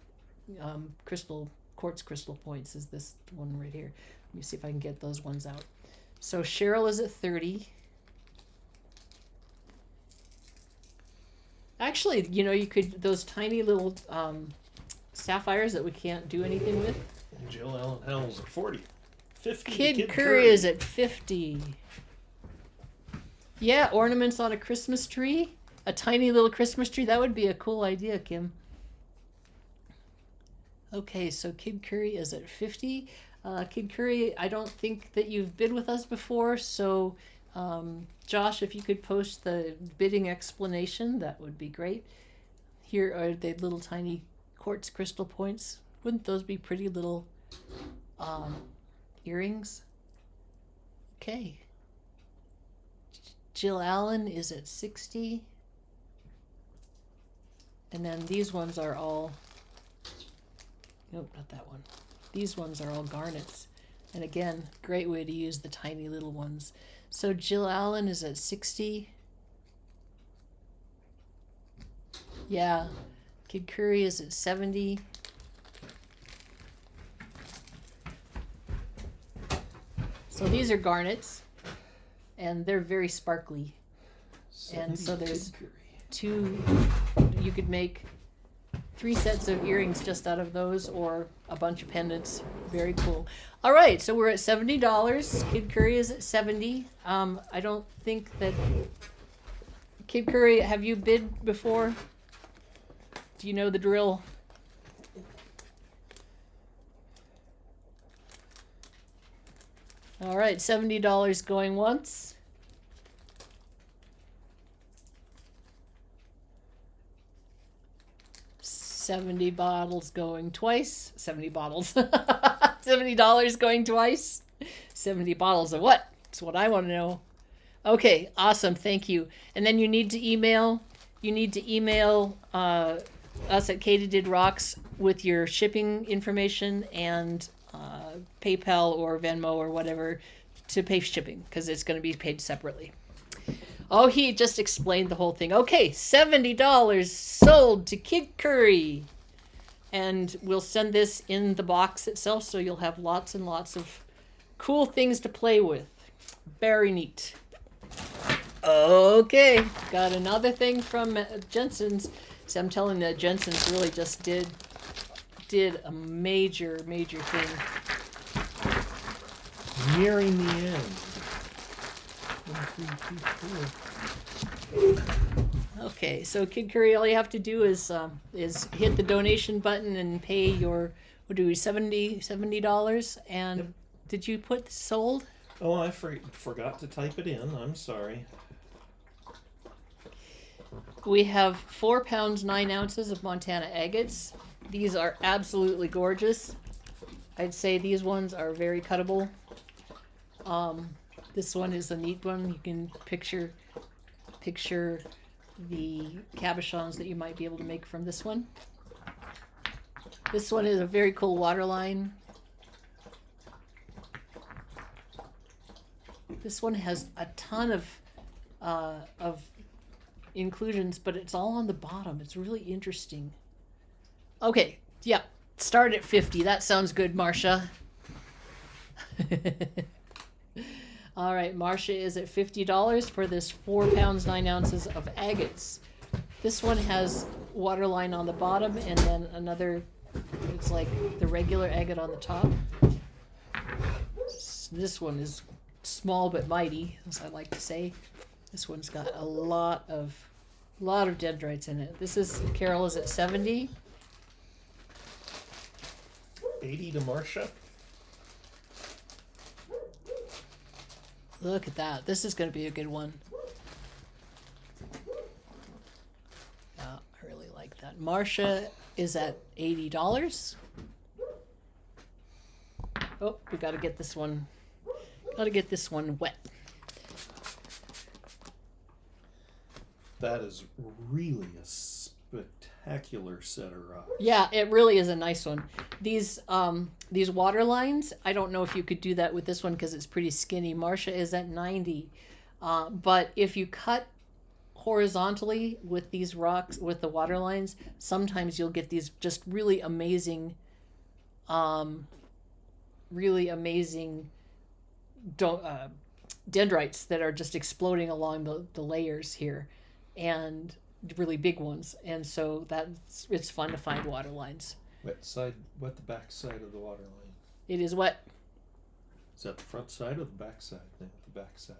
quartz crystal points. Is this one right here? Let me see if I can get those ones out. So Cheryl is at 30. Actually, you could, those tiny little sapphires that we can't do anything with. And Jill Allen Howell's at 40. 50. Kid Curry is at 50. Yeah, ornaments on a Christmas tree. A tiny little Christmas tree. That would be a cool idea, Kim. Okay, so Kid Curry is at 50. Kid Curry, I don't think that you've bid with us before, so Josh, if you could post the bidding explanation, that would be great. Here are the little tiny quartz crystal points. Wouldn't those be pretty little earrings? Okay. Jill Allen is at 60. And then these ones are all, nope, not that one. These ones are all garnets. And again, great way to use the tiny little ones. So Jill Allen is at 60. Yeah. Kid Curry is at 70. So these are garnets, and they're very sparkly. And so there's you could make 3 sets of earrings just out of those, or a bunch of pendants. Very cool. All right, so we're at $70. Kid Curry is at 70. I don't think that Kid Curry, have you bid before? Do you know the drill? All right, $70 going once. $70 going twice. 70 bottles. $70 going twice. 70 bottles of what? That's what I want to know. Okay, awesome. Thank you. And then you need to email us at Katie Did Rocks with your shipping information and PayPal or Venmo or whatever to pay shipping, because it's going to be paid separately. Oh, he just explained the whole thing. Okay, $70 sold to Kid Curry. And we'll send this in the box itself, so you'll have lots and lots of cool things to play with. Very neat. Okay, got another thing from Jensen's. So I'm telling you, Jensen's really just did a major thing. Nearing the end. 1, 2, 3, 4. Okay, so Kid Curry, all you have to do is hit the donation button and pay your, what do we, $70, and Yep. Did you put sold? Oh, I forgot to type it in. I'm sorry. We have 4 pounds 9 ounces of Montana agates. These are absolutely gorgeous. I'd say these ones are very cuttable. This one is a neat one. You can picture the cabochons that you might be able to make from this one. This one is a very cool water line. This one has a ton of inclusions, but it's all on the bottom. It's really interesting. Okay, yeah, start at 50. That sounds good, Marcia. All right, Marcia is at $50 for this 4 pounds 9 ounces of agates. This one has waterline on the bottom and then another, it's like the regular agate on the top. This one is small but mighty, as I like to say. This one's got a lot of dendrites in it. This is, Carol is at 70. 80 to Marcia. Look at that. This is going to be a good one. Yeah, I really like that. Marcia is at $80. Oh, we got to get this one. Got to get this one wet. That is really a spectacular set of rocks. Yeah, it really is a nice one. These water lines, I don't know if you could do that with this one because it's pretty skinny. Marcia is at 90. But if you cut horizontally with these rocks, with the water lines, sometimes you'll get these just really amazing dendrites that are just exploding along the layers here, and really big ones. And so it's fun to find water lines. Wet the back side of the water line. It is wet. Is that the front side or the back side? I think the back side.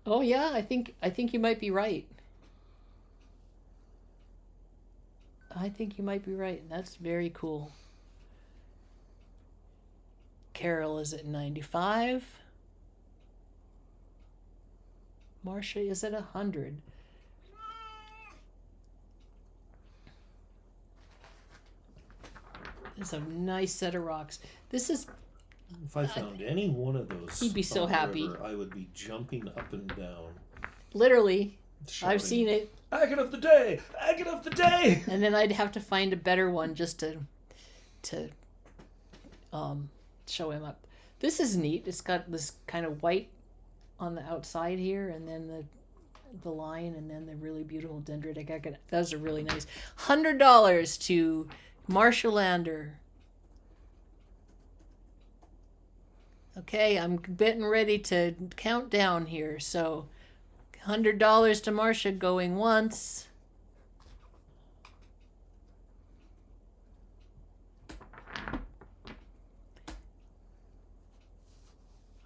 Oh yeah, I think you might be right. I think you might be right. That's very cool. Carol is at 95. Marcia is at 100. It's a nice set of rocks. This is... If I found any one of those, he'd be so happy. River, I would be jumping up and down. Literally. Shouting, I've seen it. Agate of the day! Agate of the day! And then I'd have to find a better one just to show him up. This is neat. It's got this kind of white on the outside here, and then the line, and then the really beautiful dendritic agate. Those are really nice. $100 to Marcia Lander. Okay, I'm getting ready to count down here. So $100 to Marcia going once.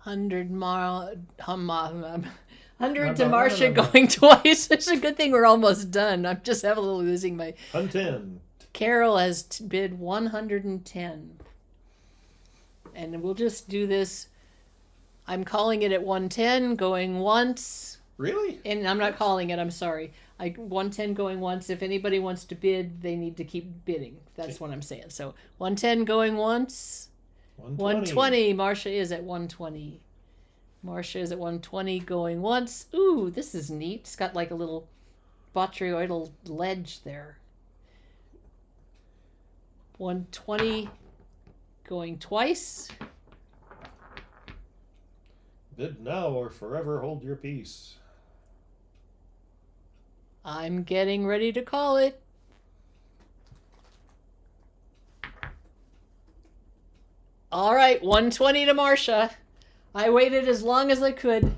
$100 to Marcia going twice. It's a good thing we're almost done. I'm just having a little losing my... 110. Carol has bid 110. And we'll just do this. I'm calling it at 110, going once. Really? And I'm not calling it, I'm sorry. 110 going once. If anybody wants to bid, they need to keep bidding. That's what I'm saying. So 110 going once. 120. Marcia is at 120. Marcia is at 120 going once. Ooh, this is neat. It's got like a little botryoidal ledge there. 120 going twice. Bid now or forever hold your peace. I'm getting ready to call it. All right, 120 to Marcia. I waited as long as I could.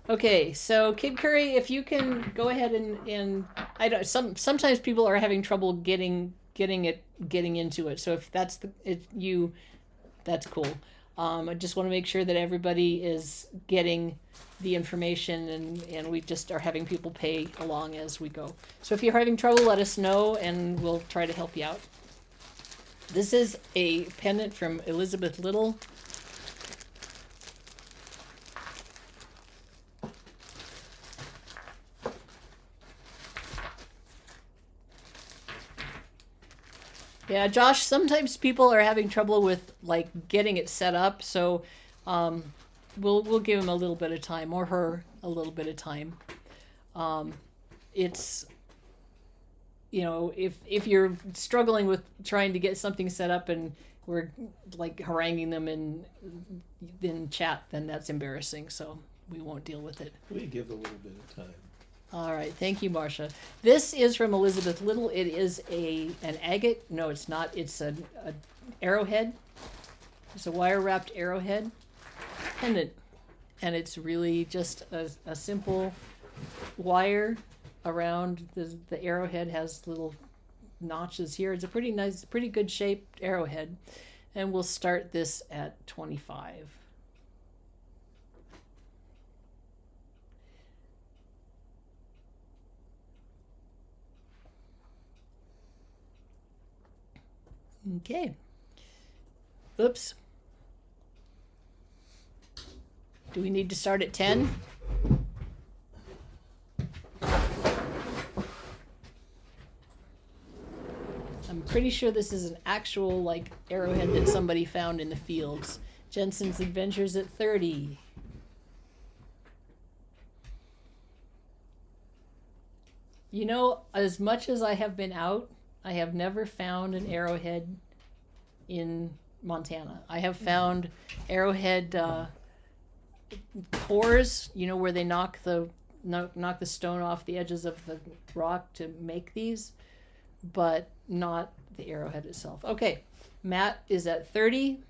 Okay, so Kid Curry, if you can go ahead and I don't sometimes people are having trouble getting into it. So if that's you, that's cool. I just want to make sure that everybody is getting the information, and we just are having people pay along as we go. So if you're having trouble, let us know and we'll try to help you out. This is a pendant from Elizabeth Little. Yeah, Josh, sometimes people are having trouble with like getting it set up, so we'll give him a little bit of time, or her a little bit of time. It's if you're struggling with trying to get something set up and we're like haranguing them in chat, then that's embarrassing. So we won't deal with it. We give a little bit of time. All right, thank you, Marcia. This is from Elizabeth Little. It is an agate. No, it's not. It's an arrowhead. It's a wire-wrapped arrowhead pendant, and it's really just a simple wire around the arrowhead. Has little notches here. It's a pretty nice, pretty good shaped arrowhead, and we'll start this at 25. Okay. Oops. Do we need to start at 10? I'm pretty sure this is an actual like arrowhead that somebody found in the fields. Jensen's Adventures at 30. You know, as much as I have been out, I have never found an arrowhead in Montana. I have found arrowhead cores, where they knock the stone off the edges of the rock to make these, but not the arrowhead itself. Okay, Matt is at 30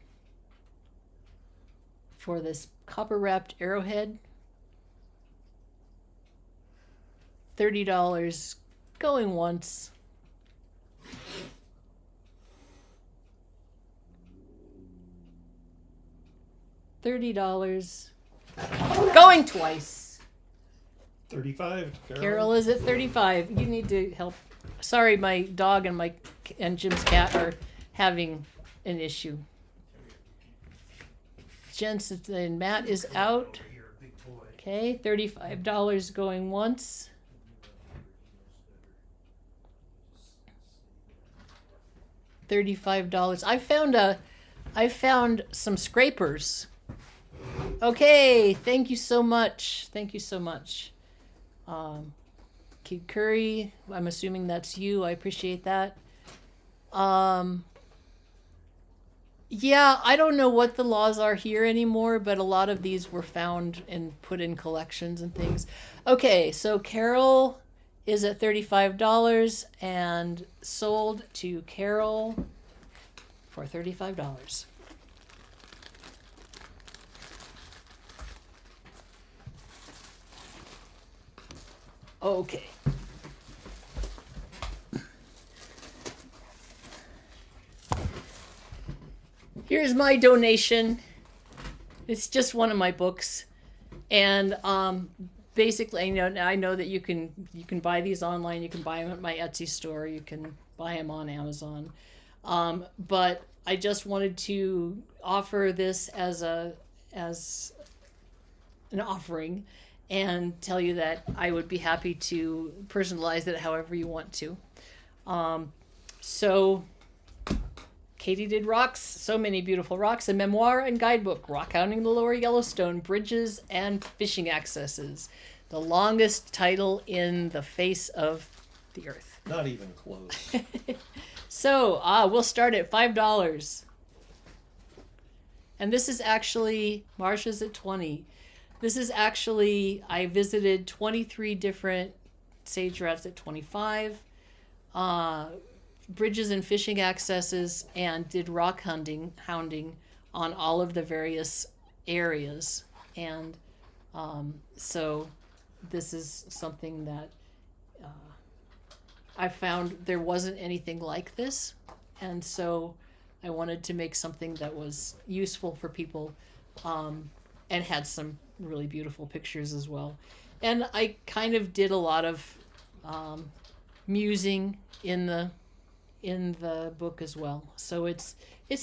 for this copper wrapped arrowhead. $30 going once. $30 going twice. 35. Carol is at 35. You need to help. Sorry, my dog and Jim's cat are having an issue. Jensen and Matt is out. Okay, $35 going once. $35. I found some scrapers. Okay, thank you so much. Thank you so much. Kid Curry, I'm assuming that's you. I appreciate that. Yeah, I don't know what the laws are here anymore, but a lot of these were found and put in collections and things. Okay, so Carol is at $35 and sold to Carol for $35. Okay. Here's my donation. It's just one of my books, and basically, I know that you can buy these online. You can buy them at my Etsy store. You can buy them on Amazon. But I just wanted to offer this as an offering, and tell you that I would be happy to personalize it however you want to. So Katie did rocks, so many beautiful rocks, a memoir and guidebook, rock hounding the lower Yellowstone, bridges and fishing accesses. The longest title in the face of the earth. Not even close. So, we'll start at $5. And this is actually, Marsha's at 20. This is actually, I visited 23 different sage rats at 25. Bridges and fishing accesses, and did rock hounding on all of the various areas. And So this is something that I found there wasn't anything like this, and so I wanted to make something that was useful for people, and had some really beautiful pictures as well. And I kind of did a lot of musing in the book as well. So it's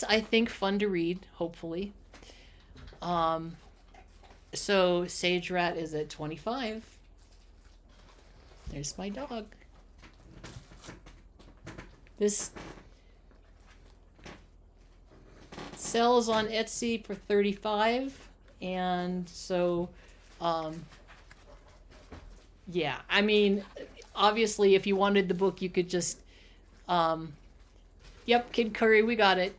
I think fun to read. Hopefully. So Sage Rat is at 25. There's my dog. This sells on Etsy for 35, and so yeah, I mean, obviously if you wanted the book you could just yep, Kid Curry, we got it.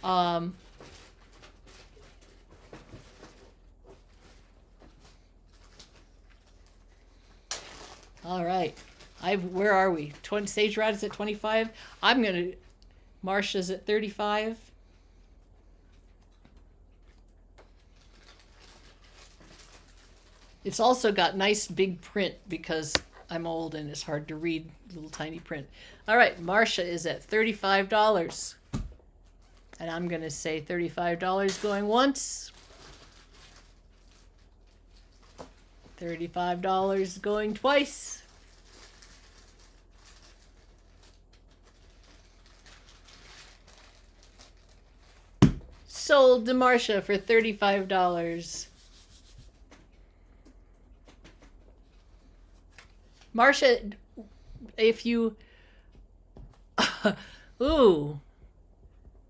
All right. Where are we? Sage Rat is at 25. Marcia's at 35. It's also got nice big print because I'm old and it's hard to read little tiny print. All right, Marcia is at $35. And I'm going to say $35 going once. $35 going twice. Sold to Marcia for $35. Marcia, if you ooh,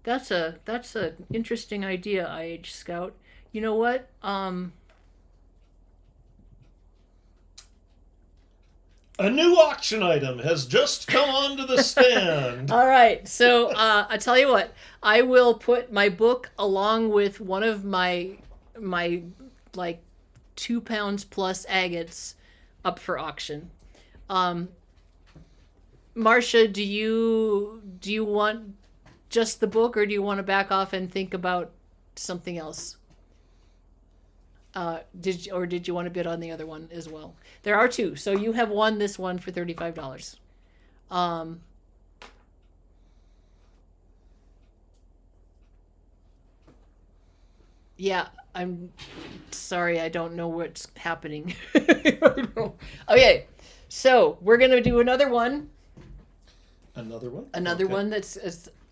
that's a interesting idea, IH Scout. You know what? A new auction item has just come onto the stand. All right, so I tell you what, I will put my book along with one of my like 2 pounds plus agates up for auction. Marcia, do you want just the book, or do you want to back off and think about something else? Did you want to bid on the other one as well? There are two, so you have won this one for $35. Yeah, I'm sorry, I don't know what's happening. Okay, so we're gonna do another one. Another one? Another Okay. one that's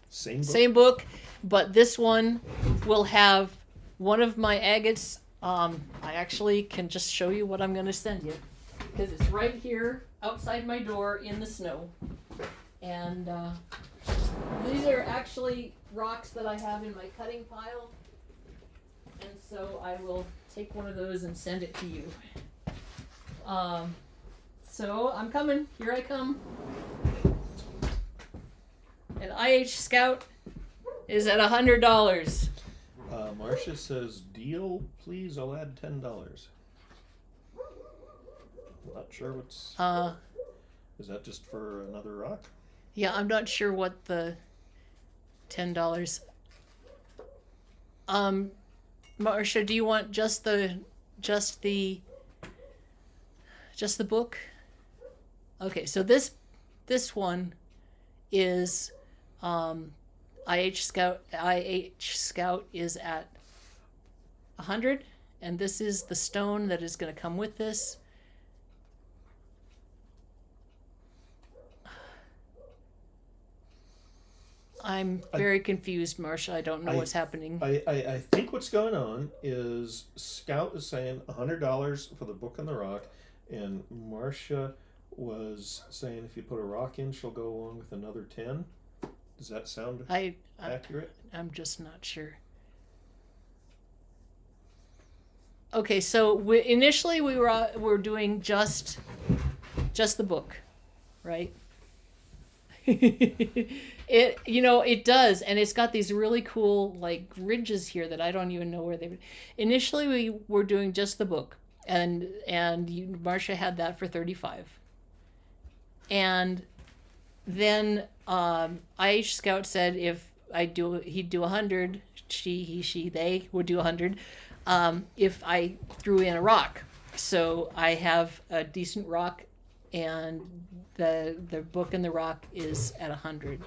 Same book? but this one will have one of my agates. I actually can just show you what I'm going to send you, because it's right here outside my door in the snow. And these are actually rocks that I have in my cutting pile. And so I will take one of those and send it to you. So I'm coming. Here I come. And IH Scout is at $100. Marcia says, deal, please, I'll add $10. Not sure what's... is that just for another rock? Yeah, I'm not sure what the $10. Marcia, do you want just the book? Okay, so this one is IH Scout is at 100, and this is the stone that is going to come with this. I'm very confused, Marcia. I don't know what's happening. I think what's going on is Scout is saying $100 for the book and the rock, and Marcia was saying if you put a rock in, she'll go along with another 10. Does that sound accurate? I'm just not sure. Okay, so initially we were doing just the book, right? It does, and it's got these really cool like ridges here that I don't even know where they. Initially we were doing just the book, and Marcia had that for 35, and then IH Scout said if he'd do 100, they would do 100. if I threw in a rock. So I have a decent rock, and the book and the rock is at 100.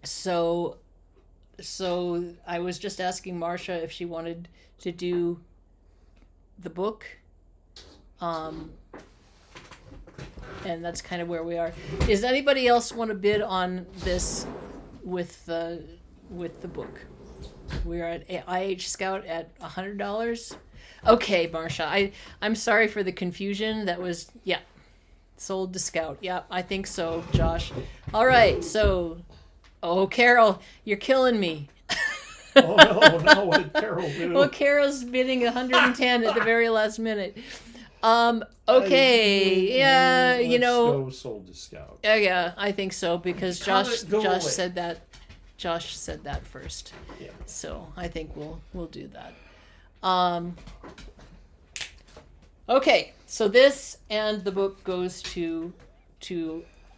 So I was just asking Marcia if she wanted to do the book. And that's kind of where we are. Does anybody else want to bid on this with the book? We're at IH Scout at $100. Okay, Marcia. I'm sorry for the confusion. That was sold to Scout. Yeah, I think so, Josh. All right. So, Carol, you're killing me. Oh no! What did Carol do? Well, Carol's bidding 110 at the very last minute. Okay. Let's go sold to Scout. Yeah, I think so because Josh away. said that. Josh said that first. Yeah. So I think we'll do that. Okay, so this and the book goes to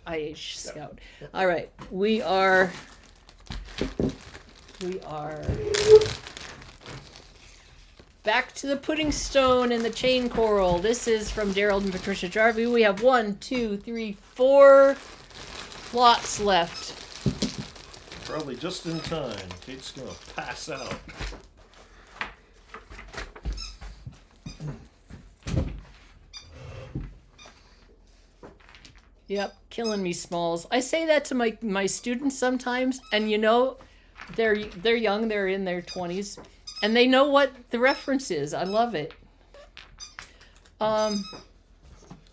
IH Scout. All right, we are back to the pudding stone and the chain coral. This is from Daryl and Patricia Jarvie. We have 1, 2, 3, 4 lots left. Probably just in time. Kate's gonna pass out. Yep, killing me, Smalls. I say that to my students sometimes, and they're young, they're in their 20s, and they know what the reference is. I love it.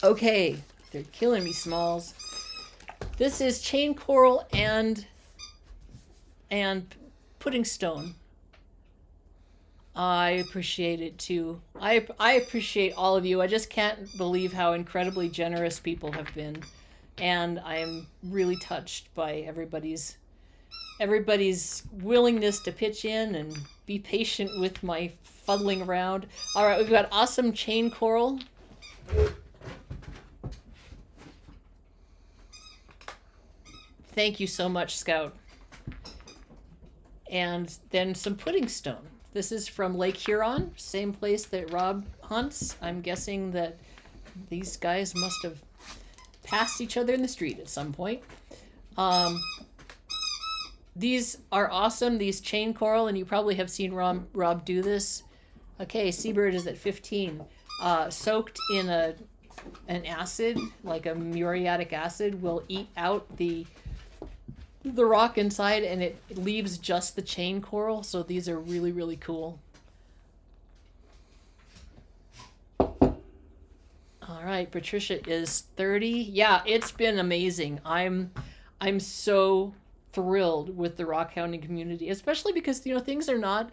Okay, they're killing me, Smalls. This is chain coral and pudding stone. I appreciate it too. I appreciate all of you. I just can't believe how incredibly generous people have been. And I am really touched by everybody's willingness to pitch in and be patient with my fuddling around. All right, we've got awesome chain coral. Thank you so much, Scout. And then some pudding stone. This is from Lake Huron, same place that Rob hunts. I'm guessing that these guys must have passed each other in the street at some point. These are awesome, these chain coral, and you probably have seen Rob do this. Okay, Seabird is at 15. Soaked in an acid, like a muriatic acid, will eat out the rock inside, and it leaves just the chain coral. So these are really, really cool. All right, Patricia is 30. Yeah, it's been amazing. I'm so thrilled with the rock hounding community, especially because things are not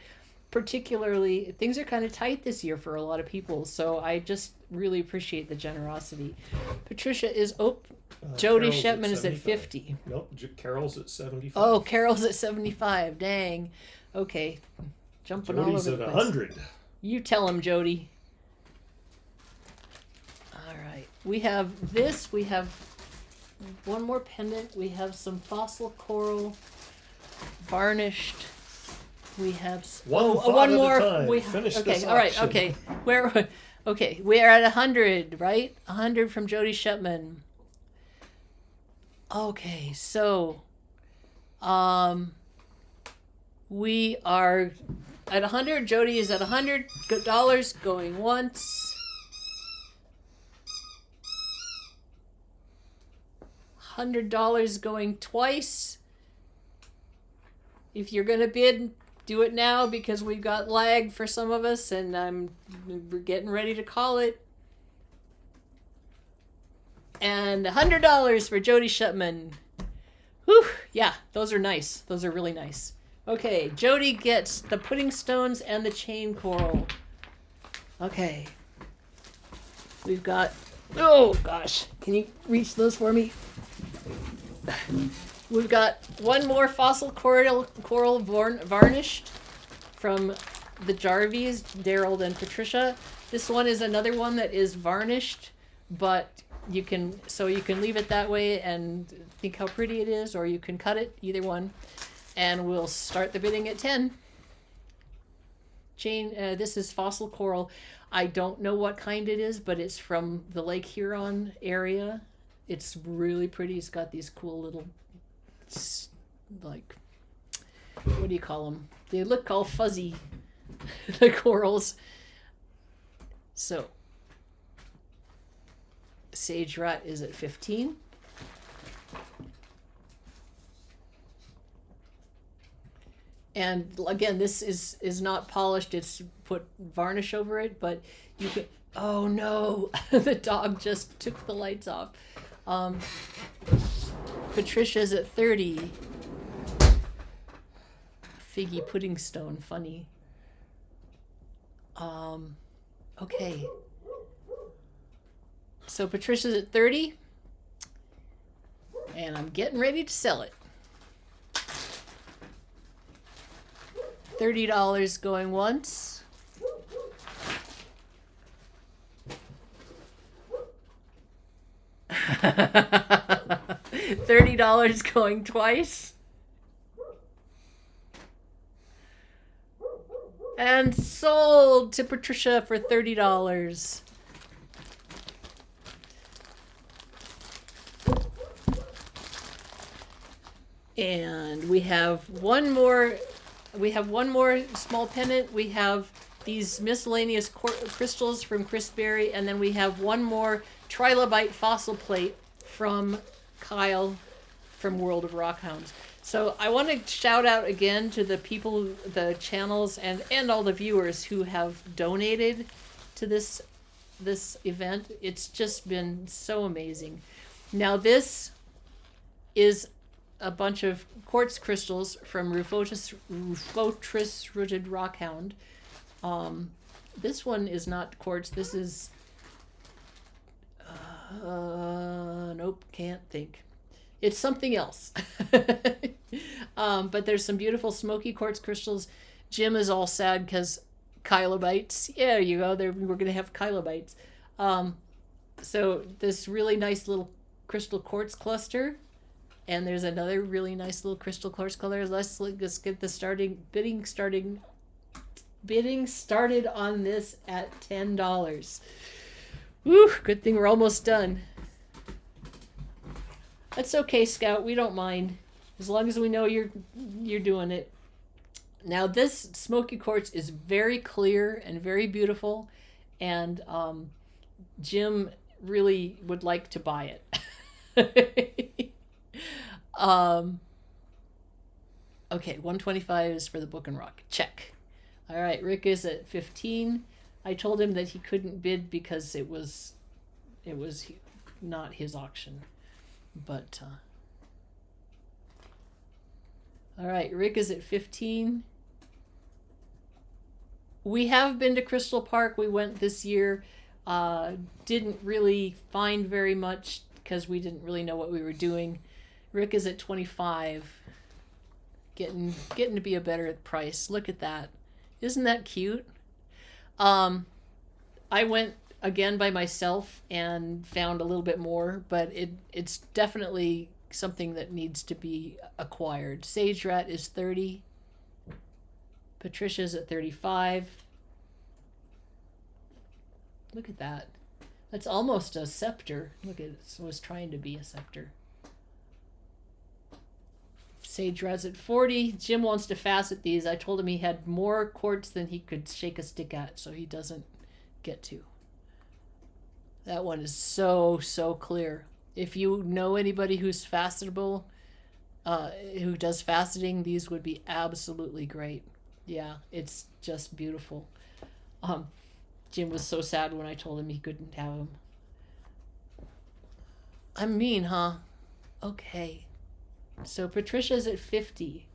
things are kind of tight this year for a lot of people. So I just really appreciate the generosity. Patricia is Jody Shetman is at 50. Nope, Carol's at 75. Oh, Carol's at 75. Dang. Okay. Jumping all over Jody's the at place. 100. You tell him, Jody. All right. We have this. We have one more pendant. We have some fossil coral, varnished. We have one more. Time. Finish this all right. auction. Okay. We are at 100, right? 100 from Jody Shetman. Okay, so we are at 100. Jody is at $100 going once. $100 going twice. If you're gonna bid, do it now because we've got lag for some of us, and we're getting ready to call it. And $100 for Jody Shetman. Whew, yeah, those are nice. Those are really nice. Okay, Jody gets the pudding stones and the chain coral. Okay. We've got, oh gosh, can you reach those for me? We've got one more fossil coral varnished from the Jarvies, Daryl and Patricia. This one is another one that is varnished, but you can leave it that way and think how pretty it is, or you can cut it, either one. And we'll start the bidding at 10. Jane, this is fossil coral. I don't know what kind it is, but it's from the Lake Huron area. It's really pretty. It's got these cool little, like, what do you call them? They look all fuzzy, the corals. So, sage rat is at 15. And again, this is not polished. It's put varnish over it, but you could. Oh no, the dog just took the lights off. Patricia's at 30. Figgy pudding stone, funny. Okay. So Patricia's at 30, and I'm getting ready to sell it. $30 going once. $30 going twice. And sold to Patricia for $30. And we have one more small pendant. We have these miscellaneous crystals from Chris Berry, and then we have one more trilobite fossil plate from Kyle from World of Rockhounds. So I want to shout out again to the people, the channels, and all the viewers who have donated to this event. It's just been so amazing. Now this is a bunch of quartz crystals from Rufotris rooted rockhound. This one is not quartz. This is nope, can't think. It's something else. But there's some beautiful smoky quartz crystals. Jim is all sad because kylobites. Yeah, there you go. We're going to have kylobites. So this really nice little crystal quartz cluster. And there's another really nice little crystal quartz color. Let's get the bidding started on this at $10. Woo, good thing we're almost done. That's okay, Scout. We don't mind. As long as we know you're doing it. Now this smoky quartz is very clear and very beautiful, and Jim really would like to buy it. Okay, 125 is for the Book and Rock. Check. All right, Rick is at 15. I told him that he couldn't bid because it was not his auction. But all right, Rick is at 15. We have been to Crystal Park. We went this year. Didn't really find very much because we didn't really know what we were doing. Rick is at 25. Getting to be a better price. Look at that. Isn't that cute? I went again by myself and found a little bit more, but it's definitely something that needs to be acquired. Sage Rat is 30. Patricia's at 35. Look at that. That's almost a scepter. Look at it. It was trying to be a scepter. Sage Rat's at 40. Jim wants to facet these. I told him he had more quartz than he could shake a stick at, so he doesn't get to. That one is so clear. If you know anybody who's facetable, who does faceting, these would be absolutely great. Yeah, it's just beautiful. Jim was so sad when I told him he couldn't have them. I'm mean, huh? Okay. So Patricia's at 50.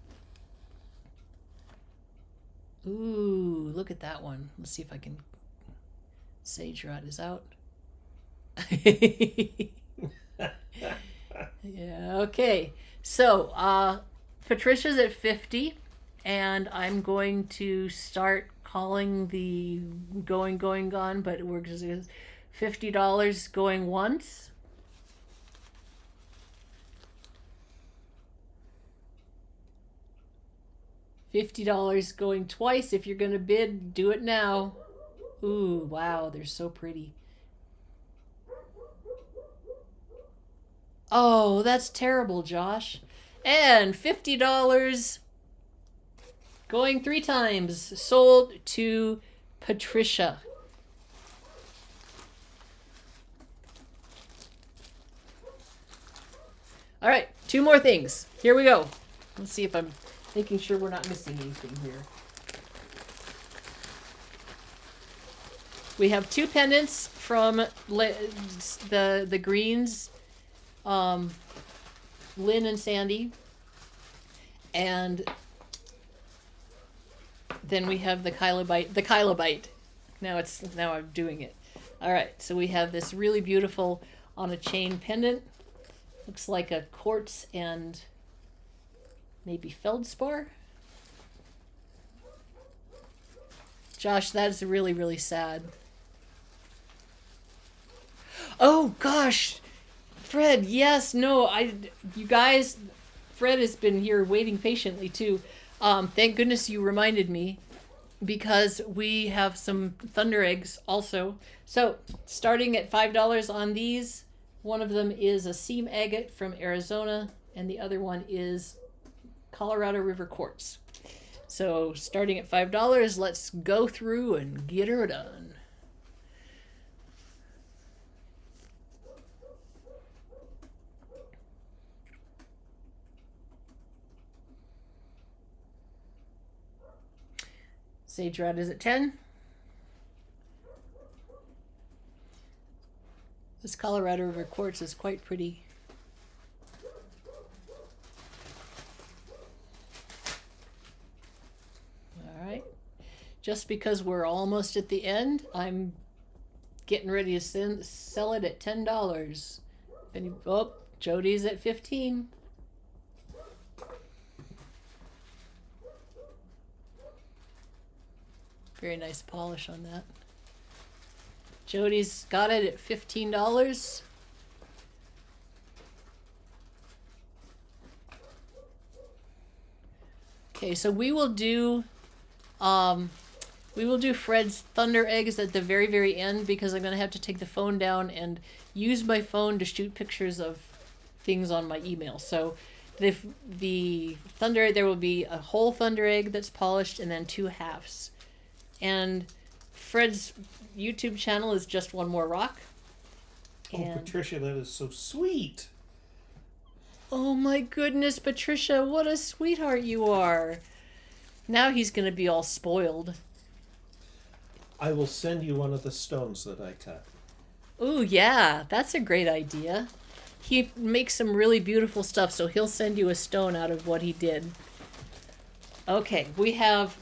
Ooh, look at that one. Let's see if I can. Sage Rat is out. Yeah, okay. So Patricia's at 50, and I'm going to start calling the going, gone, but we're just $50 going once. $50 going twice. If you're going to bid, do it now. Ooh, wow, they're so pretty. Oh, that's terrible, Josh. And $50 going 3 times. Sold to Patricia. All right, 2 more things. Here we go. Let's see if I'm making sure we're not missing anything here. We have 2 pendants from the Greens, Lynn and Sandy, and then we have the Kylobite. Now I'm doing it. All right, so we have this really beautiful on a chain pendant. Looks like a quartz and maybe feldspar. Josh, that's really, really sad. Oh gosh, Fred, yes, no, you guys, Fred has been here waiting patiently too. Thank goodness you reminded me, because we have some thunder eggs also. So starting at $5 on these, one of them is a seam agate from Arizona, and the other one is Colorado River quartz. So starting at $5, let's go through and get her done. Sage rat is at 10. This Colorado River quartz is quite pretty. All right. Just because we're almost at the end, I'm getting ready to sell it at $10. Oh, Jody's at 15. Very nice polish on that. Jody's got it at $15. Okay, so we will do Fred's thunder eggs at the very, very end, because I'm gonna have to take the phone down and use my phone to shoot pictures of things on my email. So the thunder, there will be a whole thunder egg that's polished and then 2 halves. And Fred's YouTube channel is Just One More Rock. Oh, Patricia, that is so sweet. Oh my goodness, Patricia, what a sweetheart you are. Now he's going to be all spoiled. I will send you one of the stones that I cut. Ooh, yeah, that's a great idea. He makes some really beautiful stuff, so he'll send you a stone out of what he did. Okay, we have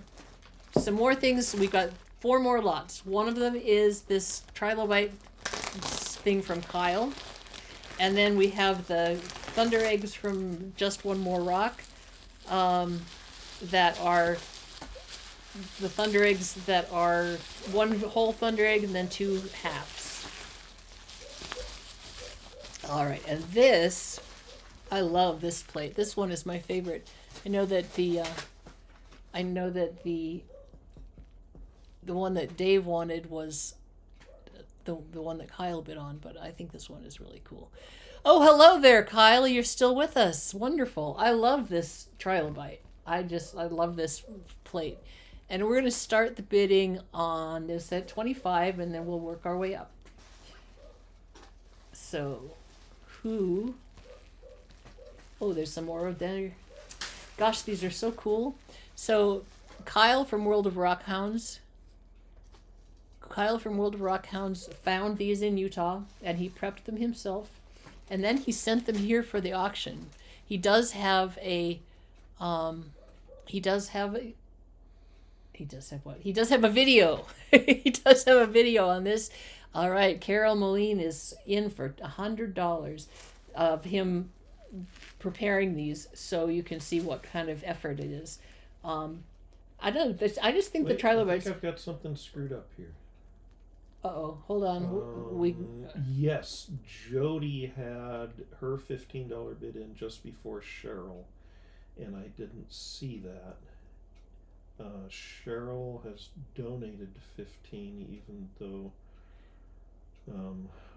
some more things. We've got 4 more lots. One of them is this trilobite thing from Kyle. And then we have the thunder eggs from Just One More Rock. That are the thunder eggs that are 1 whole thunder egg and then 2 halves. All right, and this, I love this plate. This one is my favorite. I know that the one that Dave wanted was the one that Kyle bid on, but I think this one is really cool. Oh, hello there, Kyle. You're still with us. Wonderful. I love this trilobite. I love this plate. And we're going to start the bidding on this at 25, and then we'll work our way up. So, who? Oh, there's some more of there. Gosh, these are so cool. So, Kyle from World of Rock Hounds. Kyle from World of Rock Hounds found these in Utah, and he prepped them himself. And then he sent them here for the auction. He does have a he does have a video. He does have a video on this. All right, Carol Moline is in for $100 of him preparing these, so you can see what kind of effort it is. I just think the trilobites. I think I've got something screwed up here. Uh-oh, hold on. Yes, Jody had her $15 bid in just before Cheryl, and I didn't see that. Cheryl has donated 15, even though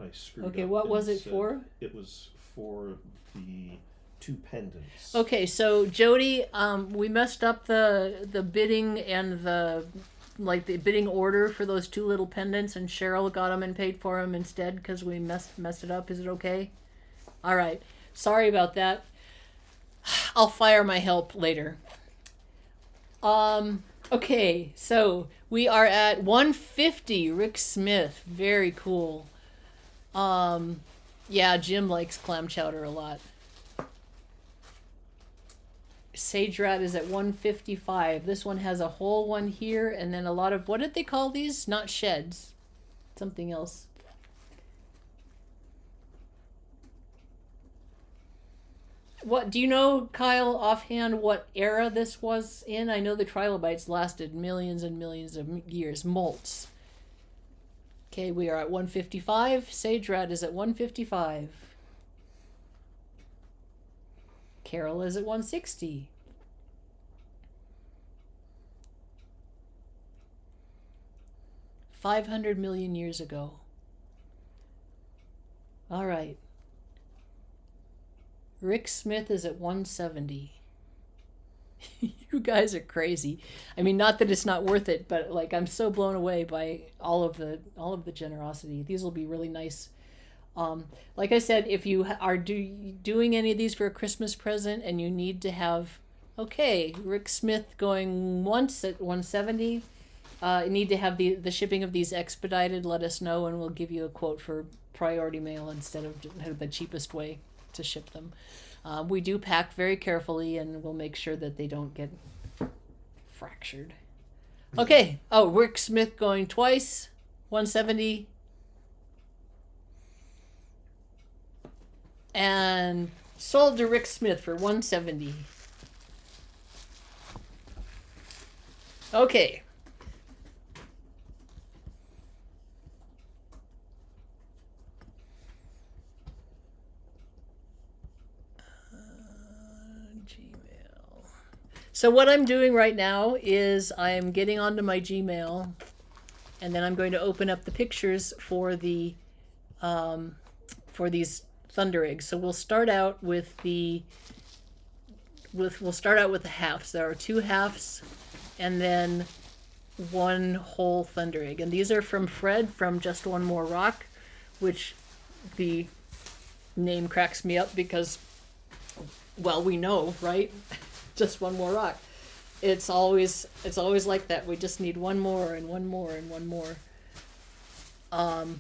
I screwed Okay, up. what and was it said for? It was for the 2 pendants. Okay, so Jody, we messed up the bidding and the bidding order for those 2 little pendants, and Cheryl got them and paid for them instead because we messed it up. Is it okay? All right. Sorry about that. I'll fire my help later. Okay, so we are at 150. Rick Smith, very cool. Yeah, Jim likes clam chowder a lot. Sage Rat is at 155. This one has a whole one here, and then a lot of, what did they call these? Not sheds, something else. What do you know, Kyle, offhand, what era this was in? I know the trilobites lasted millions and millions of years. Molts. Okay, we are at 155. Sage Rat is at 155. Carol is at 160. $500 million years ago. All right. Rick Smith is at 170. You guys are crazy. I mean, not that it's not worth it, but like I'm so blown away by all of the generosity. These will be really nice. Like I said, if you are doing any of these for a Christmas present and you need to have, okay, Rick Smith going once at 170. You need to have the shipping of these expedited. Let us know, and we'll give you a quote for priority mail instead of the cheapest way to ship them. We do pack very carefully, and we'll make sure that they don't get fractured. Okay. Oh, Rick Smith going twice, 170. And sold to Rick Smith for 170. Okay. Gmail. So what I'm doing right now is I'm getting onto my Gmail, and then I'm going to open up the pictures for the for these thunder eggs. So we'll start out with the halves. There are 2 halves, and then 1 whole thunder egg. And these are from Fred from Just One More Rock, which the name cracks me up because, well, we know, right? Just one more rock. It's always like that. We just need one more and one more and one more. And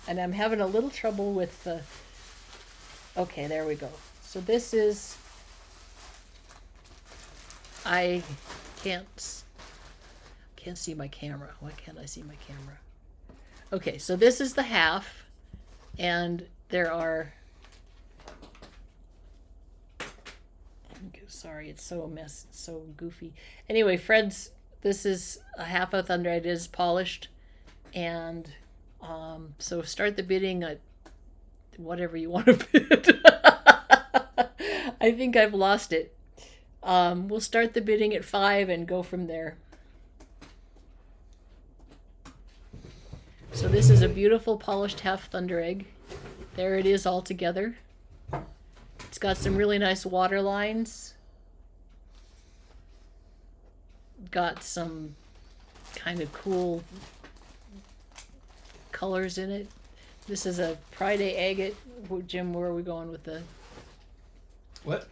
I'm having a little trouble with the. Okay, there we go. So this is. I can't see my camera. Why can't I see my camera? Okay, so this is the half, and there are. Sorry, it's so goofy. Anyway, this is a half a thunder. It is polished, and so start the bidding at whatever you want to bid. I think I've lost it. We'll start the bidding at 5 and go from there. So this is a beautiful polished half thunder egg. There it is all together. It's got some really nice water lines. Got some kind of cool colors in it. This is a Pride agate. Jim, where are we going with the... What?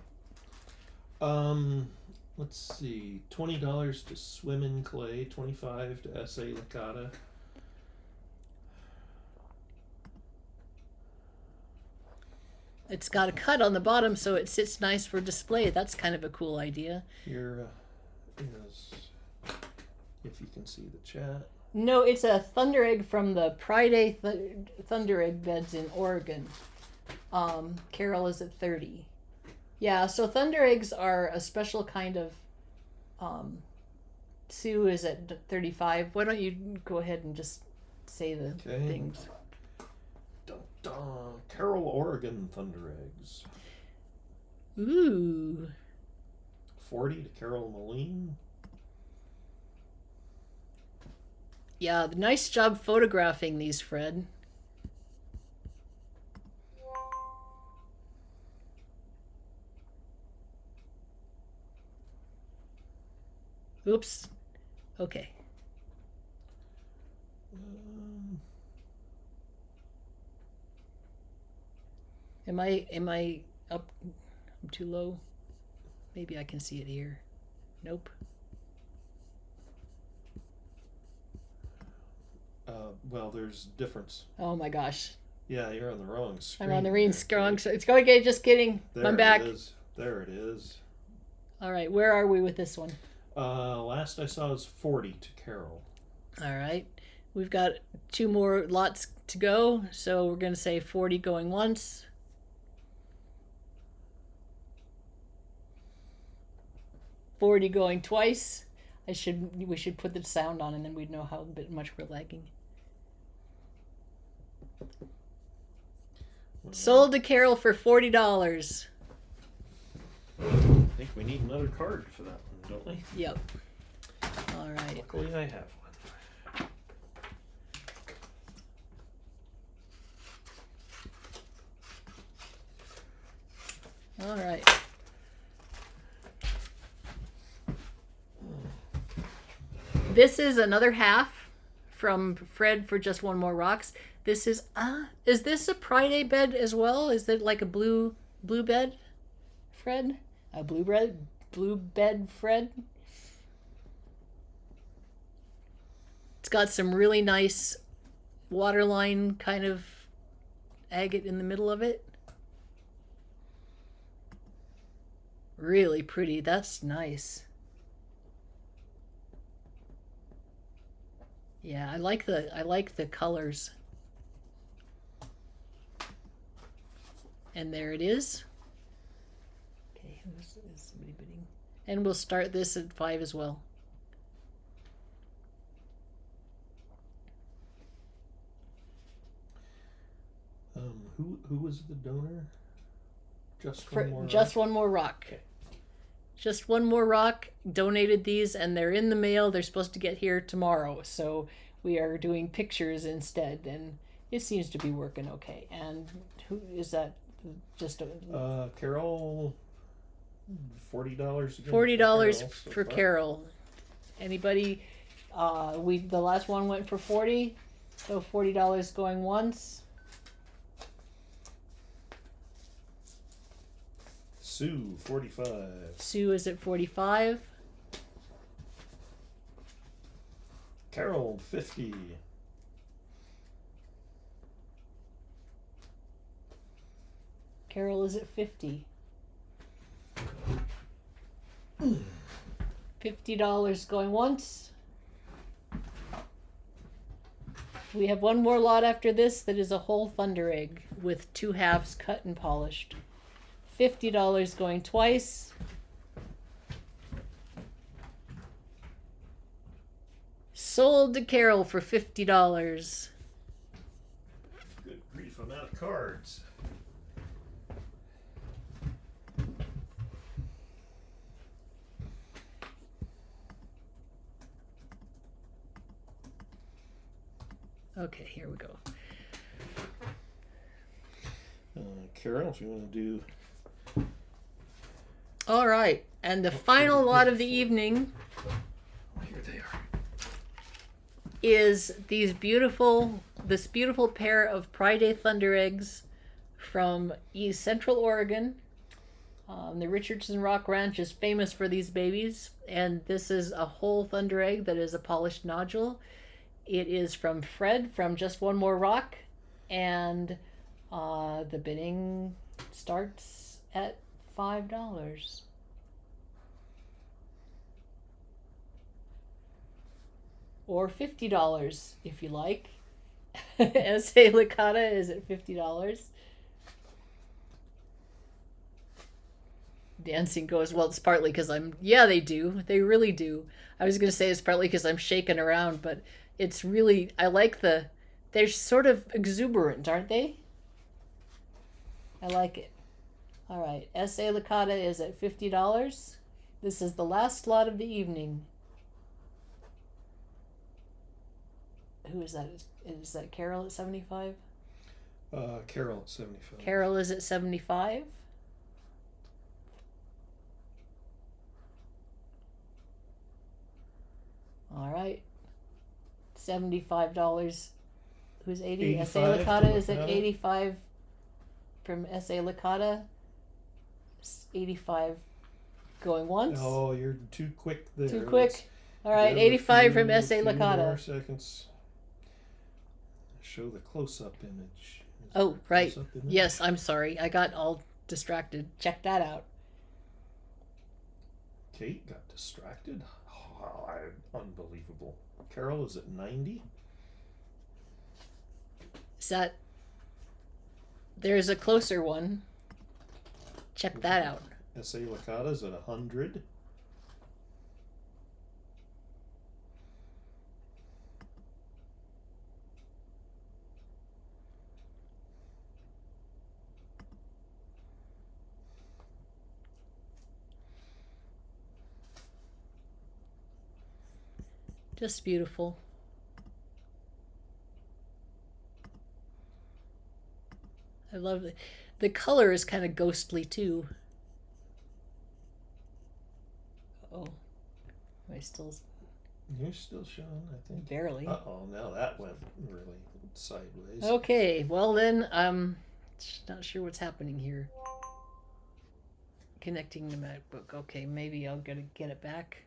Let's see. $20 to swim in clay, $25 to essay licata. It's got a cut on the bottom so it sits nice for display. That's kind of a cool idea. Here is, if you can see the chat. No, it's a thunder egg from the Pride thunder egg beds in Oregon. Carol is at 30. Yeah, so thunder eggs are a special kind of. Sue is at 35. Why don't you go ahead and just say the things? Dun, dun. Carol, Oregon thunder eggs. Ooh. 40 to Carol Moline. Yeah, nice job photographing these, Fred. Oops. Okay. Um, Am I up? I'm too low. Maybe I can see it here. Nope. well, there's difference. Oh my gosh. Yeah, you're on the wrong screen. I'm on the there, strong. Kate. So it's going to just kidding. There I'm it back. is. There it is. All right. Where are we with this one? Last I saw was 40 to Carol. All right. We've got 2 more lots to go. So we're going to say 40 going once. 40 going twice. We should put the sound on and then we'd know how much we're lagging. Sold to Carol for $40. I think we need another card for that one, don't we? Yep. All right. Luckily, I have one. All right. This is another half from Fred for Just One More Rocks. This is this a Pride bed as well? Is it like a blue bed, Fred? A blue bed, Fred? It's got some really nice waterline kind of agate in the middle of it. Really pretty. That's nice. Yeah, I like the colors. And there it is. Okay, is somebody bidding? And we'll start this at 5 as well. Who was the donor? Just one more. Just One More Rock. Okay. Just One More Rock donated these, and they're in the mail. They're supposed to get here tomorrow, so we are doing pictures instead, and it seems to be working okay. And who is that? Just Carol. $40 again. $40 for far. Carol. Anybody? The last one went for 40, so $40 going once. Sue, 45. Sue is at 45. Carol, 50. Carol is at 50. $50 going once. We have one more lot after this that is a whole thunder egg with 2 halves cut and polished. $50 going twice. Sold to Carol for $50. Good grief, I'm out of cards. Okay, here we go. Carol, if you want to do. All right, and the final lot of the evening Oh, here they are. is this beautiful pair of Pride Day Thunder eggs from East Central Oregon. The Richardson Rock Ranch is famous for these babies, and this is a whole thunder egg that is a polished nodule. It is from Fred from Just One More Rock, and the bidding starts at $5. Or $50 if you like. S.A. Licata is at $50. Dancing goes, well, it's partly because yeah, they do. They really do. I was going to say it's partly because I'm shaking around, but it's really, they're sort of exuberant, aren't they? I like it. All right, S.A. Licata is at $50. This is the last lot of the evening. who is that? Is that Carol at 75? Carol at 75. Carol is at 75. All right. $75. Who's 80? S.A. 85 Licata is from at Licata. 85 from S.A. Licata. 85 going once. Oh, you're too quick there. Too quick. Let's All right, give a 85 from few- S.A. few more Licata. seconds. Show the close-up image. Is Oh, there a right. close-up image? Yes, I'm sorry. I got all distracted. Check that out. Kate got distracted. Oh, unbelievable. Carol is at 90. Is that... There's a closer one. Check that out. S.A. Licata is at 100. Just beautiful. I love it. The color is kind of ghostly too. Oh, am I still You're still showing, I think. barely? Uh-oh, now that went really sideways. Okay, well then, not sure what's happening here. Connecting the MacBook. Okay, maybe I'll get it back.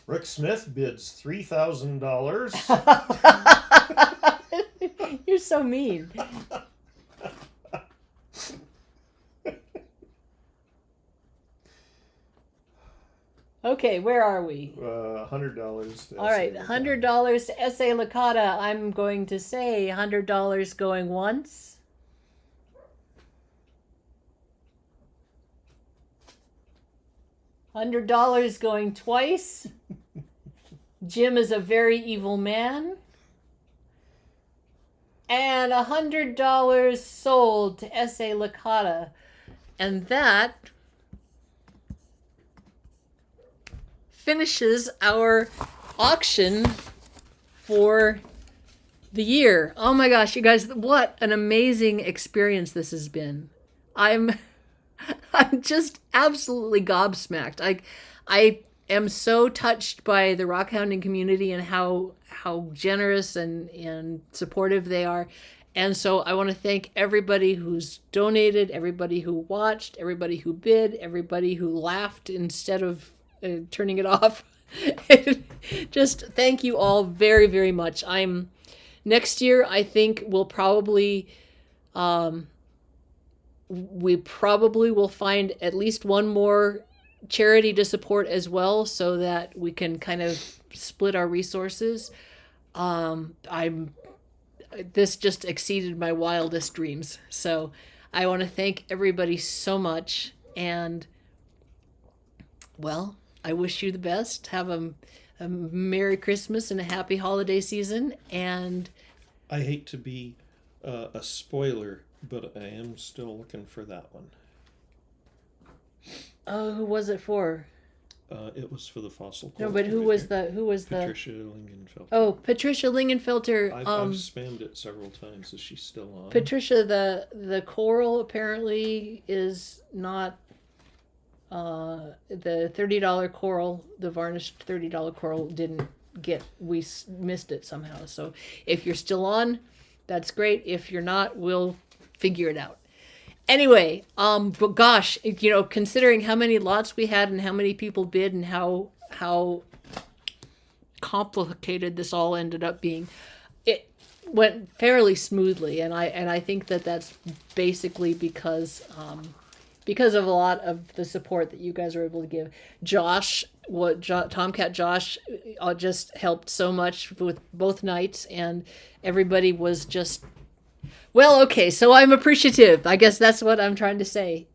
Rick Smith bids $3,000. You're so mean. Okay, where are we? $100. All right, $100 to S.A. Licata. I'm going to say $100 going once. $100 going twice. Jim is a very evil man. And $100 sold to S.A. Licata. And that finishes our auction for the year. Oh my gosh, you guys, what an amazing experience this has been. I'm just absolutely gobsmacked. I am so touched by the rock hounding community and how generous and supportive they are. And so I want to thank everybody who's donated, everybody who watched, everybody who bid, everybody who laughed instead of turning it off. Just thank you all very, very much. Next year, I think we'll probably will find at least one more charity to support as well, so that we can kind of split our resources. This just exceeded my wildest dreams. So I want to thank everybody so much. And, well, I wish you the best. Have a Merry Christmas and a happy holiday season. And I hate to be a spoiler, but I am still looking for that one. oh, who was it for? It was for the fossil. No, but who was the Patricia Lingenfelter. Oh, Patricia Lingenfelter. I've spammed it several times. Is she still on? Patricia, the coral apparently is not the $30 coral, the varnished $30 coral didn't get, we missed it somehow. So if you're still on, that's great. If you're not, we'll figure it out. Anyway, but gosh, considering how many lots we had and how many people bid and how complicated this all ended up being, it went fairly smoothly, and I think that's basically because of a lot of the support that you guys were able to give. Tomcat Josh just helped so much with both nights, and everybody was just, well, okay, so I'm appreciative. I guess that's what I'm trying to say.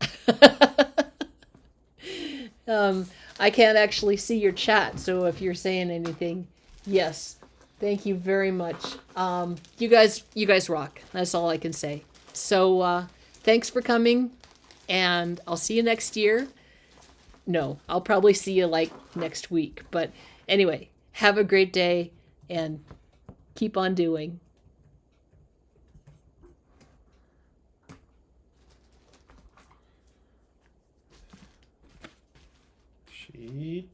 I can't actually see your chat, so if you're saying anything, yes, thank you very much. You guys rock. That's all I can say. So thanks for coming, and I'll see you next year. No, I'll probably see you like next week, but Anyway, have a great day and keep on doing. She